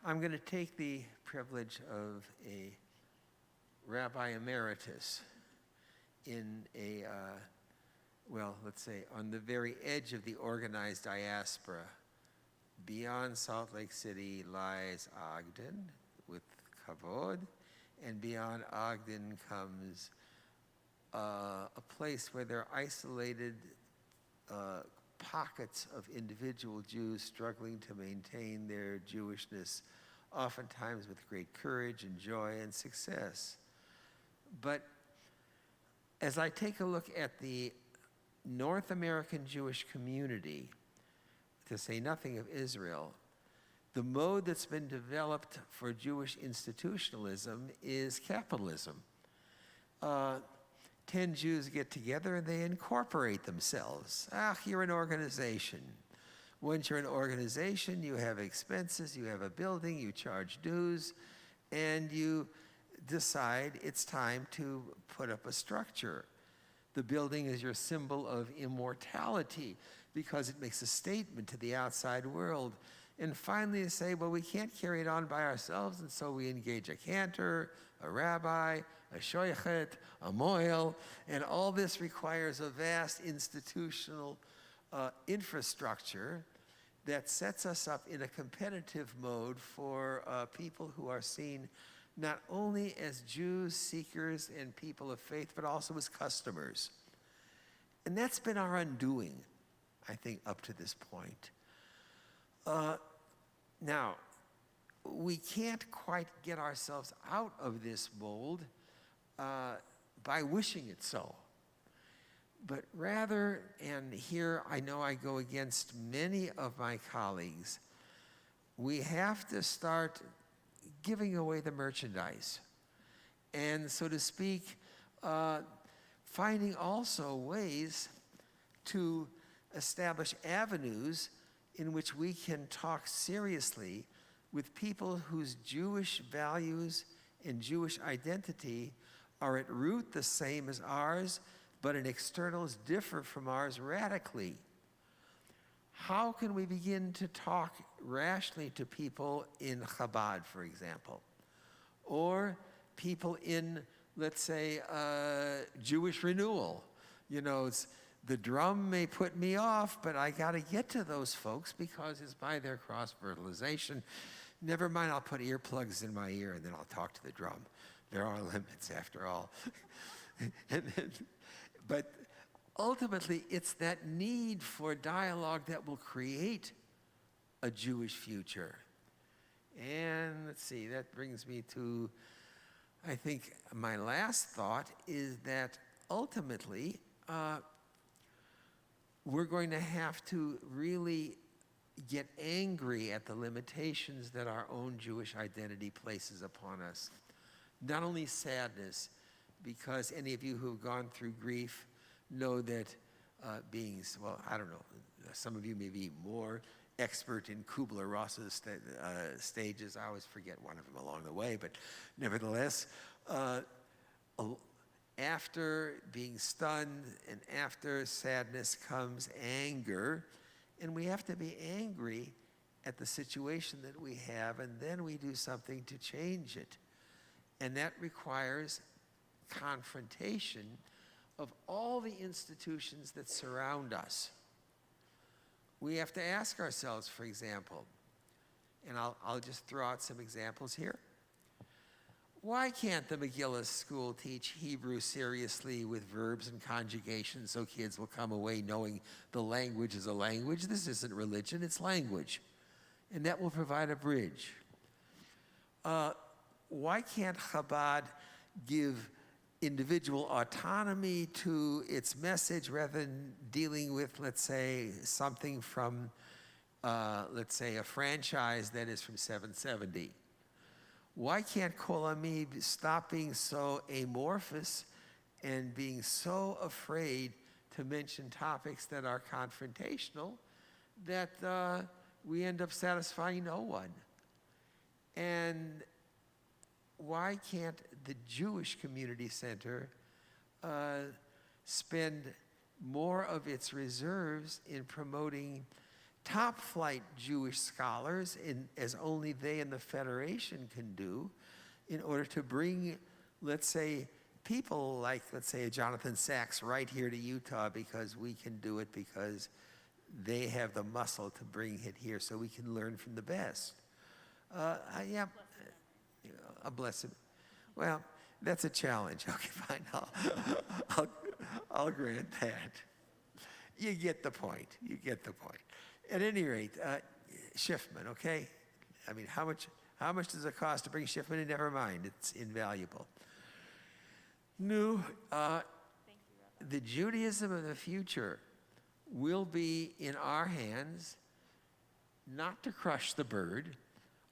I'm going to take the privilege of a rabbi emeritus in a, let's say, on the very edge of the organized diaspora. Beyond Salt Lake City lies Ogden with kavod, and beyond Ogden comes a place where there are isolated pockets of individual Jews struggling to maintain their Jewishness, oftentimes with great courage and joy and success. But as I take a look at the North American Jewish community, to say nothing of Israel, the mode that's been developed for Jewish institutionalism is capitalism. 10 Jews get together and they incorporate themselves. You're an organization. Once you're an organization, you have expenses, you have a building, you charge dues, and you decide it's time to put up a structure. The building is your symbol of immortality because it makes a statement to the outside world. And finally you say, well, we can't carry it on by ourselves, and so we engage a cantor, a rabbi, a shoychet, a moel, and all this requires a vast institutional infrastructure that sets us up in a competitive mode for people who are seen not only as Jews, seekers, and people of faith, but also as customers. And that's been our undoing, I think, up to this point. Now, we can't quite get ourselves out of this mold by wishing it so. But rather, and here I know I go against many of my colleagues, we have to start giving away the merchandise. And so to speak, finding also ways to establish avenues in which we can talk seriously with people whose Jewish values and Jewish identity are at root the same as ours, but in externals differ from ours radically. How can we begin to talk rationally to people in Chabad, for example, or people in, let's say, Jewish renewal? You know, the drum may put me off, but I got to get to those folks because it's by their cross-fertilization. Never mind, I'll put earplugs in my ear and then I'll talk to the drum. There are limits, after all. But ultimately, it's that need for dialogue that will create a Jewish future. And let's see, that brings me to, I think, my last thought is that ultimately, we're going to have to really get angry at the limitations that our own Jewish identity places upon us. Not only sadness, because any of you who have gone through grief know that well, I don't know, some of you may be more expert in Kubler-Ross's stages. I always forget one of them along the way, but nevertheless, after being stunned and after sadness comes anger, and we have to be angry at the situation that we have, and then we do something to change it. And that requires confrontation of all the institutions that surround us. We have to ask ourselves, for example, and I'll just throw out some examples here. Why can't the Megillah school teach Hebrew seriously with verbs and conjugations so kids will come away knowing the language is a language? This isn't religion, it's language. And that will provide a bridge. Why can't Chabad give individual autonomy to its message rather than dealing with, let's say, something from, let's say, a franchise that is from 770? Why can't Kol Ami stop being so amorphous and being so afraid to mention topics that are confrontational that we end up satisfying no one? And why can't the Jewish Community Center spend more of its reserves in promoting top-flight Jewish scholars, as only they and the Federation can do, in order to bring, let's say, people like, let's say, Jonathan Sachs right here to Utah because we can do it because they have the muscle to bring it here so we can learn from the best. Yeah, a blessing. Well, that's a challenge. Okay, fine. I'll grant that. You get the point. You get the point. At any rate, Schiffman, okay? I mean, how much does it cost to bring Schiffman in? Never mind, it's invaluable. No, the Judaism of the future will be in our hands, not to crush the bird,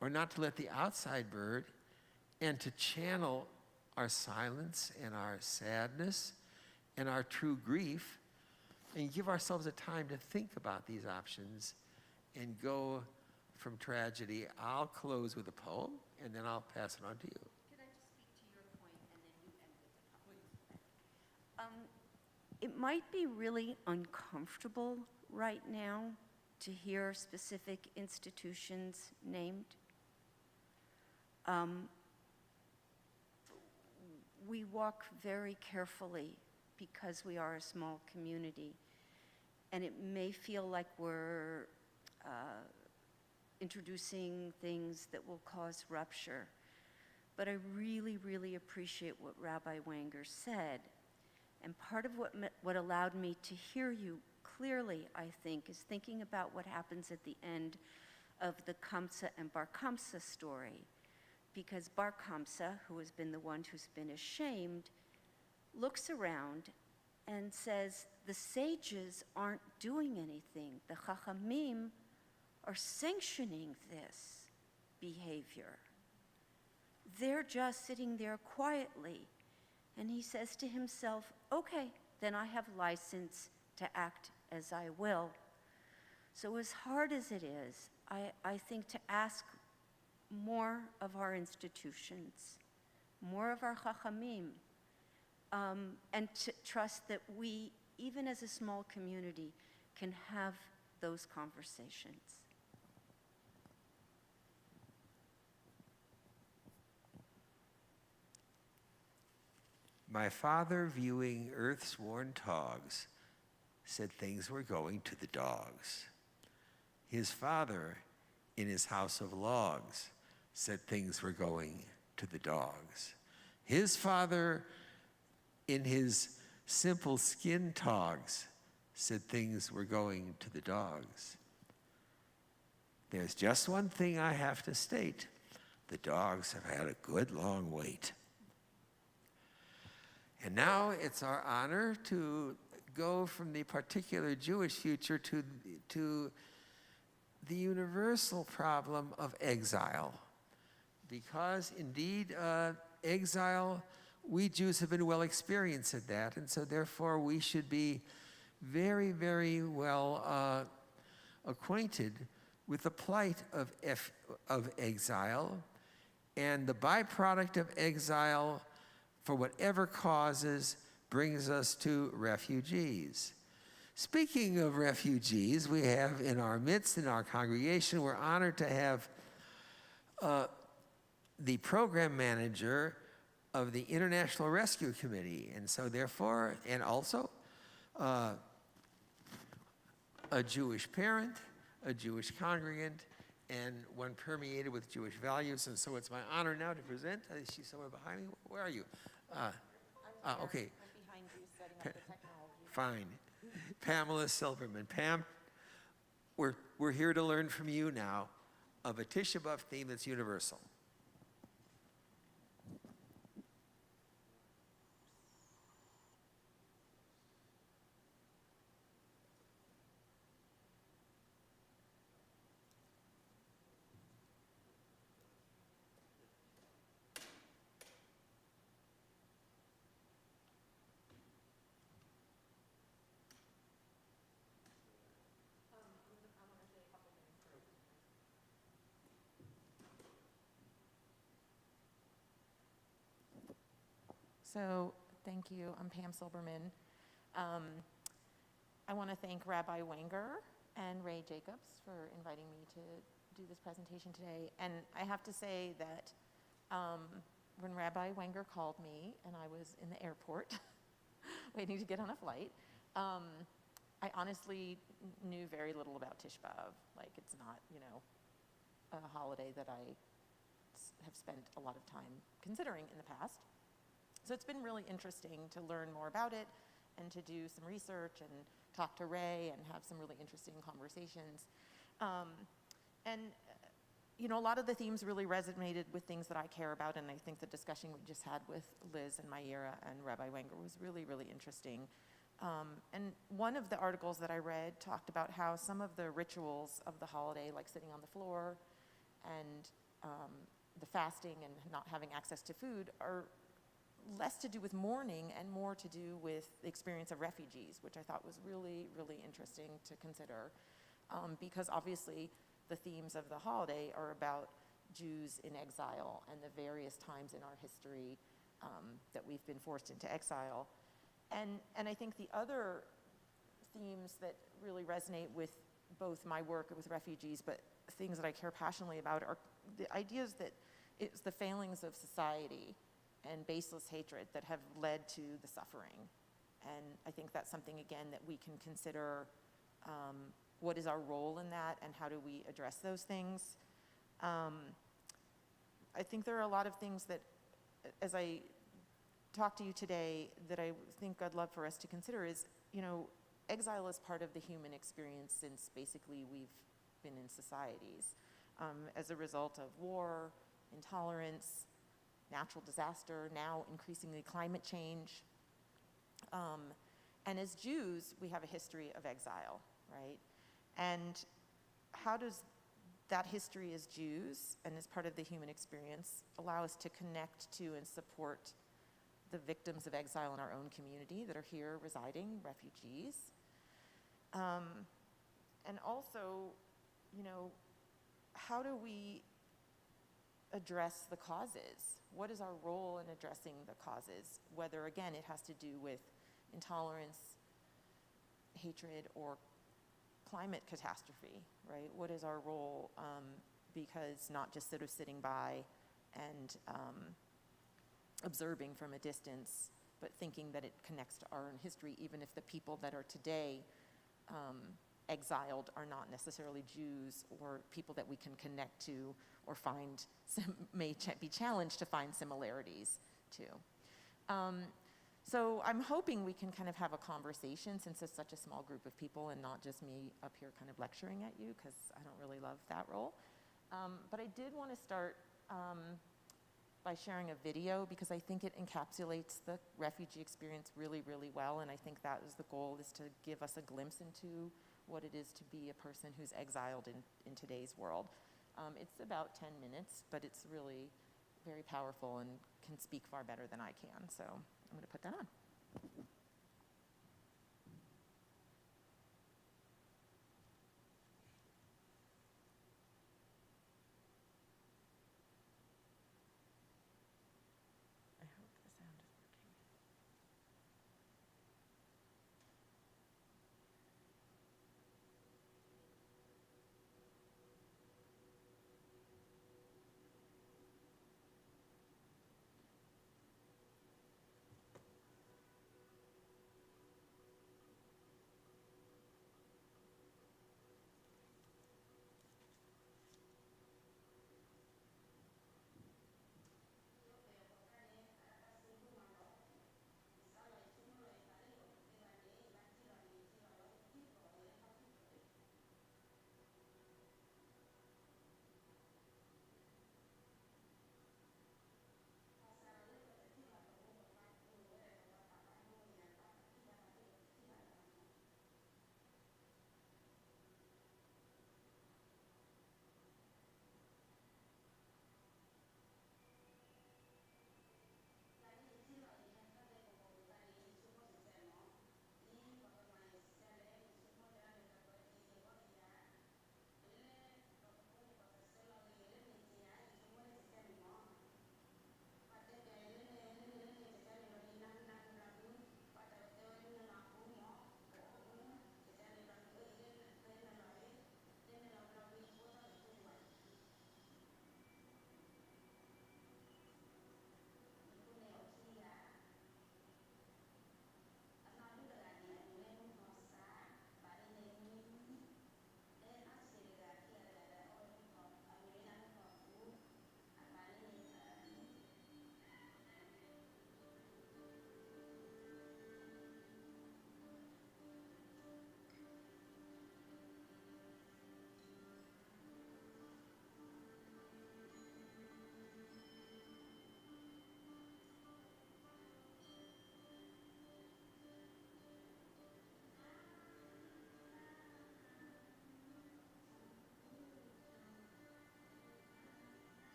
or not to let the outside bird, and to channel our silence and our sadness and our true grief, and give ourselves a time to think about these options and go from tragedy. I'll close with a poem, and then I'll pass it on to you. Could I just speak to your point, and then you end with the poem? It might be really uncomfortable right now to hear specific institutions named. We walk very carefully because we are a small community, and it may feel like we're introducing things that will cause rupture. But I really, really appreciate what Rabbi Wenger said. And part of what allowed me to hear you clearly, I think, is thinking about what happens at the end of the Kamsa and Bar Kamsa story, because Bar Kamsa, who has been the one who's been ashamed, looks around and says, the sages aren't doing anything. The Chachamim are sanctioning this behavior. They're just sitting there quietly. And he says to himself, okay, then I have license to act as I will. So as hard as it is, I think to ask more of our institutions, more of our Chachamim, and to trust that we, even as a small community, can have those conversations. My father, viewing earth's worn togs, said things were going to the dogs. His father, in his house of logs, said things were going to the dogs. His father, in his simple skin togs, said things were going to the dogs. There's just one thing I have to state. The dogs have had a good long wait. And now it's our honor to go from the particular Jewish future to the universal problem of exile. Because indeed, exile, we Jews have been well experienced at that, and so therefore we should be very, very well acquainted with the plight of exile and the byproduct of exile, for whatever causes, brings us to refugees. Speaking of refugees, we have in our midst, in our congregation, we're honored to have the program manager of the International Rescue Committee, and so therefore, and also a Jewish parent, a Jewish congregant, and one permeated with Jewish values, and so it's my honor now to present. Is she somewhere behind me? Where are you? Okay. I'm behind you setting up the technology. Fine. Pamela Silverman. Pam, we're here to learn from you now of a Tisha B'av theme that's universal. So, thank you. I'm Pam Silberman. I want to thank Rabbi Wenger and Ray Jacobs for inviting me to do this presentation today. And I have to say that when Rabbi Wenger called me and I was in the airport waiting to get on a flight, I honestly knew very little about Tisha B'av. Like, it's not, a holiday that I have spent a lot of time considering in the past. So it's been really interesting to learn more about it and to do some research and talk to Ray and have some really interesting conversations. A lot of the themes really resonated with things that I care about, and I think the discussion we just had with Liz and Mayra and Rabbi Wenger was really, really interesting. And one of the articles that I read talked about how some of the rituals of the holiday, like sitting on the floor and the fasting and not having access to food, are less to do with mourning and more to do with the experience of refugees, which I thought was really, really interesting to consider, because obviously the themes of the holiday are about Jews in exile and the various times in our history that we've been forced into exile. And I think the other themes that really resonate with both my work with refugees, but things that I care passionately about, are the ideas that it's the failings of society and baseless hatred that have led to the suffering. And I think that's something, again, that we can consider. What is our role in that, and how do we address those things? I think there are a lot of things that, as I talk to you today, that I think I'd love for us to consider is, exile is part of the human experience since basically we've been in societies. as a result of war, intolerance, natural disaster, now increasingly climate change. And as Jews, we have a history of exile, right? And how does that history as Jews and as part of the human experience allow us to connect to and support the victims of exile in our own community that are here residing, refugees? And also, you know, how do we address the causes? What is our role in addressing the causes? Whether, again, it has to do with intolerance, hatred, or climate catastrophe, right? What is our role? Because not just sort of sitting by and observing from a distance, but thinking that it connects to our own history, even if the people that are today exiled are not necessarily Jews or people that we can connect to or find, be challenged to find similarities to. So I'm hoping we can kind of have a conversation, since it's such a small group of people and not just me up here kind of lecturing at you, because I don't really love that role. But I did want to start by sharing a video, because I think it encapsulates the refugee experience really, really well, and I think that is the goal, is to give us a glimpse into what it is to be a person who's exiled in today's world. It's about 10 minutes, but it's really very powerful and can speak far better than I can, so I'm going to put that on. I hope the sound is working.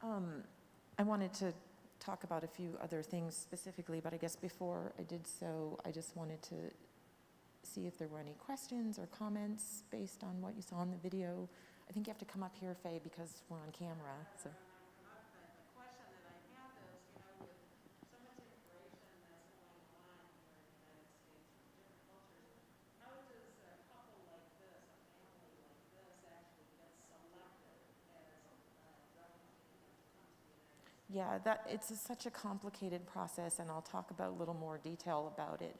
I wanted to talk about a few other things specifically, but I guess before I did so, I just wanted to see if there were any questions or comments based on what you saw in the video. I think you have to come up here, Faye, because we're on camera. So. The question that I have is, with so much immigration that's going on here in the United States from different cultures, how does a couple like this, a family like this, actually get selected as a refugee to come to the United States? Yeah, it's such a complicated process, and I'll talk about a little more detail about it.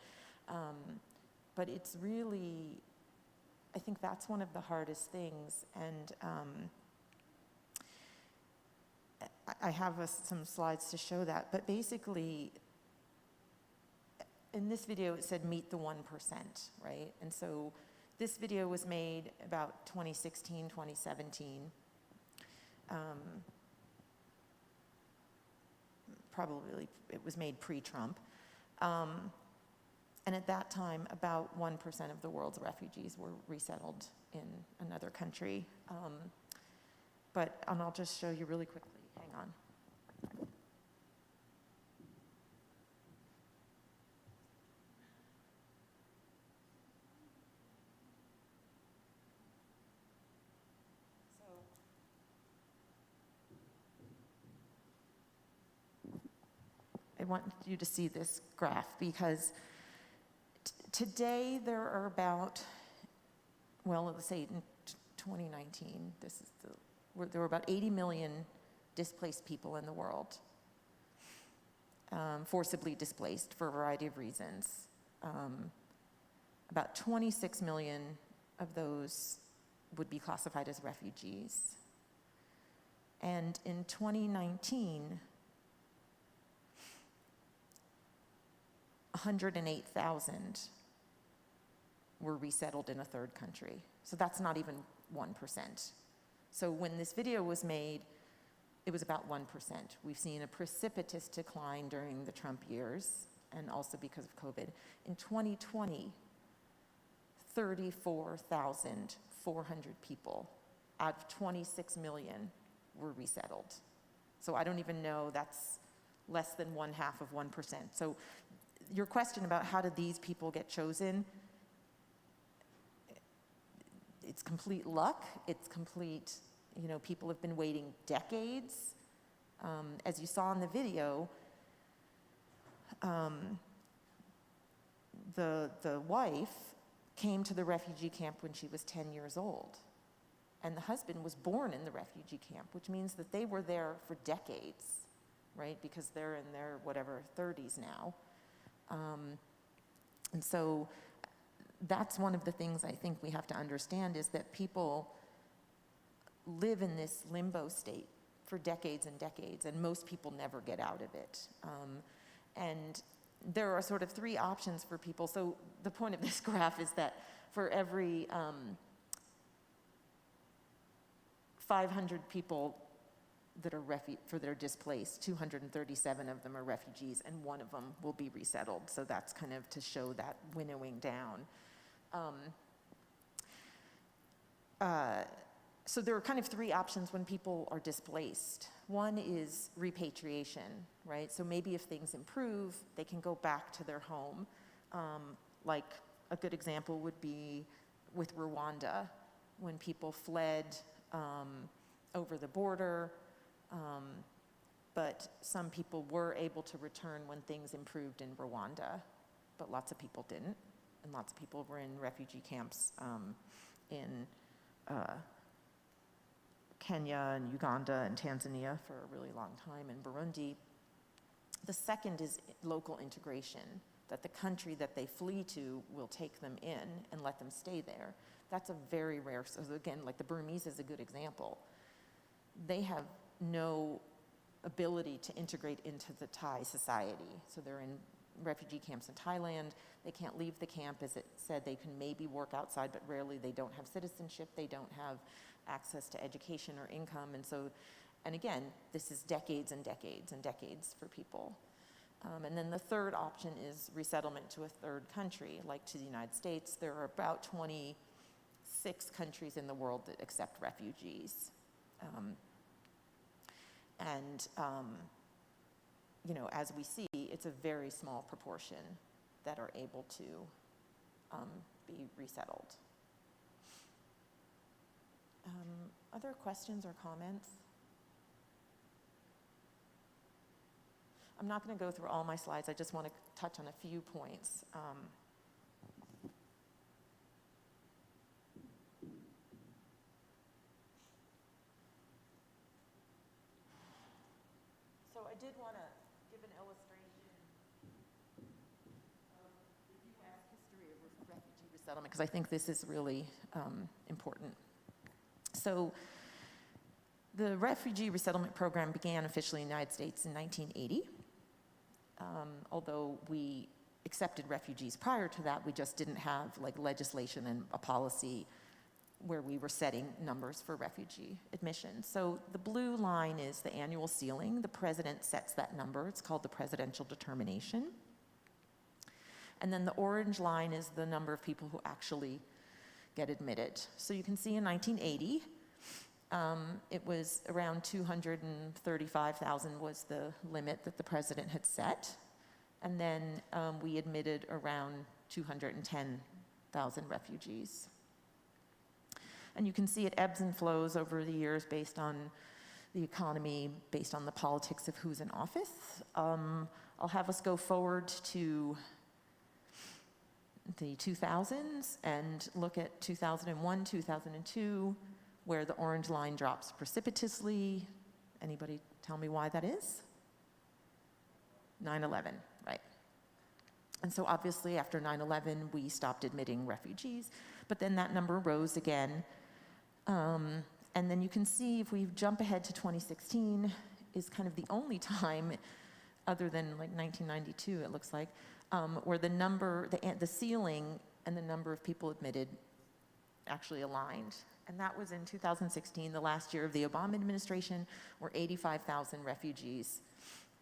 But it's really, I think that's one of the hardest things. And I have some slides to show that. But basically, in this video, it said meet the 1%, right? And so this video was made about 2016, 2017. Probably it was made pre-Trump. And at that time, about 1% of the world's refugees were resettled in another country. And I'll just show you really quickly. Hang on. I want you to see this graph because today there are about, well, let's say in 2019, there were about 80 million displaced people in the world, forcibly displaced for a variety of reasons. About 26 million of those would be classified as refugees. And in 2019, 108,000 were resettled in a third country. So that's not even 1%. So when this video was made, it was about 1%. We've seen a precipitous decline during the Trump years and also because of COVID. In 2020, 34,400 people out of 26 million were resettled. So I don't even know, that's less than 0.5%. So your question about how did these people get chosen, it's complete luck, it's complete, people have been waiting decades. As you saw in the video, the wife came to the refugee camp when she was 10 years old. And the husband was born in the refugee camp, which means that they were there for decades, right? Because they're in their, 30s now. And so that's one of the things I think we have to understand is that people live in this limbo state for decades and decades, and most people never get out of it. And there are sort of three options for people. So the point of this graph is that for every 500 people that are displaced, 237 of them are refugees, and one of them will be resettled. So that's kind of to show that winnowing down. So there are kind of three options when people are displaced. One is repatriation, right? So maybe if things improve, they can go back to their home. Like a good example would be with Rwanda, when people fled over the border, but some people were able to return when things improved in Rwanda, but lots of people didn't, and lots of people were in refugee camps in Kenya and Uganda and Tanzania for a really long time, and Burundi. The second is local integration, that the country that they flee to will take them in and let them stay there. That's a very rare, so again, like the Burmese is a good example. They have no ability to integrate into the Thai society. So they're in refugee camps in Thailand. They can't leave the camp. As it said, they can maybe work outside, but rarely. They don't have citizenship. They don't have access to education or income. And so, and again, this is decades and decades and decades for people. And then the third option is resettlement to a third country, like to the United States. There are about 26 countries in the world that accept refugees. And, you know, as we see, it's a very small proportion that are able to be resettled. Other questions or comments? I'm not going to go through all my slides. I just want to touch on a few points. So I did want to give an illustration of the U.S. history of refugee resettlement, because I think this is really important. So the refugee resettlement program began officially in the United States in 1980. Although we accepted refugees prior to that, we just didn't have like legislation and a policy where we were setting numbers for refugee admission. So the blue line is the annual ceiling. The president sets that number. It's called the presidential determination. And then the orange line is the number of people who actually get admitted. So you can see in 1980, it was around 235,000 was the limit that the president had set. And then we admitted around 210,000 refugees. And you can see it ebbs and flows over the years based on the economy, based on the politics of who's in office. I'll have us go forward to the 2000s and look at 2001, 2002, where the orange line drops precipitously. Anybody tell me why that is? 9/11, right. And so obviously after 9/11, we stopped admitting refugees, but then that number rose again. And then you can see if we jump ahead to 2016 is kind of the only time, other than like 1992, it looks like, where the number, the ceiling and the number of people admitted actually aligned. And that was in 2016, the last year of the Obama administration, where 85,000 refugees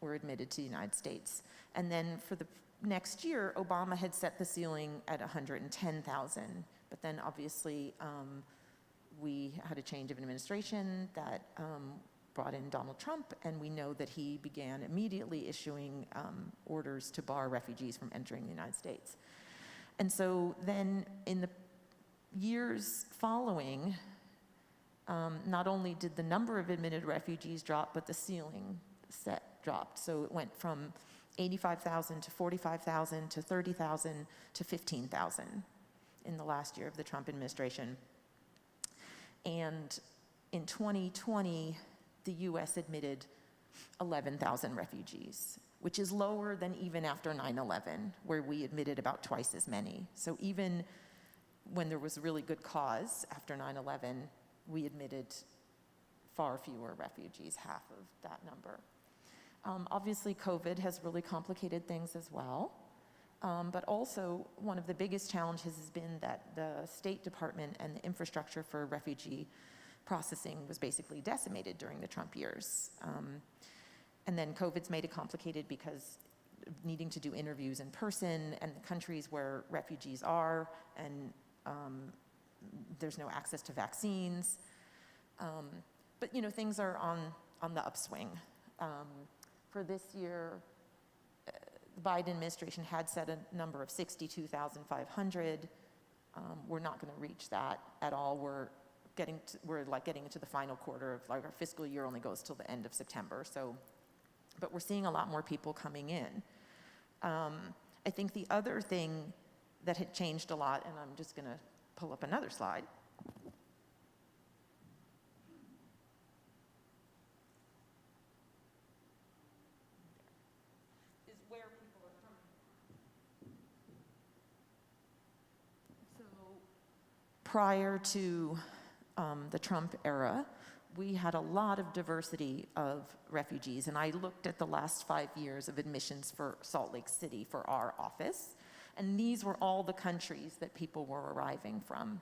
were admitted to the United States. And then for the next year, Obama had set the ceiling at 110,000. But then obviously, we had a change of administration that brought in Donald Trump, and we know that he began immediately issuing orders to bar refugees from entering the United States. And so then in the years following, not only did the number of admitted refugees drop, but the ceiling set dropped. So it went from 85,000 to 45,000 to 30,000 to 15,000 in the last year of the Trump administration. And in 2020, the US admitted 11,000 refugees, which is lower than even after 9/11, where we admitted about twice as many. So even when there was really good cause after 9/11, we admitted far fewer refugees, half of that number. Obviously, COVID has really complicated things as well. But also, one of the biggest challenges has been that the State Department and the infrastructure for refugee processing was basically decimated during the Trump years. And then COVID's made it complicated because needing to do interviews in person and the countries where refugees are, and there's no access to vaccines. But you know, things are on the upswing. For this year, the Biden administration had set a number of 62,500. We're not going to reach that at all. We're getting into the final quarter of like our fiscal year only goes till the end of September. So, but we're seeing a lot more people coming in. I think the other thing that had changed a lot, and I'm just going to pull up another slide. Prior to the Trump era, we had a lot of diversity of refugees, and I looked at the last 5 years of admissions for Salt Lake City for our office, and these were all the countries that people were arriving from.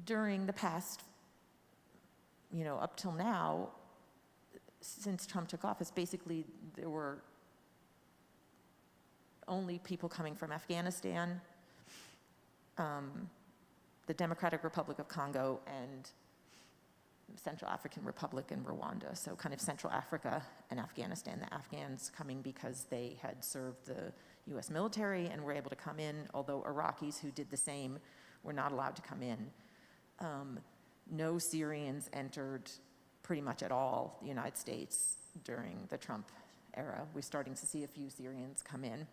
During the past, up till now, since Trump took office, basically there were only people coming from Afghanistan, the Democratic Republic of Congo, and Central African Republic and Rwanda. So kind of Central Africa and Afghanistan. The Afghans coming because they had served the US military and were able to come in, although Iraqis who did the same were not allowed to come in. No Syrians entered pretty much at all the United States during the Trump era. We're starting to see a few Syrians come in.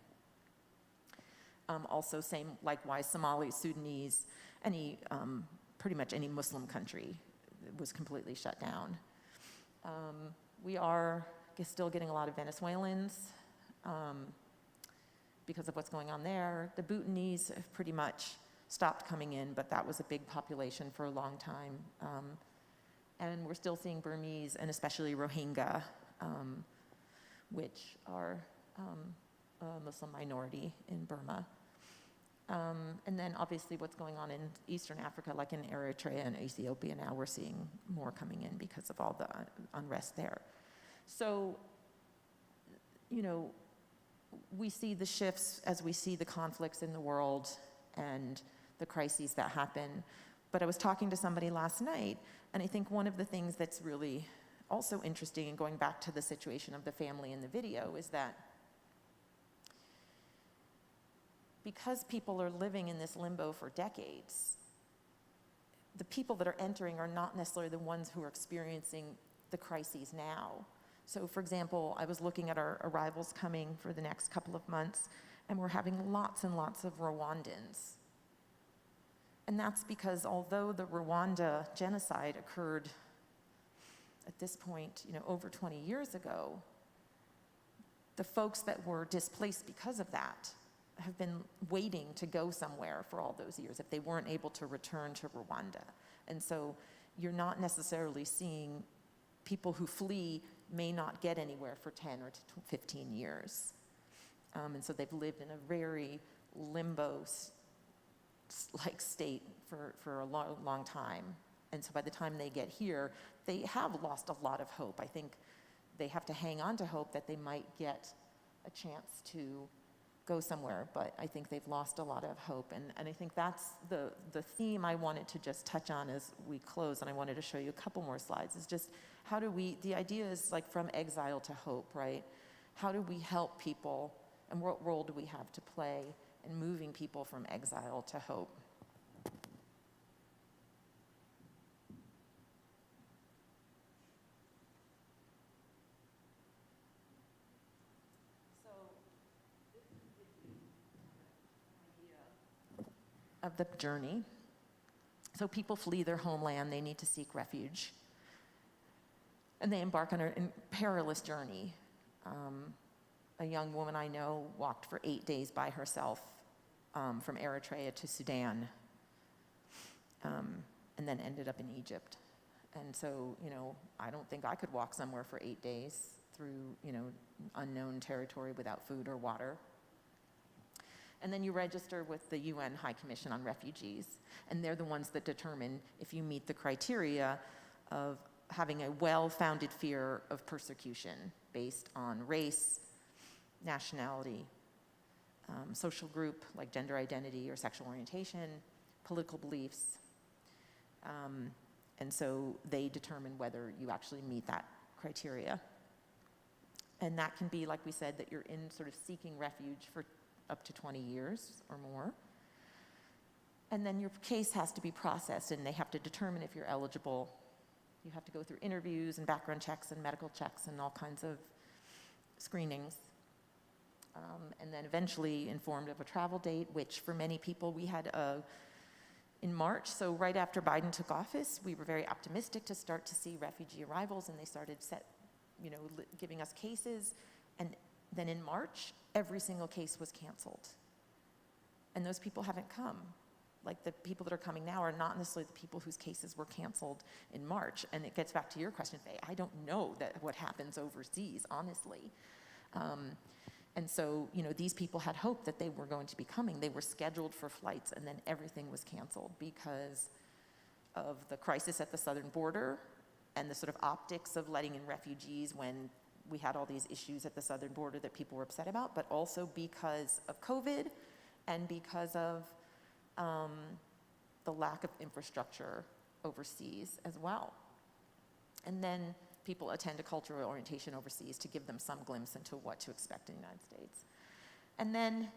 Also, same, likewise, Somalis, Sudanese, pretty much any Muslim country was completely shut down. We are still getting a lot of Venezuelans because of what's going on there. The Bhutanese have pretty much stopped coming in, but that was a big population for a long time. And we're still seeing Burmese and especially Rohingya, which are a Muslim minority in Burma. And then obviously what's going on in Eastern Africa, like in Eritrea and Ethiopia now, we're seeing more coming in because of all the unrest there. So, you know, we see the shifts as we see the conflicts in the world and the crises that happen. But I was talking to somebody last night, and I think one of the things that's really also interesting, and going back to the situation of the family in the video, is that because people are living in this limbo for decades, the people that are entering are not necessarily the ones who are experiencing the crises now. So for example, I was looking at our arrivals coming for the next couple of months, and we're having lots and lots of Rwandans. And that's because although the Rwanda genocide occurred at this point, you know, over 20 years ago, the folks that were displaced because of that have been waiting to go somewhere for all those years if they weren't able to return to Rwanda. And so you're not necessarily seeing people who flee may not get anywhere for 10 or 15 years. And so they've lived in a very limbo like state for a long time. And so by the time they get here, they have lost a lot of hope. I think they have to hang on to hope that they might get a chance to go somewhere, but I think they've lost a lot of hope. And I think that's the theme I wanted to just touch on as we close, and I wanted to show you a couple more slides, is just how do we, the idea is like from exile to hope, right? How do we help people, and what role do we have to play in moving people from exile to hope? Of the journey. So people flee their homeland, they need to seek refuge. And they embark on a perilous journey. A young woman I know walked for 8 days by herself from Eritrea to Sudan, and then ended up in Egypt. And so, you know, I don't think I could walk somewhere for 8 days through, you know, unknown territory without food or water. And then you register with the UN High Commission on Refugees, and they're the ones that determine if you meet the criteria of having a well-founded fear of persecution based on race, nationality, social group like gender identity or sexual orientation, political beliefs. And so they determine whether you actually meet that criteria. And that can be, like we said, that you're in sort of seeking refuge for up to 20 years or more. And then your case has to be processed, and they have to determine if you're eligible. You have to go through interviews and background checks and medical checks and all kinds of screenings. And then eventually informed of a travel date, which for many people we had in March. So right after Biden took office, we were very optimistic to start to see refugee arrivals, and they started giving us cases. And then in March, every single case was canceled. And those people haven't come. Like the people that are coming now are not necessarily the people whose cases were canceled in March. And it gets back to your question, Faye. I don't know what happens overseas, honestly. And so, you know, these people had hope that they were going to be coming. They were scheduled for flights, and then everything was canceled because of the crisis at the southern border and the sort of optics of letting in refugees when we had all these issues at the southern border that people were upset about, but also because of COVID and because of the lack of infrastructure overseas as well. And then people attend a cultural orientation overseas to give them some glimpse into what to expect in the United States. And then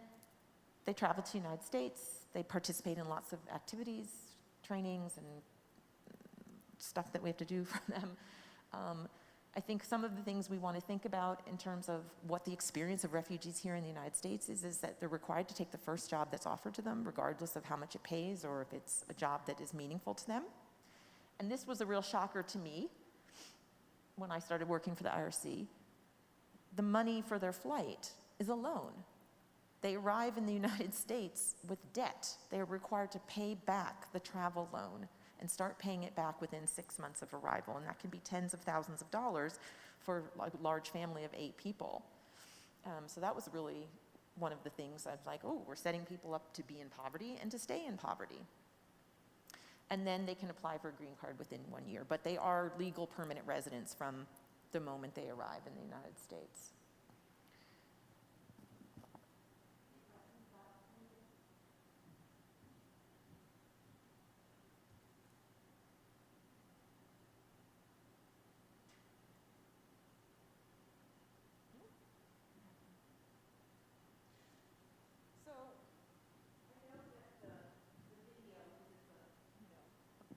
they travel to the United States, they participate in lots of activities, trainings, and stuff that we have to do for them. I think some of the things we want to think about in terms of what the experience of refugees here in the United States is that they're required to take the first job that's offered to them, regardless of how much it pays or if it's a job that is meaningful to them. And this was a real shocker to me when I started working for the IRC. The money for their flight is a loan. They arrive in the United States with debt. They are required to pay back the travel loan and start paying it back within 6 months of arrival. And that can be tens of thousands of dollars for a large family of 8 people. So that was really one of the things I was like, oh, we're setting people up to be in poverty and to stay in poverty. And then they can apply for a green card within 1 year. But they are legal permanent residents from the moment they arrive in the United States.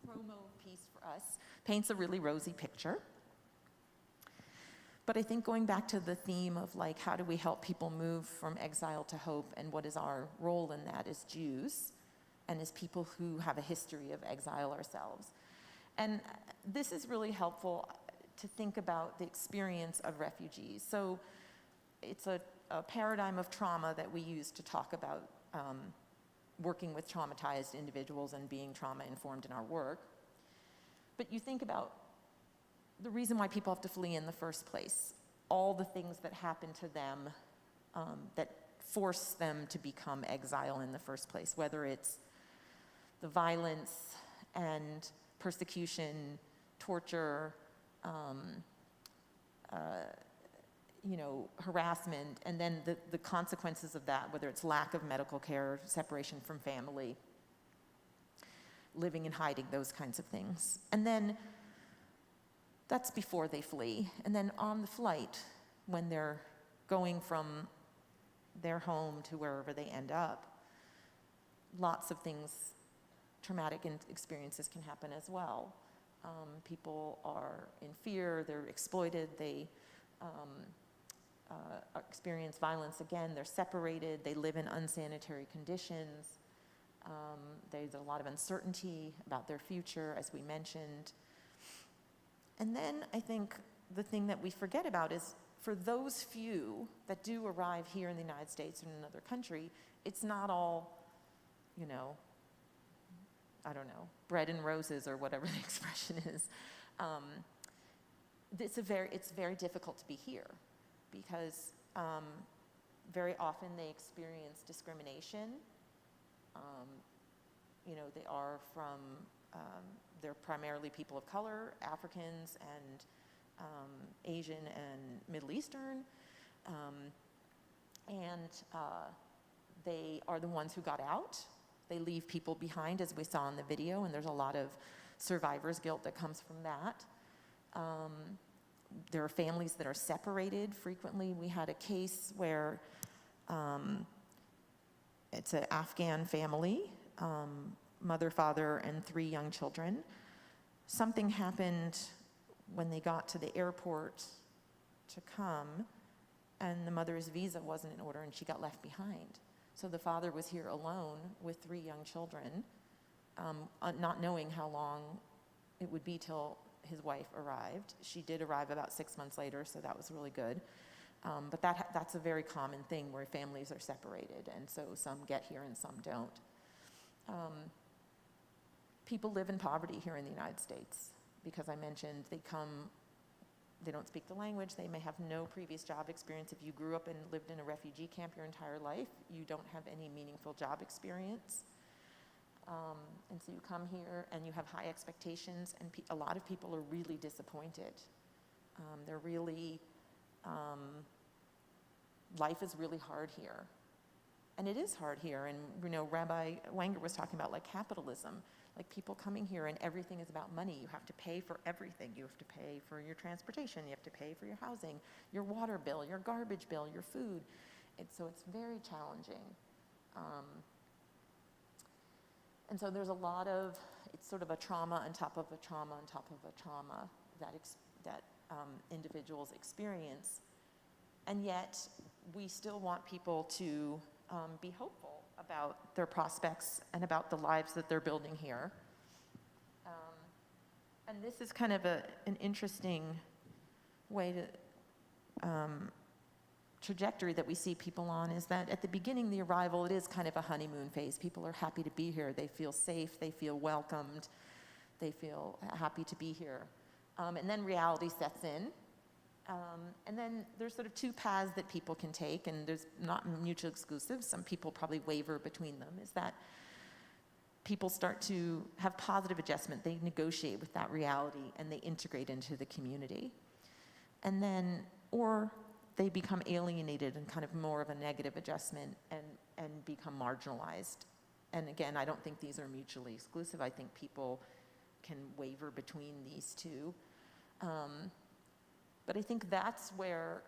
Promo piece for us paints a really rosy picture. But I think going back to the theme of like, how do we help people move from exile to hope, and what is our role in that as Jews and as people who have a history of exile ourselves. And this is really helpful to think about the experience of refugees. So it's a paradigm of trauma that we use to talk about working with traumatized individuals and being trauma-informed in our work. But you think about the reason why people have to flee in the first place, all the things that happen to them that force them to become exile in the first place, whether it's the violence and persecution, torture, harassment, and then the consequences of that, whether it's lack of medical care, separation from family, living and hiding, those kinds of things. And then that's before they flee. And then on the flight, when they're going from their home to wherever they end up, lots of things, traumatic experiences can happen as well. People are in fear, they're exploited, they experience violence again, they're separated, they live in unsanitary conditions. There's a lot of uncertainty about their future, as we mentioned. And then I think the thing that we forget about is for those few that do arrive here in the United States or in another country, it's not all, bread and roses or whatever the expression is. It's very difficult to be here because very often they experience discrimination. They are from, they're primarily people of color, Africans and Asian and Middle Eastern. They are the ones who got out. They leave people behind, as we saw in the video, and there's a lot of survivor's guilt that comes from that. There are families that are separated frequently. We had a case where it's an Afghan family, mother, father, and 3 young children. Something happened when they got to the airport to come, and the mother's visa wasn't in order, and she got left behind. So the father was here alone with 3 young children, not knowing how long it would be till his wife arrived. She did arrive about 6 months later, so that was really good. But that's a very common thing where families are separated, and so some get here and some don't. People live in poverty here in the United States because I mentioned they don't speak the language, they may have no previous job experience. If you grew up and lived in a refugee camp your entire life, you don't have any meaningful job experience. And so you come here and you have high expectations, and a lot of people are really disappointed. They're really, life is really hard here. And it is hard here, and Rabbi Wenger was talking about like capitalism. Like people coming here and everything is about money. You have to pay for everything. You have to pay for your transportation. You have to pay for your housing, your water bill, your garbage bill, your food. So it's very challenging. And so there's a lot of, it's sort of a trauma on top of a trauma on top of a trauma that individuals experience. And yet we still want people to be hopeful about their prospects and about the lives that they're building here. And this is kind of an interesting way to, trajectory that we see people on, is that at the beginning, the arrival, it is kind of a honeymoon phase. People are happy to be here. They feel safe. They feel welcomed. They feel happy to be here. And then reality sets in. And then there's sort of two paths that people can take, and there's not mutually exclusive. Some people probably waver between them, is that people start to have positive adjustment. They negotiate with that reality and they integrate into the community. And then, or they become alienated and kind of more of a negative adjustment and become marginalized. And again, I don't think these are mutually exclusive. I think people can waver between these two. But I think that's where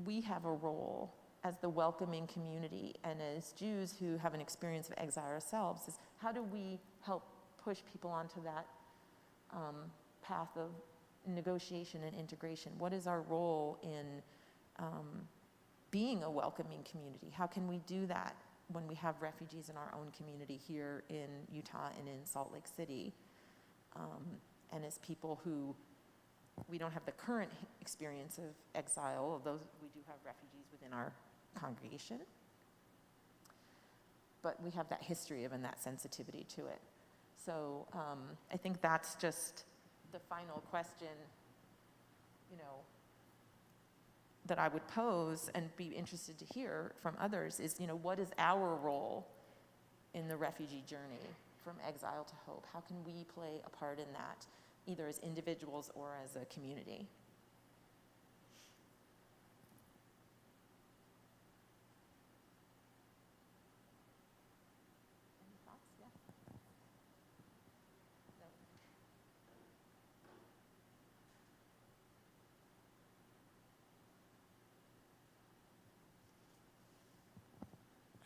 we have a role as the welcoming community and as Jews who have an experience of exile ourselves, is how do we help push people onto that path of negotiation and integration? What is our role in being a welcoming community? How can we do that when we have refugees in our own community here in Utah and in Salt Lake City? And as people who, we don't have the current experience of exile, although we do have refugees within our congregation, but we have that history of and that sensitivity to it. So I think that's just the final question, you know, that I would pose and be interested to hear from others is, you know, what is our role in the refugee journey from exile to hope? How can we play a part in that, either as individuals or as a community? Any thoughts? Yeah. No.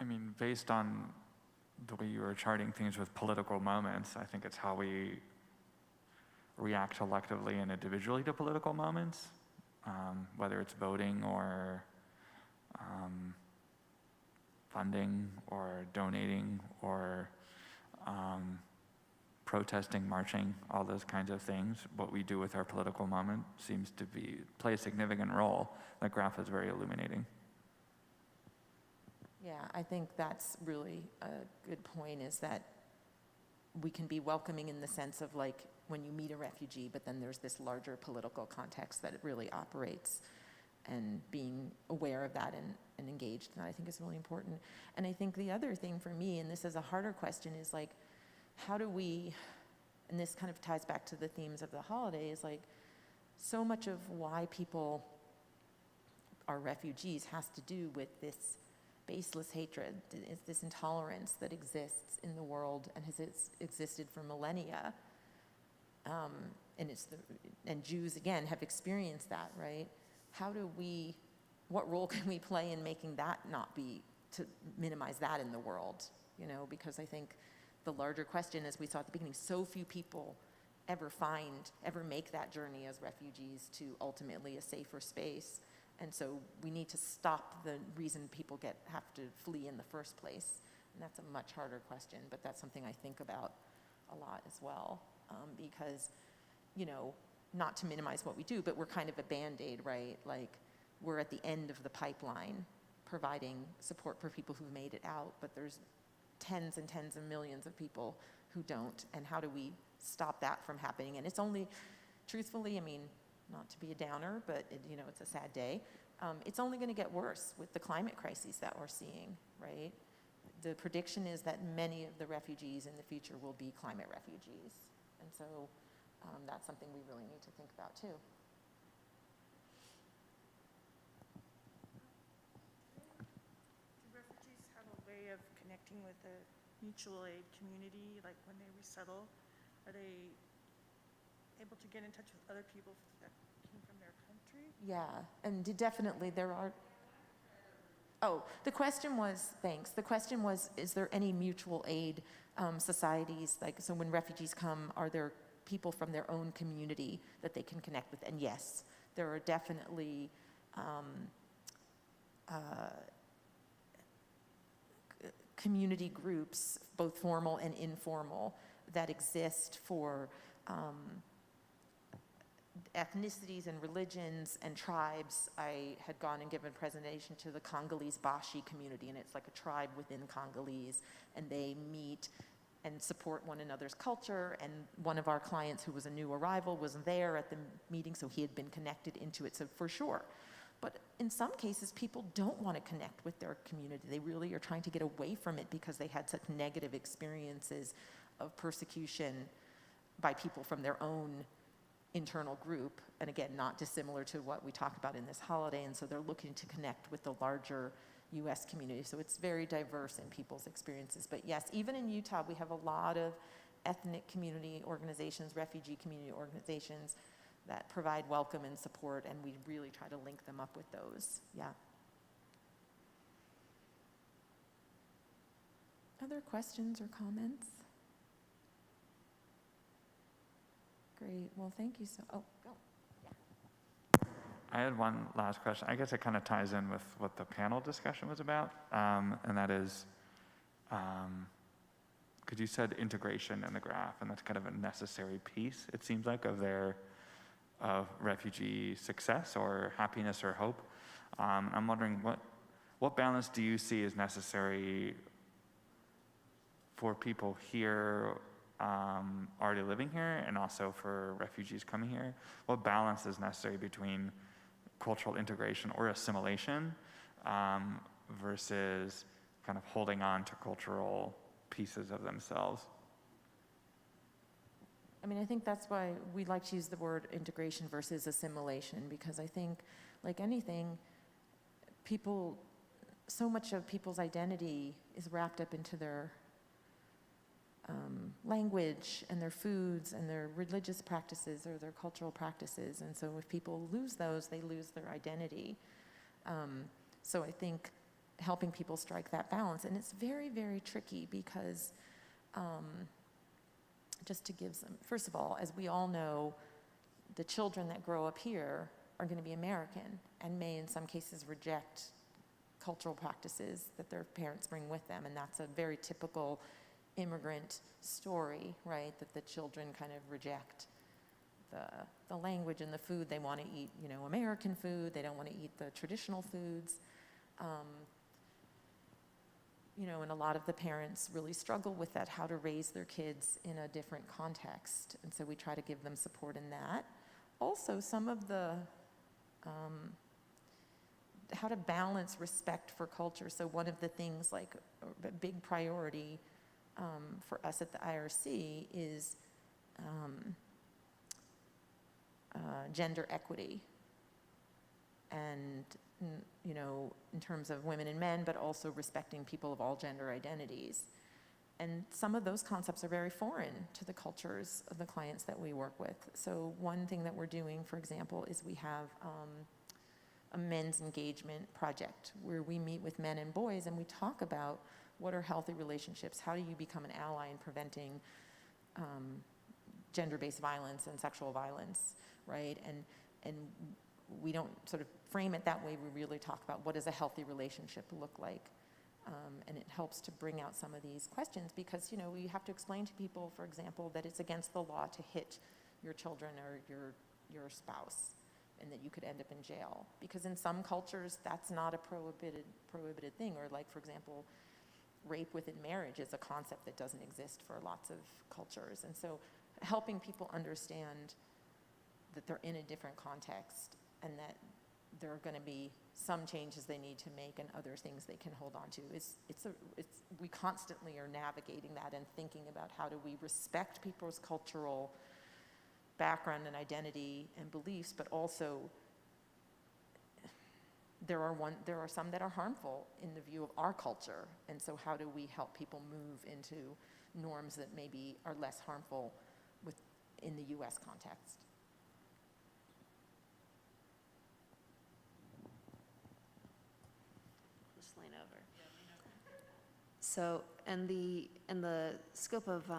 I mean, based on the way you were charting things with political moments, I think it's how we react collectively and individually to political moments, whether it's voting or funding or donating or protesting, marching, all those kinds of things. What we do with our political moment seems to play a significant role. That graph is very illuminating. Yeah, I think that's really a good point, is that we can be welcoming in the sense of like when you meet a refugee, but then there's this larger political context that it really operates, and being aware of that and engaged in that, I think is really important. And I think the other thing for me, and this is a harder question, is like, how do we, and this kind of ties back to the themes of the holidays, like so much of why people are refugees has to do with this baseless hatred, it's this intolerance that exists in the world and has existed for millennia. And Jews, again, have experienced that, right? What role can we play in making that not be, to minimize that in the world, you know? Because I think the larger question, as we saw at the beginning, so few people ever make that journey as refugees to ultimately a safer space. And so we need to stop the reason people have to flee in the first place. And that's a much harder question, but that's something I think about a lot as well. Because, you know, not to minimize what we do, but we're kind of a Band-Aid, right? Like, we're at the end of the pipeline providing support for people who've made it out, but there's tens and tens of millions of people who don't. And how do we stop that from happening? And it's only, truthfully, I mean, not to be a downer, but you know, it's a sad day. It's only going to get worse with the climate crises that we're seeing, right? The prediction is that many of the refugees in the future will be climate refugees. And so that's something we really need to think about too. Do refugees have a way of connecting with the mutual aid community, like when they resettle, are they able to get in touch with other people that came from their country? Yeah, and definitely there are. Oh, the question was, thanks. The question was, is there any mutual aid societies? Like, so when refugees come, are there people from their own community that they can connect with? And yes, there are definitely community groups, both formal and informal, that exist for ethnicities and religions and tribes. I had gone and given a presentation to the Congolese Bashi community, and it's like a tribe within Congolese, and they meet and support one another's culture. And one of our clients who was a new arrival was there at the meeting, so he had been connected into it, so for sure. But in some cases, people don't want to connect with their community. They really are trying to get away from it because they had such negative experiences of persecution by people from their own internal group, and again, not dissimilar to what we talked about in this holiday, and so they're looking to connect with the larger US community. So it's very diverse in people's experiences. But yes, even in Utah, we have a lot of ethnic community organizations, refugee community organizations that provide welcome and support, and we really try to link them up with those. Yeah. Other questions or comments? Great, well, thank you so, oh, go. I had one last question. I guess it kind of ties in with what the panel discussion was about, and that is, because you said integration in the graph, and that's kind of a necessary piece, it seems like, of refugee success or happiness or hope. I'm wondering what balance do you see as necessary for people here already living here and also for refugees coming here? What balance is necessary between cultural integration or assimilation versus kind of holding on to cultural pieces of themselves? I mean, I think that's why we like to use the word integration versus assimilation, because I think, like anything, so much of people's identity is wrapped up into their language and their foods and their religious practices or their cultural practices. And so if people lose those, they lose their identity. So I think helping people strike that balance, and it's very, very tricky because just to give some, first of all, as we all know, the children that grow up here are going to be American and may in some cases reject cultural practices that their parents bring with them, and that's a very typical immigrant story, right? That the children kind of reject the language and the food. They want to eat, American food. They don't want to eat the traditional foods. And a lot of the parents really struggle with that, how to raise their kids in a different context. And so we try to give them support in that. Also, some of the, how to balance respect for culture. So one of the things, like a big priority for us at the IRC is gender equity. And in terms of women and men, but also respecting people of all gender identities. And some of those concepts are very foreign to the cultures of the clients that we work with. So one thing that we're doing, for example, is we have a men's engagement project where we meet with men and boys and we talk about what are healthy relationships, how do you become an ally in preventing gender-based violence and sexual violence, right? And we don't sort of frame it that way. We really talk about what does a healthy relationship look like. And it helps to bring out some of these questions because, we have to explain to people, for example, that it's against the law to hit your children or your spouse and that you could end up in jail. Because in some cultures, that's not a prohibited thing. Or like, for example, rape within marriage is a concept that doesn't exist for lots of cultures. And so helping people understand that they're in a different context and that there are going to be some changes they need to make and other things they can hold on to. We constantly are navigating that and thinking about how do we respect people's cultural background and identity and beliefs, but also there are some that are harmful in the view of our culture. And so how do we help people move into norms that maybe are less harmful in the US context? Just lean over. So, in the scope of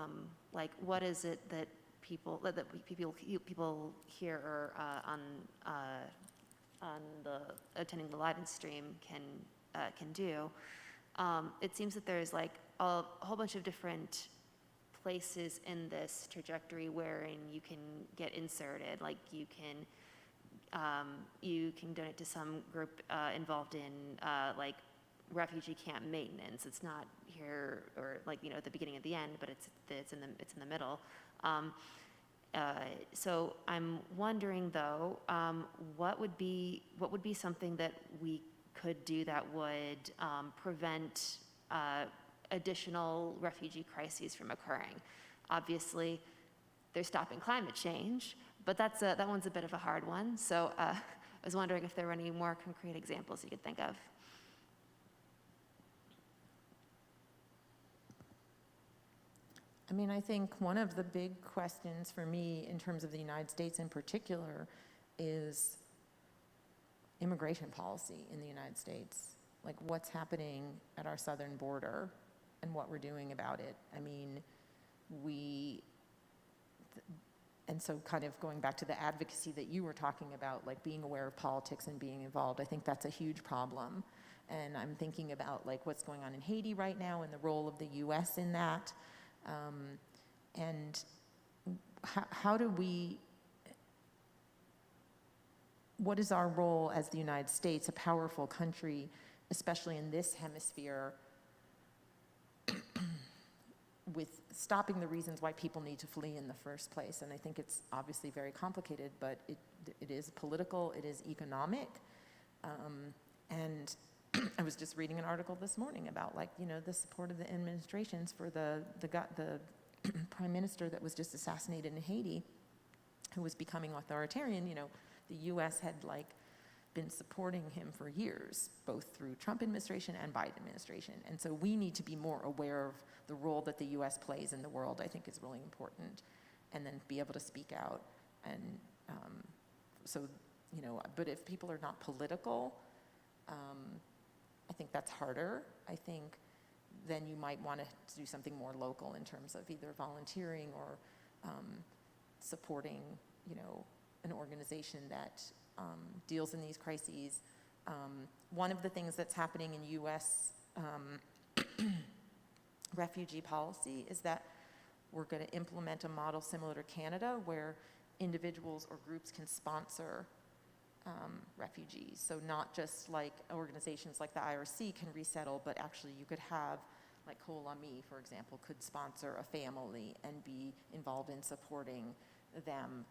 like, what is it that people here or on the attending the live stream can do? It seems that there's like a whole bunch of different places in this trajectory wherein you can get inserted. Like you can donate to some group involved in like refugee camp maintenance. It's not here or like, you know, at the beginning at the end, but it's in the middle. So I'm wondering though, what would be something that we could do that would prevent additional refugee crises from occurring? Obviously, they're stopping climate change, but that one's a bit of a hard one. So I was wondering if there were any more concrete examples you could think of. I mean, I think one of the big questions for me in terms of the United States in particular is immigration policy in the United States. Like what's happening at our southern border and what we're doing about it. I mean, and so kind of going back to the advocacy that you were talking about, like being aware of politics and being involved, I think that's a huge problem. And I'm thinking about like what's going on in Haiti right now and the role of the US in that. And how do what is our role as the United States, a powerful country, especially in this hemisphere, with stopping the reasons why people need to flee in the first place? And I think it's obviously very complicated, but it is political, it is economic. And I was just reading an article this morning about, like, you know, the support of the administrations for the prime minister that was just assassinated in Haiti, who was becoming authoritarian. You know, the U.S. had like been supporting him for years, both through Trump administration and Biden administration. And so we need to be more aware of the role that the U.S. plays in the world, I think is really important, and then be able to speak out. And so, you know, but if people are not political, I think that's harder. I think then you might want to do something more local in terms of either volunteering or supporting, you know, an organization that deals in these crises. One of the things that's happening in U.S. refugee policy is that we're going to implement a model similar to Canada, where individuals or groups can sponsor refugees. So not just like organizations like the IRC can resettle, but actually you could have, like Kol Ami, for example, could sponsor a family and be involved in supporting them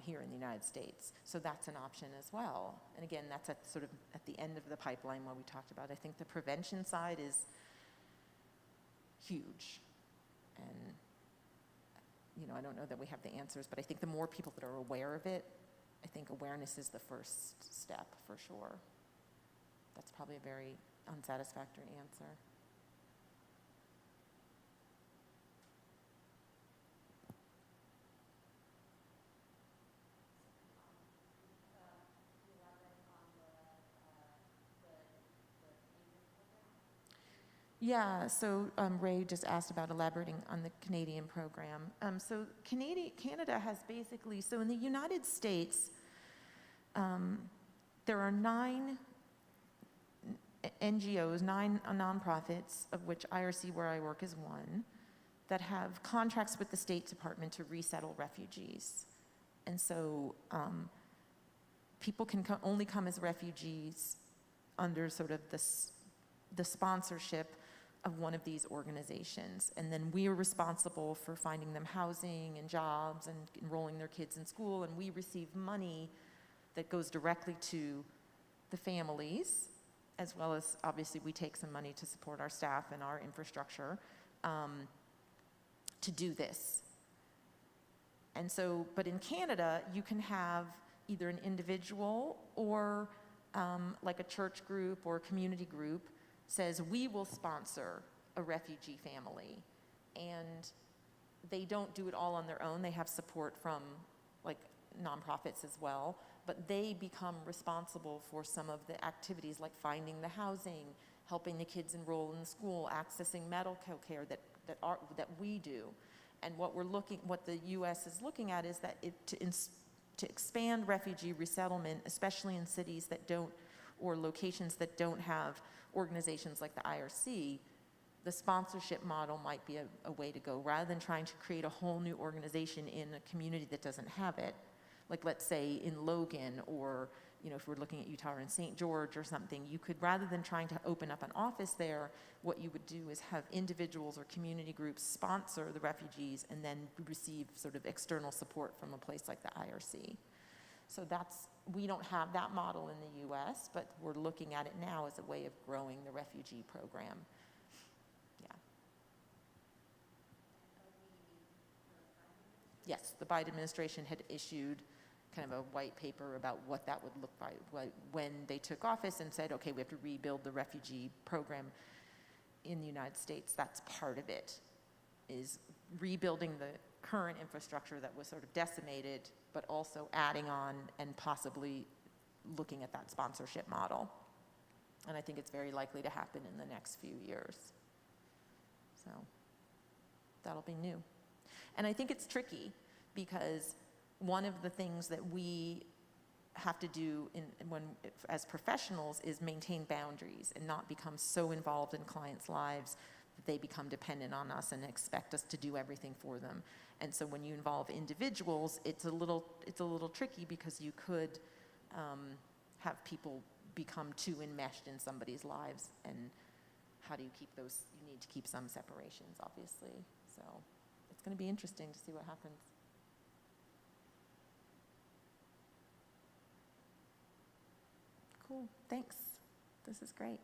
here in the United States. So that's an option as well. And again, that's at sort of at the end of the pipeline what we talked about. I think the prevention side is huge. And, you know, I don't know that we have the answers, but I think the more people that are aware of it, I think awareness is the first step for sure. That's probably a very unsatisfactory answer. Yeah, so Ray just asked about elaborating on the Canadian program. So Canada has basically, so in the United States, there are 9 NGOs, 9 nonprofits, of which IRC, where I work, is one, that have contracts with the State Department to resettle refugees. And so people can only come as refugees under sort of the sponsorship of one of these organizations. And then we are responsible for finding them housing and jobs and enrolling their kids in school, and we receive money that goes directly to the families, as well as obviously we take some money to support our staff and our infrastructure to do this. And so, but in Canada, you can have either an individual or like a church group or a community group, says, we will sponsor a refugee family. And they don't do it all on their own. They have support from like nonprofits as well, but they become responsible for some of the activities like finding the housing, helping the kids enroll in school, accessing medical care that we do. And what the U.S. is looking at is that to expand refugee resettlement, especially in cities that don't, or locations that don't have organizations like the IRC, the sponsorship model might be a way to go, rather than trying to create a whole new organization in a community that doesn't have it. Like, let's say in Logan, or if we're looking at Utah or in St. George or something, you could, rather than trying to open up an office there, what you would do is have individuals or community groups sponsor the refugees and then receive sort of external support from a place like the IRC. So we don't have that model in the US, but we're looking at it now as a way of growing the refugee program. Yeah. Yes, the Biden administration had issued kind of a white paper about what that would look like when they took office, and said, okay, we have to rebuild the refugee program in the United States. That's part of it, is rebuilding the current infrastructure that was sort of decimated, but also adding on and possibly looking at that sponsorship model. And I think it's very likely to happen in the next few years. So that'll be new. And I think it's tricky, because one of the things that we have to do as professionals is maintain boundaries and not become so involved in clients' lives that they become dependent on us and expect us to do everything for them. And so when you involve individuals, it's a little tricky, because you could have people become too enmeshed in somebody's lives. And how do you keep those? You need to keep some separations, obviously. So it's going to be interesting to see what happens. Cool, thanks. This is great.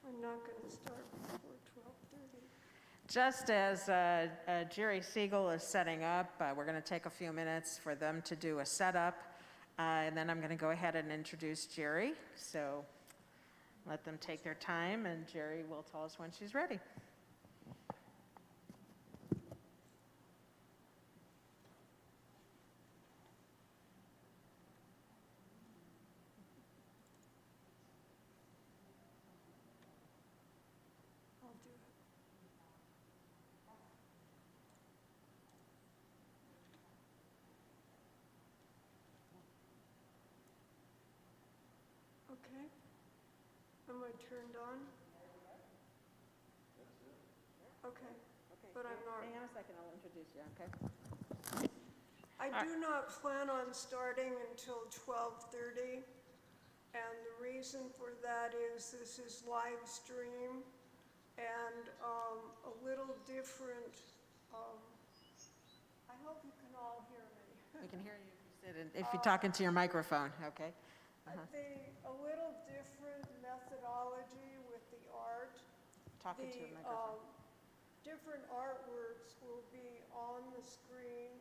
We're not going to start before 12:30. Just as Jerry Siegel is setting up, we're going to take a few minutes for them to do a setup, and then I'm going to go ahead and introduce Jerry. So let them take their time, and Jerry will tell us when she's ready. I'll do it. Okay. Am I turned on? Okay. but I'm not. Hang on a second, I'll introduce you, okay? I do not plan on starting until 12:30. And the reason for that is this is live stream and a little different. I hope you can all hear me. We can hear you if you talk into your microphone, okay? A little different methodology with the art. Talk into your microphone. Different artworks will be on the screen,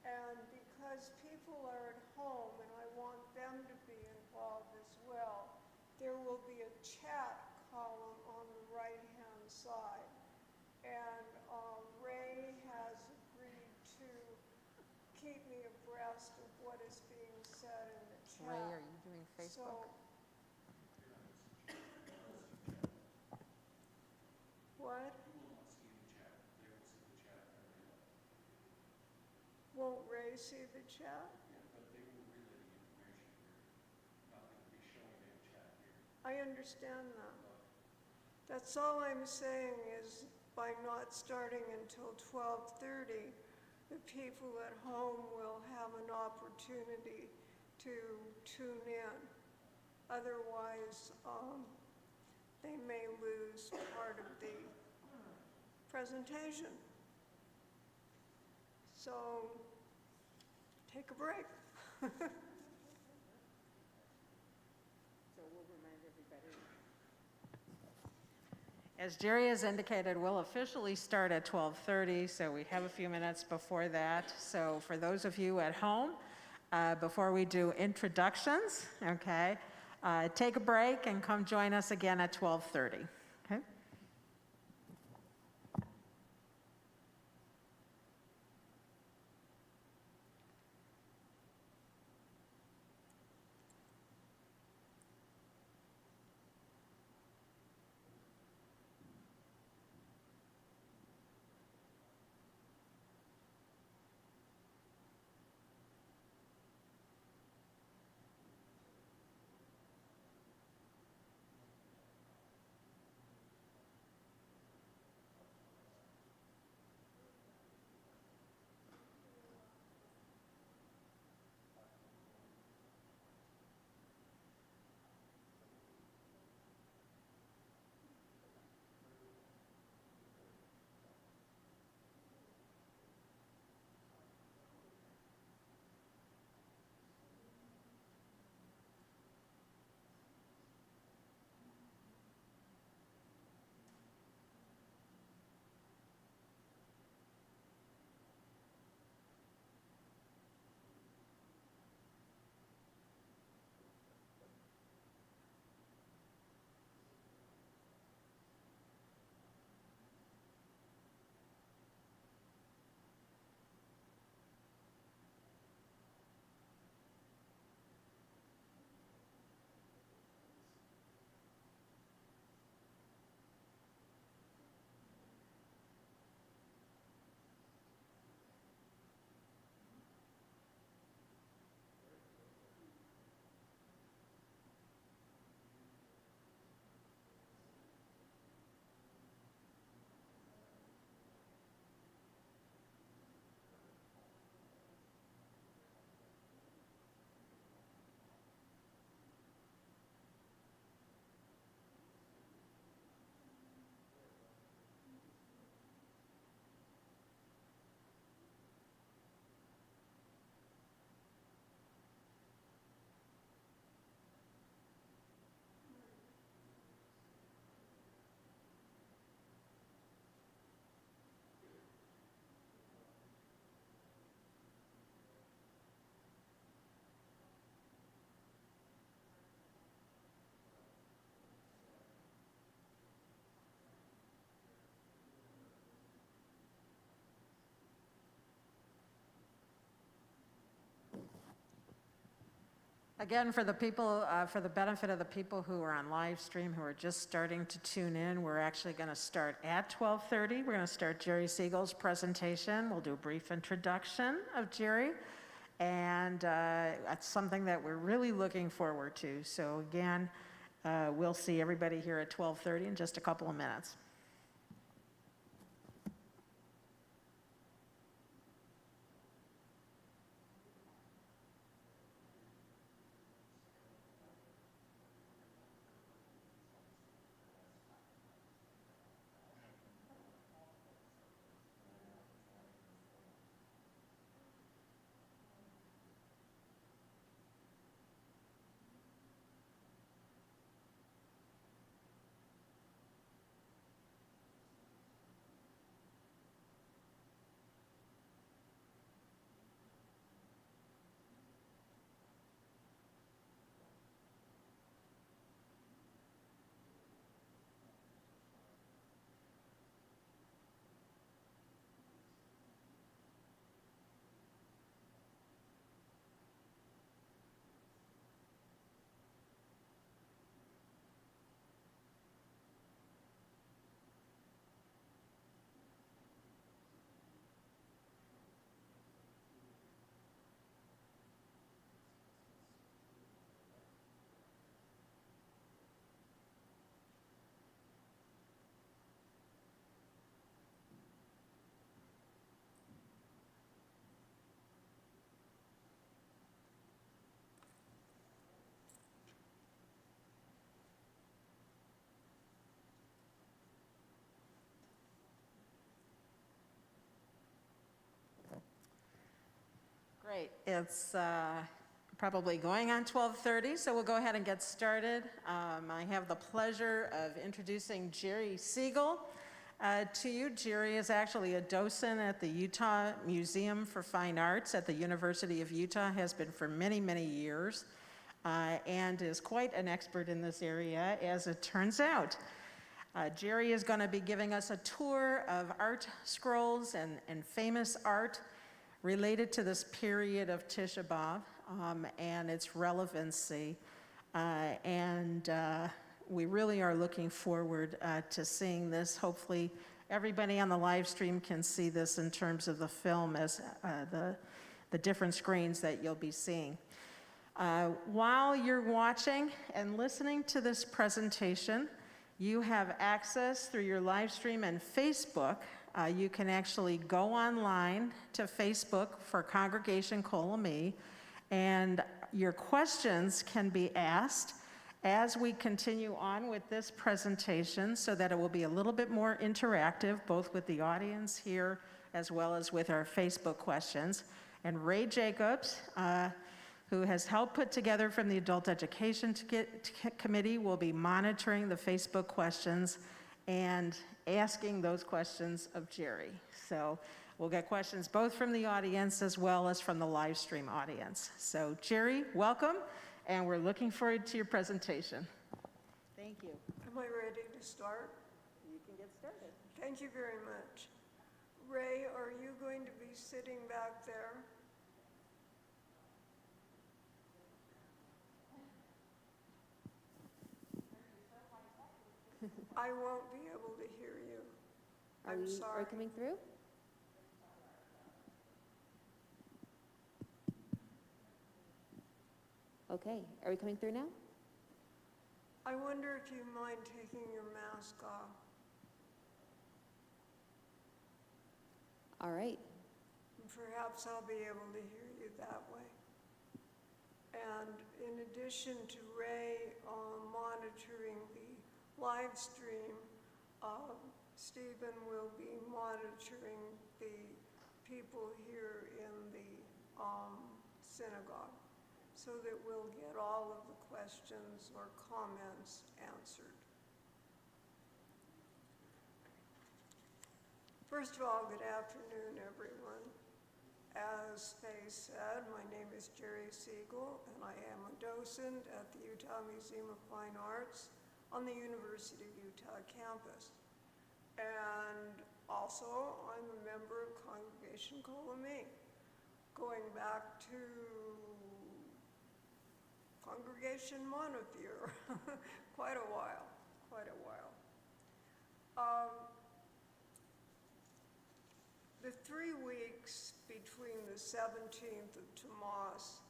and because people are at home and I want them to be involved as well, there will be a chat column on the right-hand side. And Ray has agreed to keep me abreast of what is being said in the chat. Ray, are you doing Facebook? What? Won't Ray see the chat? I understand that. That's all I'm saying is by not starting until 12:30, the people at home will have an opportunity to tune in. Otherwise, they may lose part of the presentation. So take a break. As Jerry has indicated, we'll officially start at 12:30, so we have a few minutes before that. So for those of you at home, before we do introductions, okay, take a break and come join us again at 12:30, okay? Again, for the people, for the benefit of the people who are on live stream who are just starting to tune in, we're actually going to start at 12:30. We're going to start Jerry Siegel's presentation. We'll do a brief introduction of Jerry, and that's something that we're really looking forward to. So again, we'll see everybody here at 12:30 in just a couple of minutes. Great. It's probably going on 12:30, so we'll go ahead and get started. I have the pleasure of introducing Jerry Siegel to you. Jerry is actually a docent at the Utah Museum for Fine Arts at the University of Utah, has been for many, many years, and is quite an expert in this area, as it turns out. Jerry is going to be giving us a tour of art scrolls and famous art related to this period of Tisha B'av and its relevancy. We really are looking forward to seeing this. Hopefully, everybody on the live stream can see this in terms of the film as the different screens that you'll be seeing. While you're watching and listening to this presentation, you have access through your live stream and Facebook. You can actually go online to Facebook for Congregation Kol Ami, and your questions can be asked as we continue on with this presentation so that it will be a little bit more interactive, both with the audience here as well as with our Facebook questions. And Ray Jacobs, who has helped put together from the Adult Education Committee, will be monitoring the Facebook questions and asking those questions of Jerry. So we'll get questions both from the audience as well as from the live stream audience. So Jerry, welcome, and we're looking forward to your presentation. Thank you. Am I ready to start? You can get started. Thank you very much. Ray, are you going to be sitting back there? I won't be able to hear you. I'm sorry. Are we coming through? Okay, are we coming through now? I wonder if you mind taking your mask off. All right. Perhaps I'll be able to hear you that way. And in addition to Ray monitoring the live stream, Stephen will be monitoring the people here in the synagogue so that we'll get all of the questions or comments answered. First of all, good afternoon, everyone. As Faye said, my name is Jerry Siegel, and I am a docent at the Utah Museum of Fine Arts on the University of Utah campus. And also, I'm a member of Congregation Kol Ami, going back to Congregation Montefiore, quite a while. The 3 weeks between the 17th of Tammuz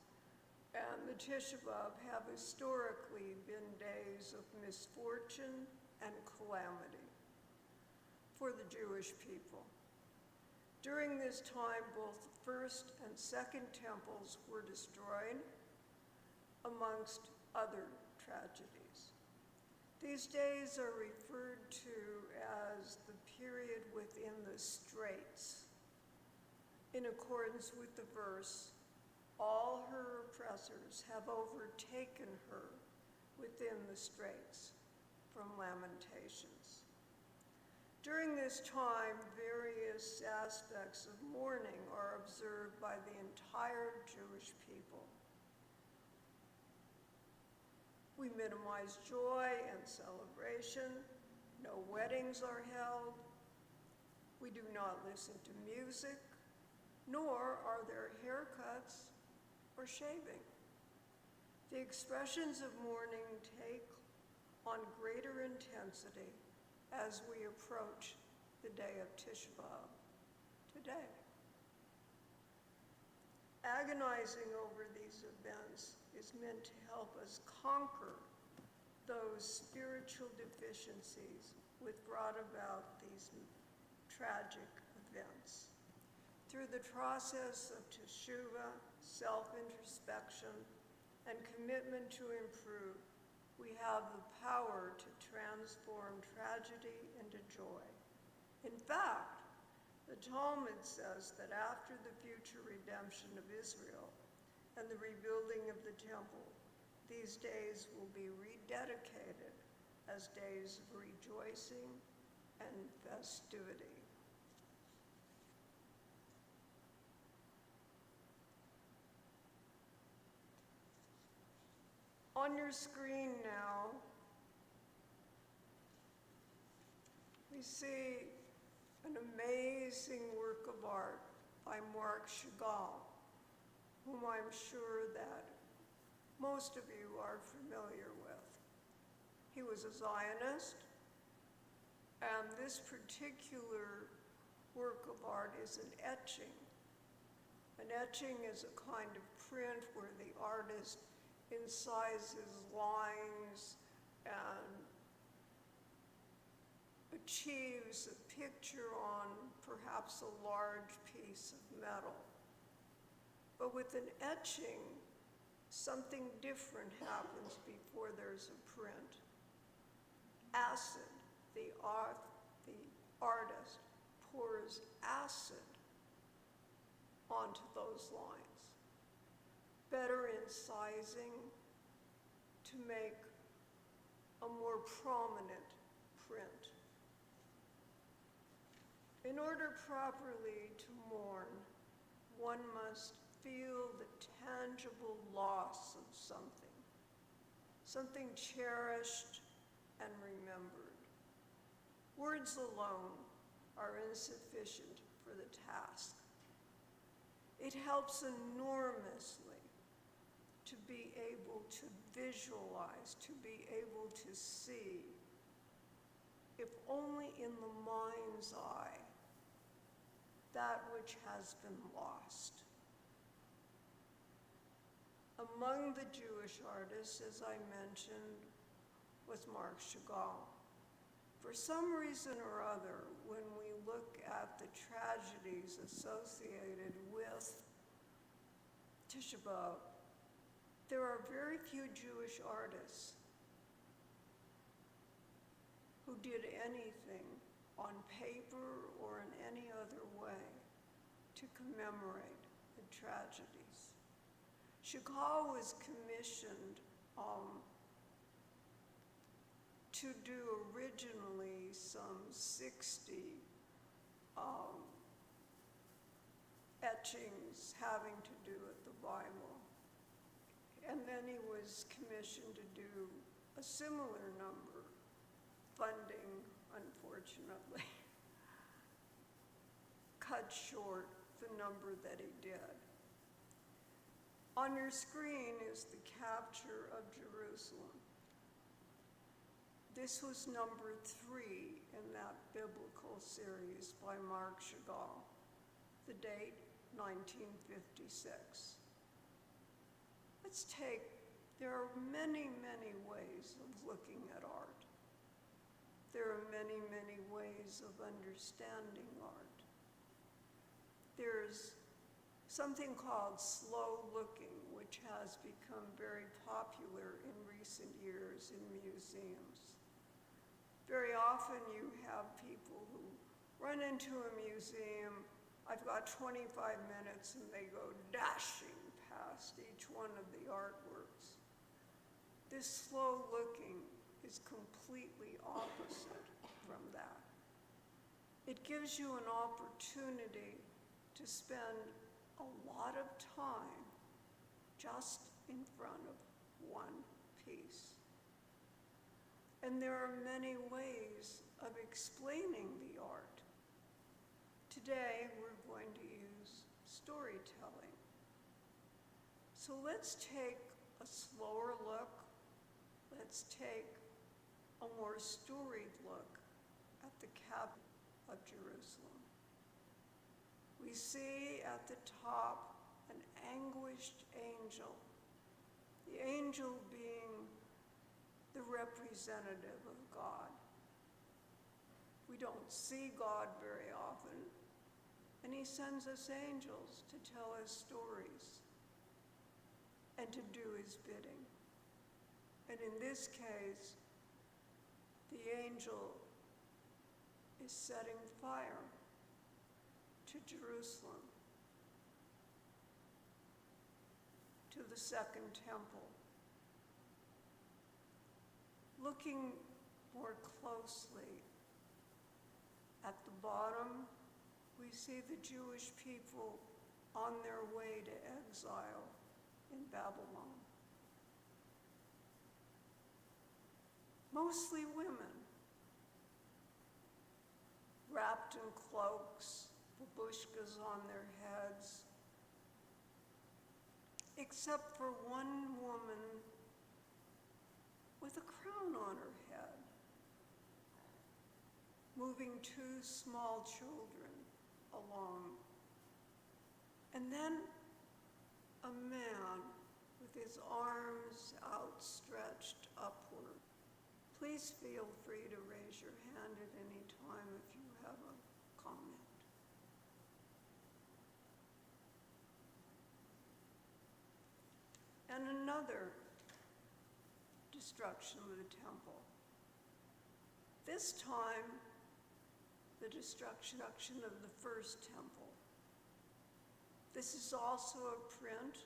and the Tisha B'av have historically been days of misfortune and calamity for the Jewish people. During this time, both the first and second temples were destroyed, amongst other tragedies. These days are referred to as the period within the straits, in accordance with the verse, all her oppressors have overtaken her within the straits, from Lamentations. During this time, various aspects of mourning are observed by the entire Jewish people. We minimize joy and celebration. No weddings are held. We do not listen to music, nor are there haircuts or shaving. The expressions of mourning take on greater intensity as we approach the day of Tisha B'av today. Agonizing over these events is meant to help us conquer those spiritual deficiencies which brought about these tragic events. Through the process of teshuvah, self-introspection, and commitment to improve, we have the power to transform tragedy into joy. In fact, The Talmud says that after the future redemption of Israel and the rebuilding of the temple, these days will be rededicated as days of rejoicing and festivity. On your screen now, we see an amazing work of art by Marc Chagall, whom I'm sure that most of you are familiar with. He was a Zionist, and this particular work of art is an etching. An etching is a kind of print where the artist incisors lines and achieves a picture on perhaps a large piece of metal. But with an etching, something different happens before there's a print. Acid, the artist pours acid onto those lines. Better incising to make a more prominent print. In order properly to mourn, one must feel the tangible loss of something, something cherished and remembered. Words alone are insufficient for the task. It helps enormously to be able to visualize, to be able to see, if only in the mind's eye, that which has been lost. Among the Jewish artists, as I mentioned, was Marc Chagall. For some reason or other, when we look at the tragedies associated with Tisha B'av, there are very few Jewish artists who did anything on paper or in any other way to commemorate the tragedies. Chagall was commissioned to do originally some 60 etchings having to do with the Bible. And then he was commissioned to do a similar number. Funding, unfortunately, cut short the number that he did. On your screen is the capture of Jerusalem. This was number 3 in that biblical series by Marc Chagall. The date, 1956. There are many, many ways of looking at art. There are many, many ways of understanding art. There's something called slow looking, which has become very popular in recent years in museums. Very often you have people who run into a museum, I've got 25 minutes, and they go dashing past each one of the artworks. This slow looking is completely opposite from that. It gives you an opportunity to spend a lot of time just in front of one piece. And there are many ways of explaining the art. Today, we're going to use storytelling. So let's take a slower look. Let's take a more storied look at the capital of Jerusalem. We see at the top an anguished angel, the angel being the representative of God. We don't see God very often, and he sends us angels to tell us stories and to do his bidding. And in this case, the angel is setting fire to Jerusalem, to the Second Temple. Looking more closely at the bottom, we see the Jewish people on their way to exile in Babylon. Mostly women, wrapped in cloaks, babushkas on their heads, except for one woman with a crown on her head, moving two small children along. And then a man with his arms outstretched upward. Please feel free to raise your hand at any time if you have a comment. And another destruction of the temple. This time, the destruction of the first temple. This is also a print,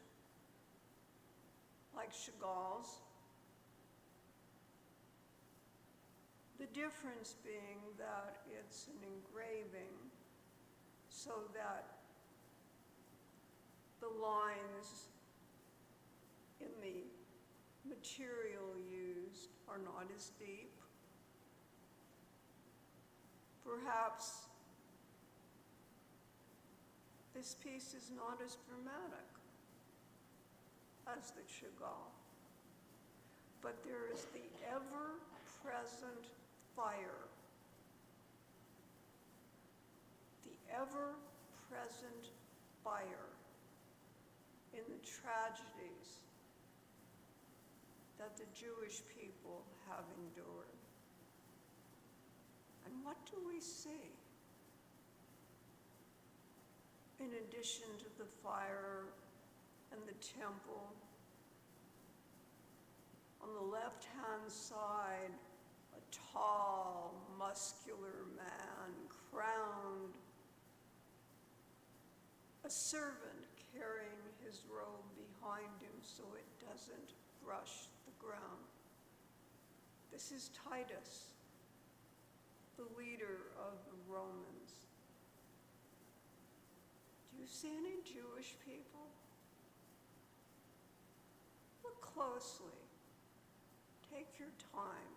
like Chagall's. The difference being that it's an engraving, so that the lines in the material used are not as deep. Perhaps this piece is not as dramatic as the Chagall, but there is the ever-present fire, the ever-present fire in the tragedies that the Jewish people have endured. And what do we see? In addition to the fire and the temple, on the left-hand side, a tall, muscular man, crowned, a servant carrying his robe behind him so it doesn't brush the ground. This is Titus, the leader of the Romans. Do you see any Jewish people? Look closely. Take your time.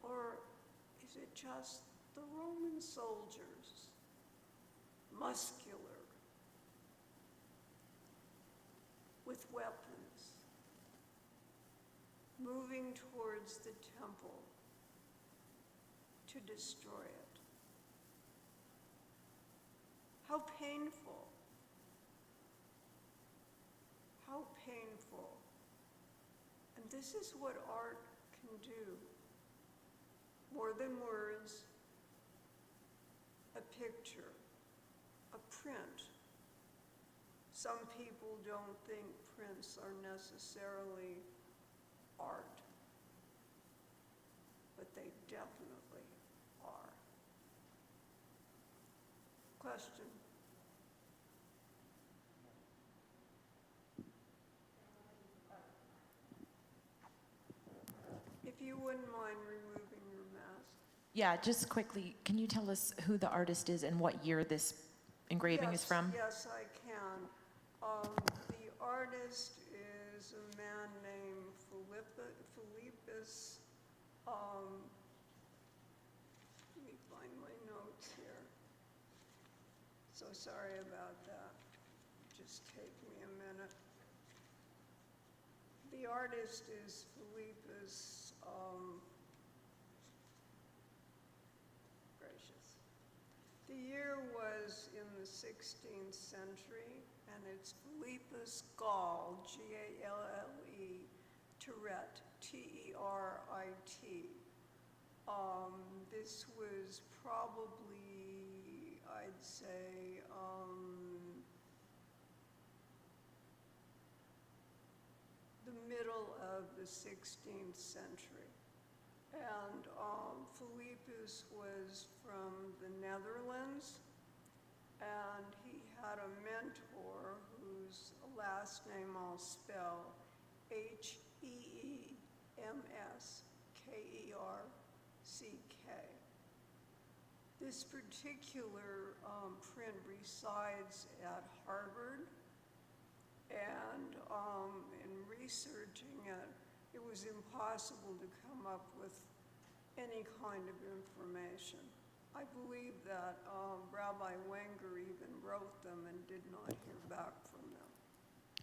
Or is it just the Roman soldiers, muscular, with weapons, moving towards the temple to destroy it? How painful. How painful. And this is what art can do. More than words, a picture, a print. Some people don't think prints are necessarily art, but they definitely are. Question? If you wouldn't mind removing your mask. Yeah, just quickly, can you tell us who the artist is and what year this engraving is from? Yes, I can. The artist is a man named Philippus. Let me find my notes here. So sorry about that. Just take me a minute. The artist is Philippus. Gracious. The year was in the 16th century, and it's Philippus Gall, G-A-L-L-E, Terret, T-E-R-I-T. This was probably, I'd say, the middle of the 16th century. and Philippus was from the Netherlands, and he had a mentor whose last name I'll spell, Heemskerck. This particular print resides at Harvard, and in researching it, it was impossible to come up with any kind of information. I believe that Rabbi Wenger even wrote them and did not hear back from them.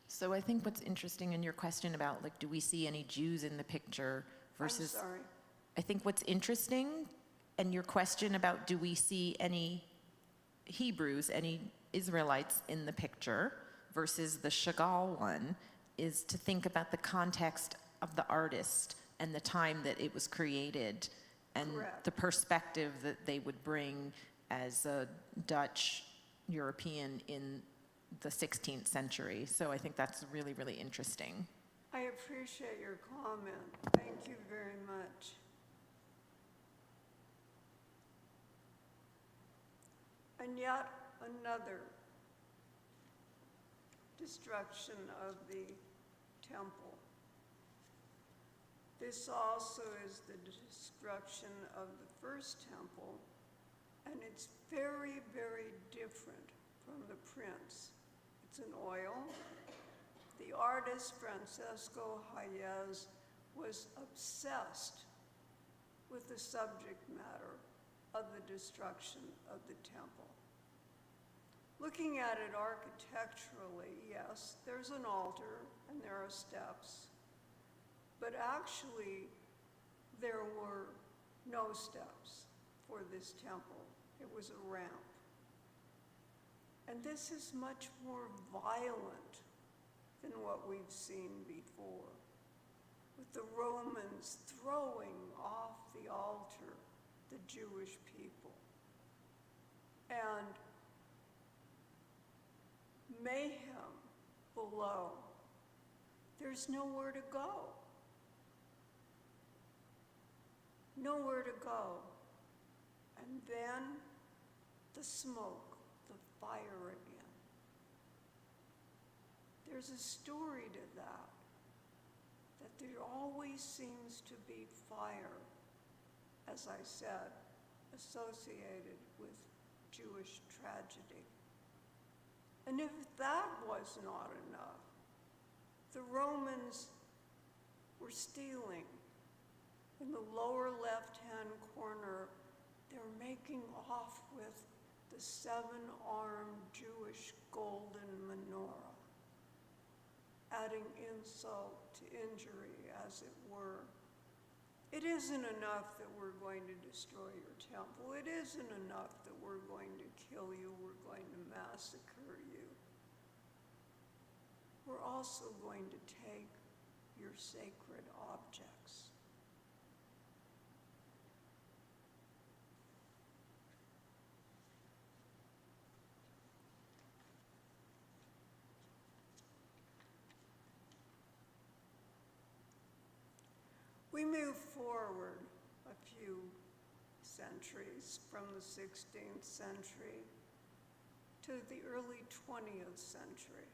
So I think what's interesting in your question about, like, do we see any Jews in the picture versus... I'm sorry. I think what's interesting in your question about do we see any Hebrews, any Israelites in the picture versus the Chagall one is to think about the context of the artist and the time that it was created and Correct. the perspective that they would bring as a Dutch European in the 16th century. So I think that's really, really interesting. I appreciate your comment. Thank you very much. And yet another destruction of the temple. This also is the destruction of the first temple, and it's very, very different from the prints. It's an oil. The artist, Francesco Hayez, was obsessed with the subject matter of the destruction of the temple. Looking at it architecturally, yes, there's an altar and there are steps, but actually there were no steps for this temple. It was a ramp. And this is much more violent than what we've seen before, with the Romans throwing off the altar the Jewish people. And mayhem below. There's nowhere to go. Nowhere to go. And then the smoke, the fire again. There's a story to that there always seems to be fire, as I said, associated with Jewish tragedy. And if that was not enough, the Romans were stealing. In the lower left-hand corner, they're making off with the seven-armed Jewish golden menorah, adding insult to injury, as it were. It isn't enough that we're going to destroy your temple. It isn't enough that we're going to kill you, we're going to massacre you. We're also going to take your sacred objects. We move forward a few centuries from the 16th century to the early 20th century,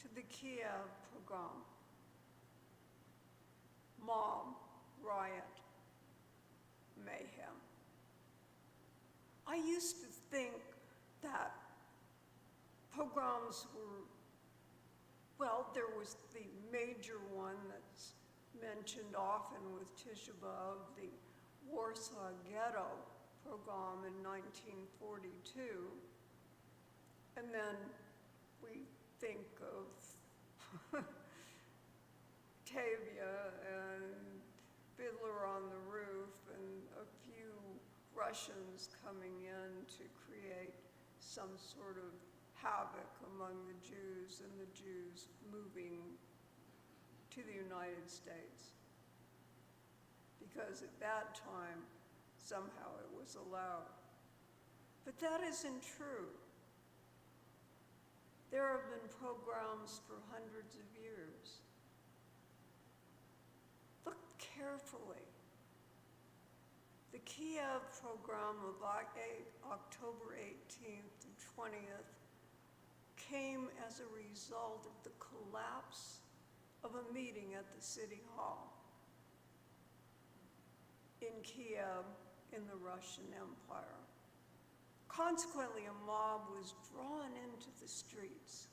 to the Kiev pogrom, mob, riot, mayhem. I used to think that pogroms were, well, there was the major one that's mentioned often with Tisha B'av, the Warsaw Ghetto pogrom in 1942. And then we think of Tavia and Fiddler on the Roof and a few Russians coming in to create some sort of havoc among the Jews and the Jews moving to the United States. Because at that time, somehow it was allowed. But that isn't true. There have been pogroms for hundreds of years. Look carefully. The Kiev program of October 18th to 20th came as a result of the collapse of a meeting at the City Hall in Kiev in the Russian Empire. Consequently, a mob was drawn into the streets.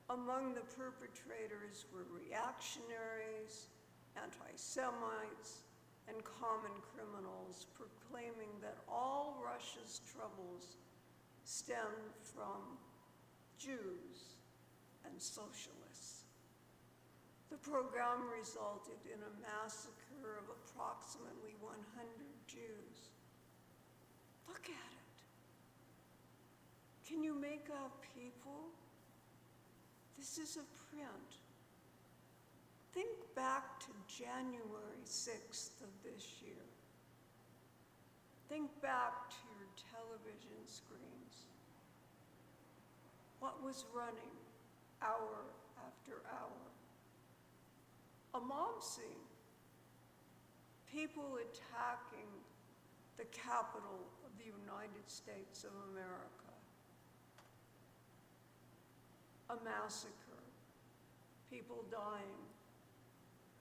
Among the perpetrators were reactionaries, anti-Semites, and common criminals proclaiming that all Russia's troubles stemmed from Jews and socialists. The program resulted in a massacre of approximately 100 Jews. Look at it. Can you make out people? This is a print. Think back to January 6th of this year. Think back to your television screens. What was running hour after hour? A mob scene. People attacking the capital of the United States of America. A massacre. People dying.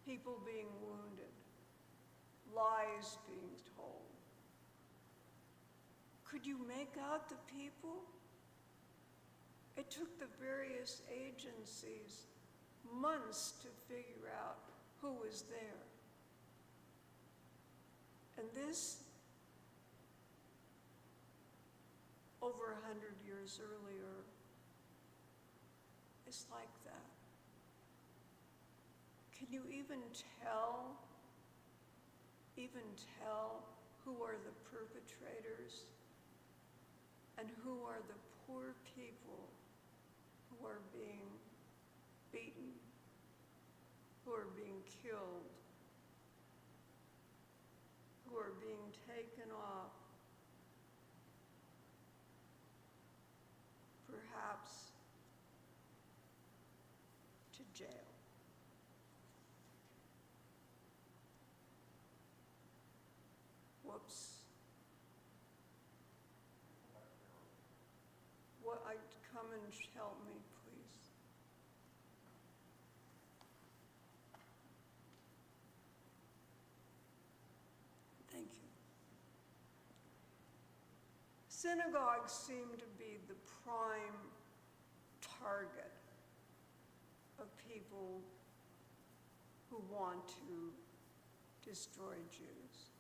People being wounded. Lies being told. Could you make out the people? It took the various agencies months to figure out who was there. And this, over 100 years earlier, is like that. Can you even tell who are the perpetrators and who are the poor people who are being beaten, who are being killed, who are being taken off, perhaps to jail? Whoops. Come and help me, please. Thank you. Synagogues seem to be the prime target of people who want to destroy Jews.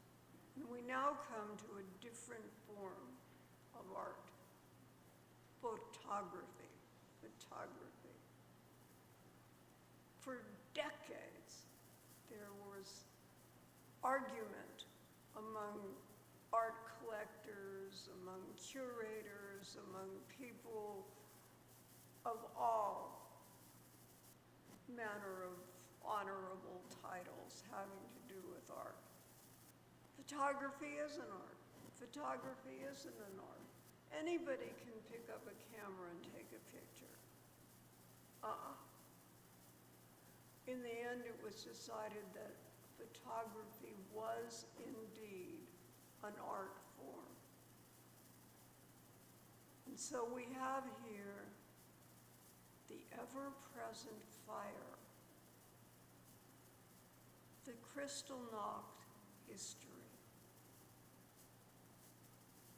And we now come to a different form of art. Photography. For decades, there was argument among art collectors, among curators, among people of all manner of honorable titles having to do with art. Photography isn't art. Photography isn't an art. Anybody can pick up a camera and take a picture. In the end, it was decided that photography was indeed an art form. And so we have here the ever-present fire, the Kristallnacht history.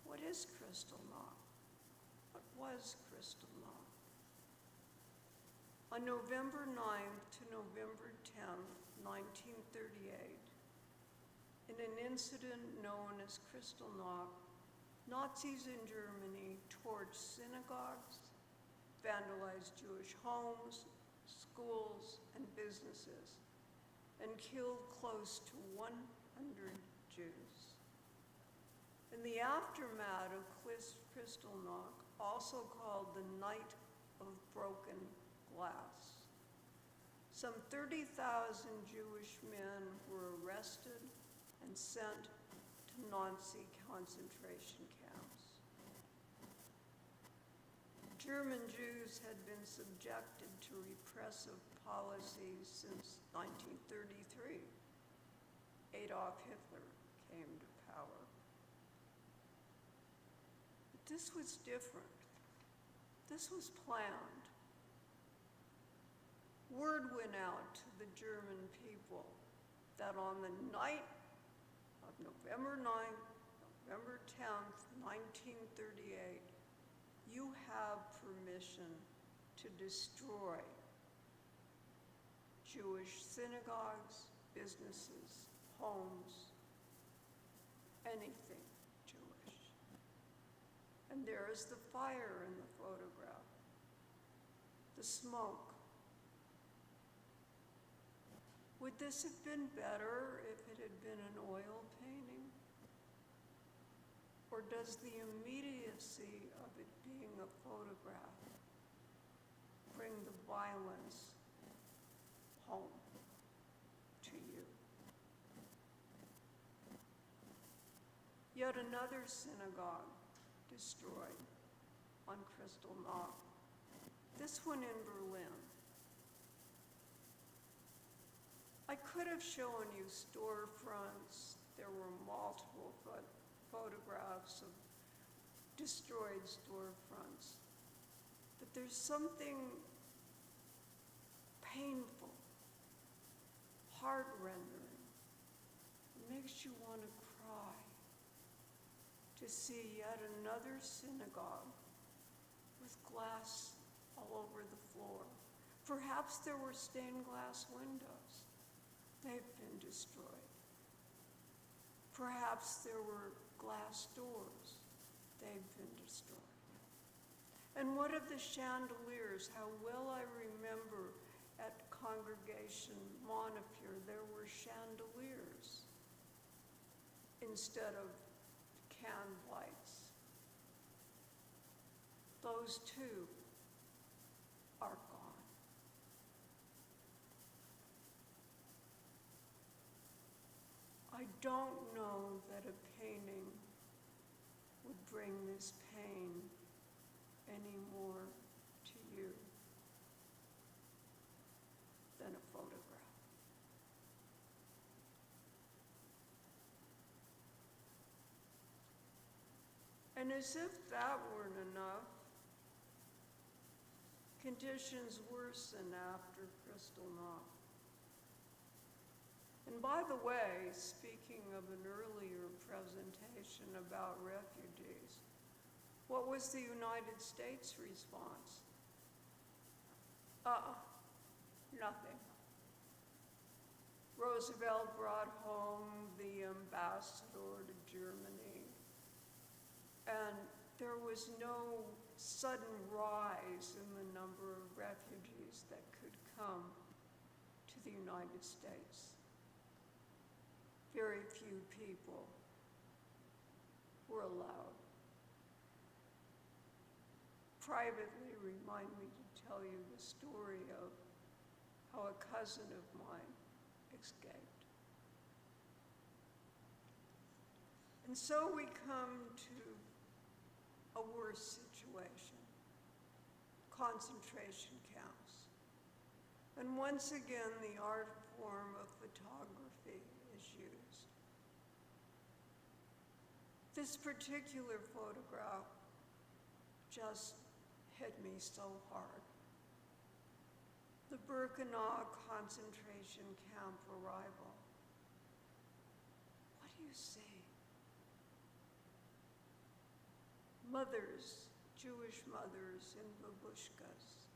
What is Kristallnacht? What was Kristallnacht? On November 9th to November 10th, 1938, in an incident known as Kristallnacht, Nazis in Germany torched synagogues, vandalized Jewish homes, schools, and businesses, and killed close to 100 Jews. In the aftermath of Kristallnacht, also called the Night of Broken Glass, some 30,000 Jewish men were arrested and sent to Nazi concentration camps. German Jews had been subjected to repressive policies since 1933, Adolf Hitler came to power. But this was different. This was planned. Word went out to the German people that on the night of November 9th, November 10th, 1938, you have permission to destroy Jewish synagogues, businesses, homes, anything Jewish. And there is the fire in the photograph, the smoke. Would this have been better if it had been an oil painting? Or does the immediacy of it being a photograph bring the violence home to you? Yet another synagogue destroyed on Kristallnacht, this one in Berlin. I could have shown you storefronts. There were multiple photographs of destroyed storefronts. But there's something painful, heart-rending. It makes you want to cry to see yet another synagogue with glass all over the floor. Perhaps there were stained glass windows. They've been destroyed. Perhaps there were glass doors. They've been destroyed. And what of the chandeliers? How well I remember at Congregation Montefiore, there were chandeliers instead of can lights. Those too are gone. I don't know that a painting would bring this pain any more to you than a photograph. And as if that weren't enough, conditions worsened after Kristallnacht. And by the way, speaking of an earlier presentation about refugees, what was the United States response? Nothing. Roosevelt brought home the ambassador to Germany, and there was no sudden rise in the number of refugees that could come to the United States. Very few people were allowed. Privately, remind me to tell you the story of how a cousin of mine escaped. And so we come to a worse situation, concentration camps. And once again, the art form of photography is used. This particular photograph just hit me so hard. The Birkenau concentration camp arrival. What do you see? Mothers, Jewish mothers in babushkas.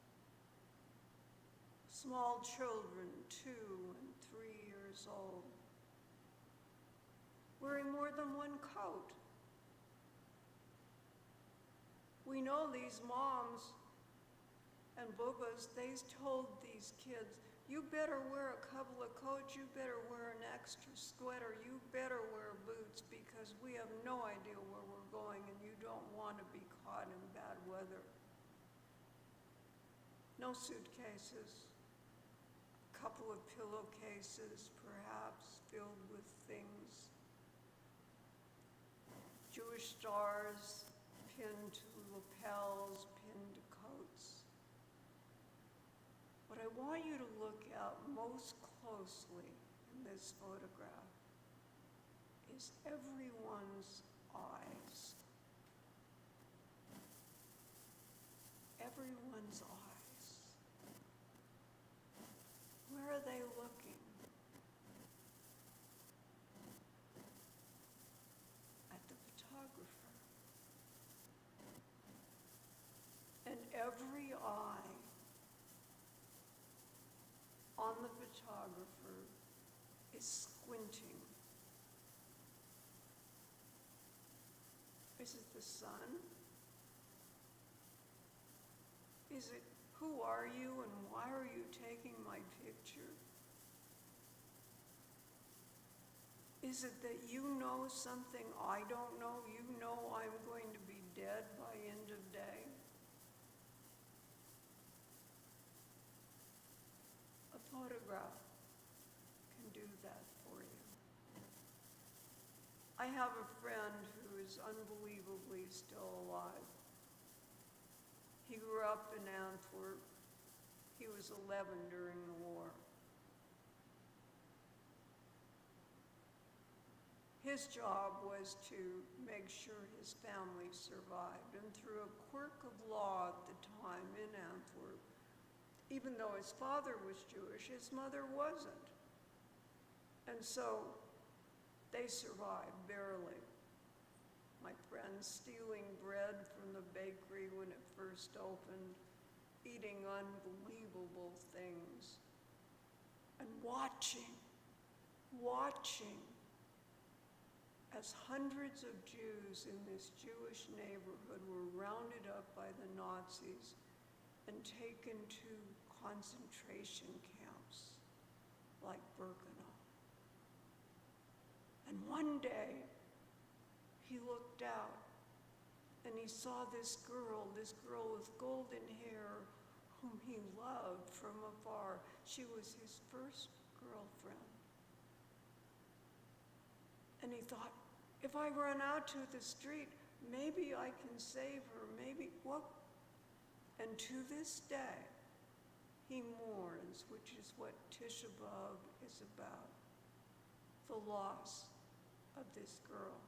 Small children, 2 and 3 years old, wearing more than one coat. We know these moms and bubbas, they told these kids, you better wear a couple of coats, you better wear an extra sweater, you better wear boots because we have no idea where we're going and you don't want to be caught in bad weather. No suitcases, a couple of pillowcases perhaps filled with things. Jewish stars pinned to lapels, pinned to coats. What I want you to look at most closely in this photograph is everyone's eyes. Everyone's eyes. Where are they looking? At the photographer. And every eye on the photographer is squinting. Is it the sun? Is it, who are you and why are you taking my picture? Is it that you know something I don't know? You know I'm going to be dead by end of day? A photograph can do that for you. I have a friend who is unbelievably still alive. He grew up in Antwerp. He was 11 during the war. His job was to make sure his family survived. And through a quirk of law at the time in Antwerp, even though his father was Jewish, his mother wasn't. And so they survived barely. My friend stealing bread from the bakery when it first opened, eating unbelievable things, and watching as hundreds of Jews in this Jewish neighborhood were rounded up by the Nazis and taken to concentration camps like Birkenau. And one day, he looked out and he saw this girl with golden hair whom he loved from afar. She was his first girlfriend. And he thought, if I run out to the street, maybe I can save her, maybe what? And to this day, he mourns, which is what Tisha B'av is about, the loss of this girl.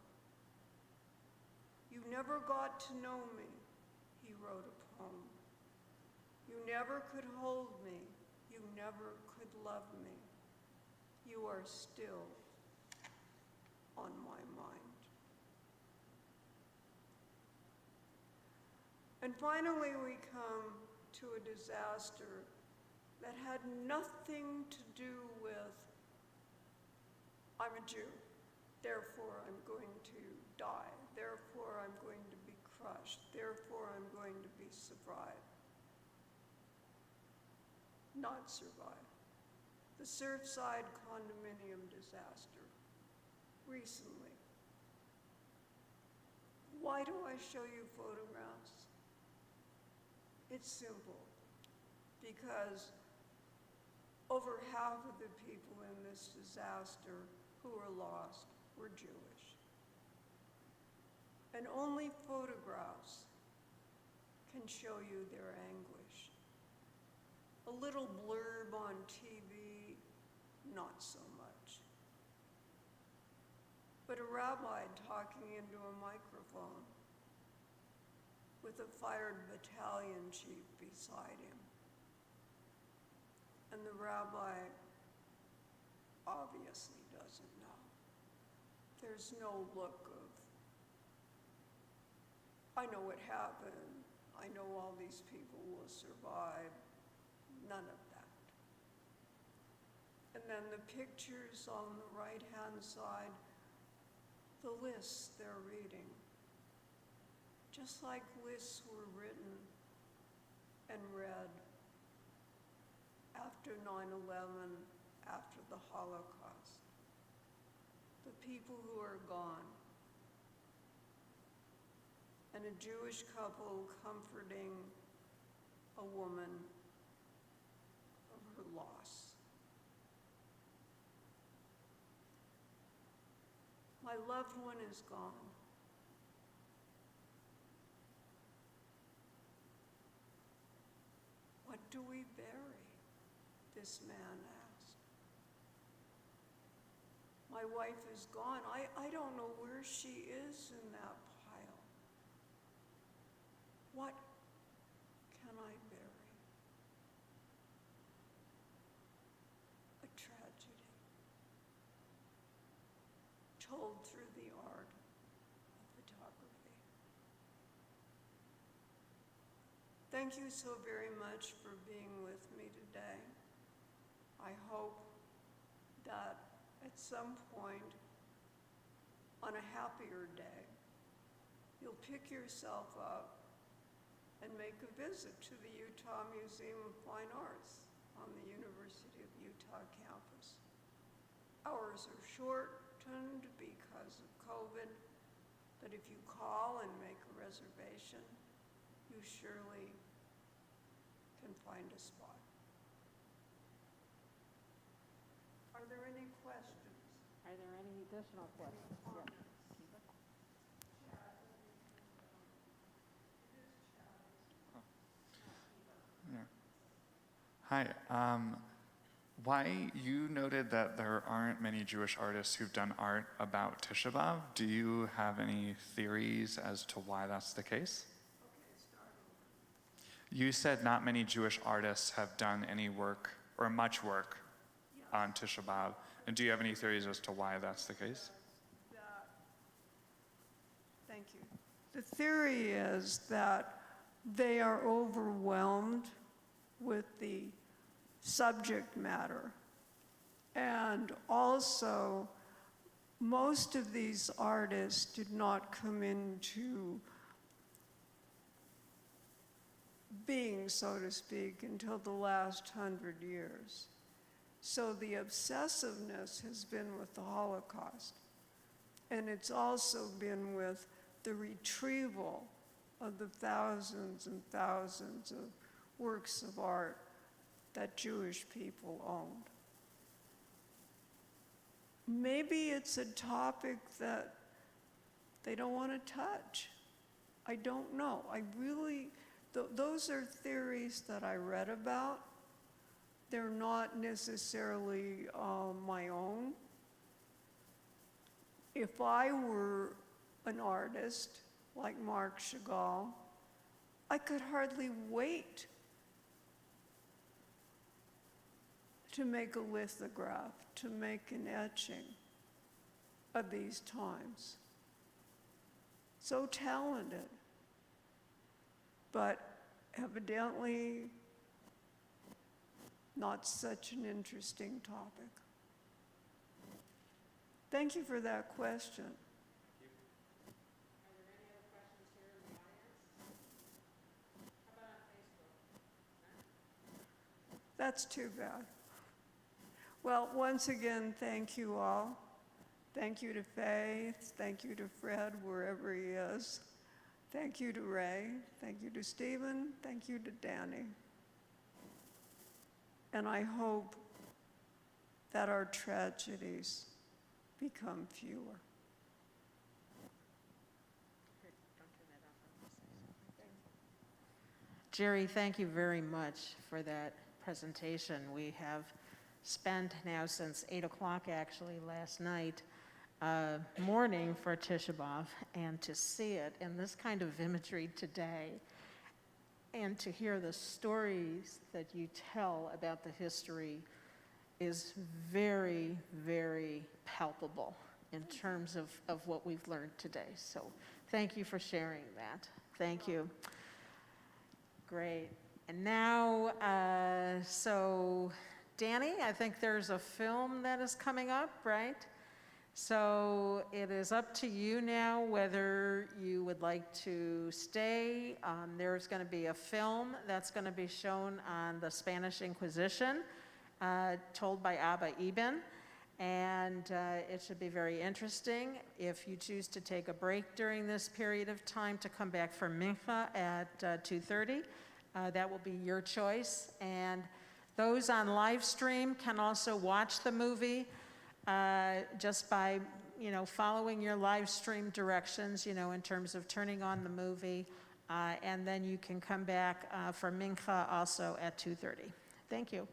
You never got to know me, he wrote a poem. You never could hold me. You never could love me. You are still on my mind. And finally, we come to a disaster that had nothing to do with, I'm a Jew, therefore I'm going to die. Therefore, I'm going to be crushed. Therefore, I'm going to be not survive. The Surfside condominium disaster recently. Why do I show you photographs? It's simple, because over half of the people in this disaster who were lost were Jewish. And only photographs can show you their anguish. A little blurb on TV, not so much. But a rabbi talking into a microphone with a fired battalion chief beside him. And the rabbi obviously doesn't know. There's no look of, I know what happened, I know all these people will survive, none of that. And then the pictures on the right-hand side, the lists they're reading. Just like lists were written and read after 9/11, after the Holocaust. The people who are gone. And a Jewish couple comforting a woman of her loss. My loved one is gone. What do we bury? This man asked. My wife is gone. I don't know where she is in that pile. What can I bury? A tragedy told through the art of photography. Thank you so very much for being with me today. I hope that at some point on a happier day, you'll pick yourself up and make a visit to the Utah Museum of Fine Arts on the University of Utah campus. Hours are shortened because of COVID, but if you call and make a reservation, you surely can find a spot. Are there any questions? Are there any additional questions? Hi. Why you noted that there aren't many Jewish artists who've done art about Tisha B'av. Do you have any theories as to why that's the case? You said not many Jewish artists have done any work or much work on Tisha B'av. And do you have any theories as to why that's the case? Thank you. The theory is that they are overwhelmed with the subject matter. And also, most of these artists did not come into being, so to speak, until the last 100 years. So the obsessiveness has been with the Holocaust. And it's also been with the retrieval of the thousands and thousands of works of art that Jewish people owned. Maybe it's a topic that they don't want to touch. I don't know. I really, those are theories that I read about. They're not necessarily my own. If I were an artist like Marc Chagall, I could hardly wait to make a lithograph, to make an etching of these times. So talented, but evidently not such an interesting topic. Thank you for that question. That's too bad. Well, once again, thank you all. Thank you to Faith. Thank you to Fred, wherever he is. Thank you to Ray. Thank you to Stephen. Thank you to Danny. And I hope that our tragedies become fewer. Jerry, thank you very much for that presentation. We have spent now since 8 o'clock actually last night mourning for Tisha B'av, and to see it in this kind of imagery today and to hear the stories that you tell about the history is very, very palpable in terms of what we've learned today. So thank you for sharing that. Thank you. Great. And now, so Danny, I think there's a film that is coming up, right? So it is up to you now whether you would like to stay. There's going to be a film that's going to be shown on the Spanish Inquisition, told by Abba Ibn, and it should be very interesting. If you choose to take a break during this period of time to come back for Mincha at 2:30, that will be your choice. And those on live stream can also watch the movie just by, following your live stream directions, in terms of turning on the movie. And then you can come back for Mincha also at 2:30. Thank you.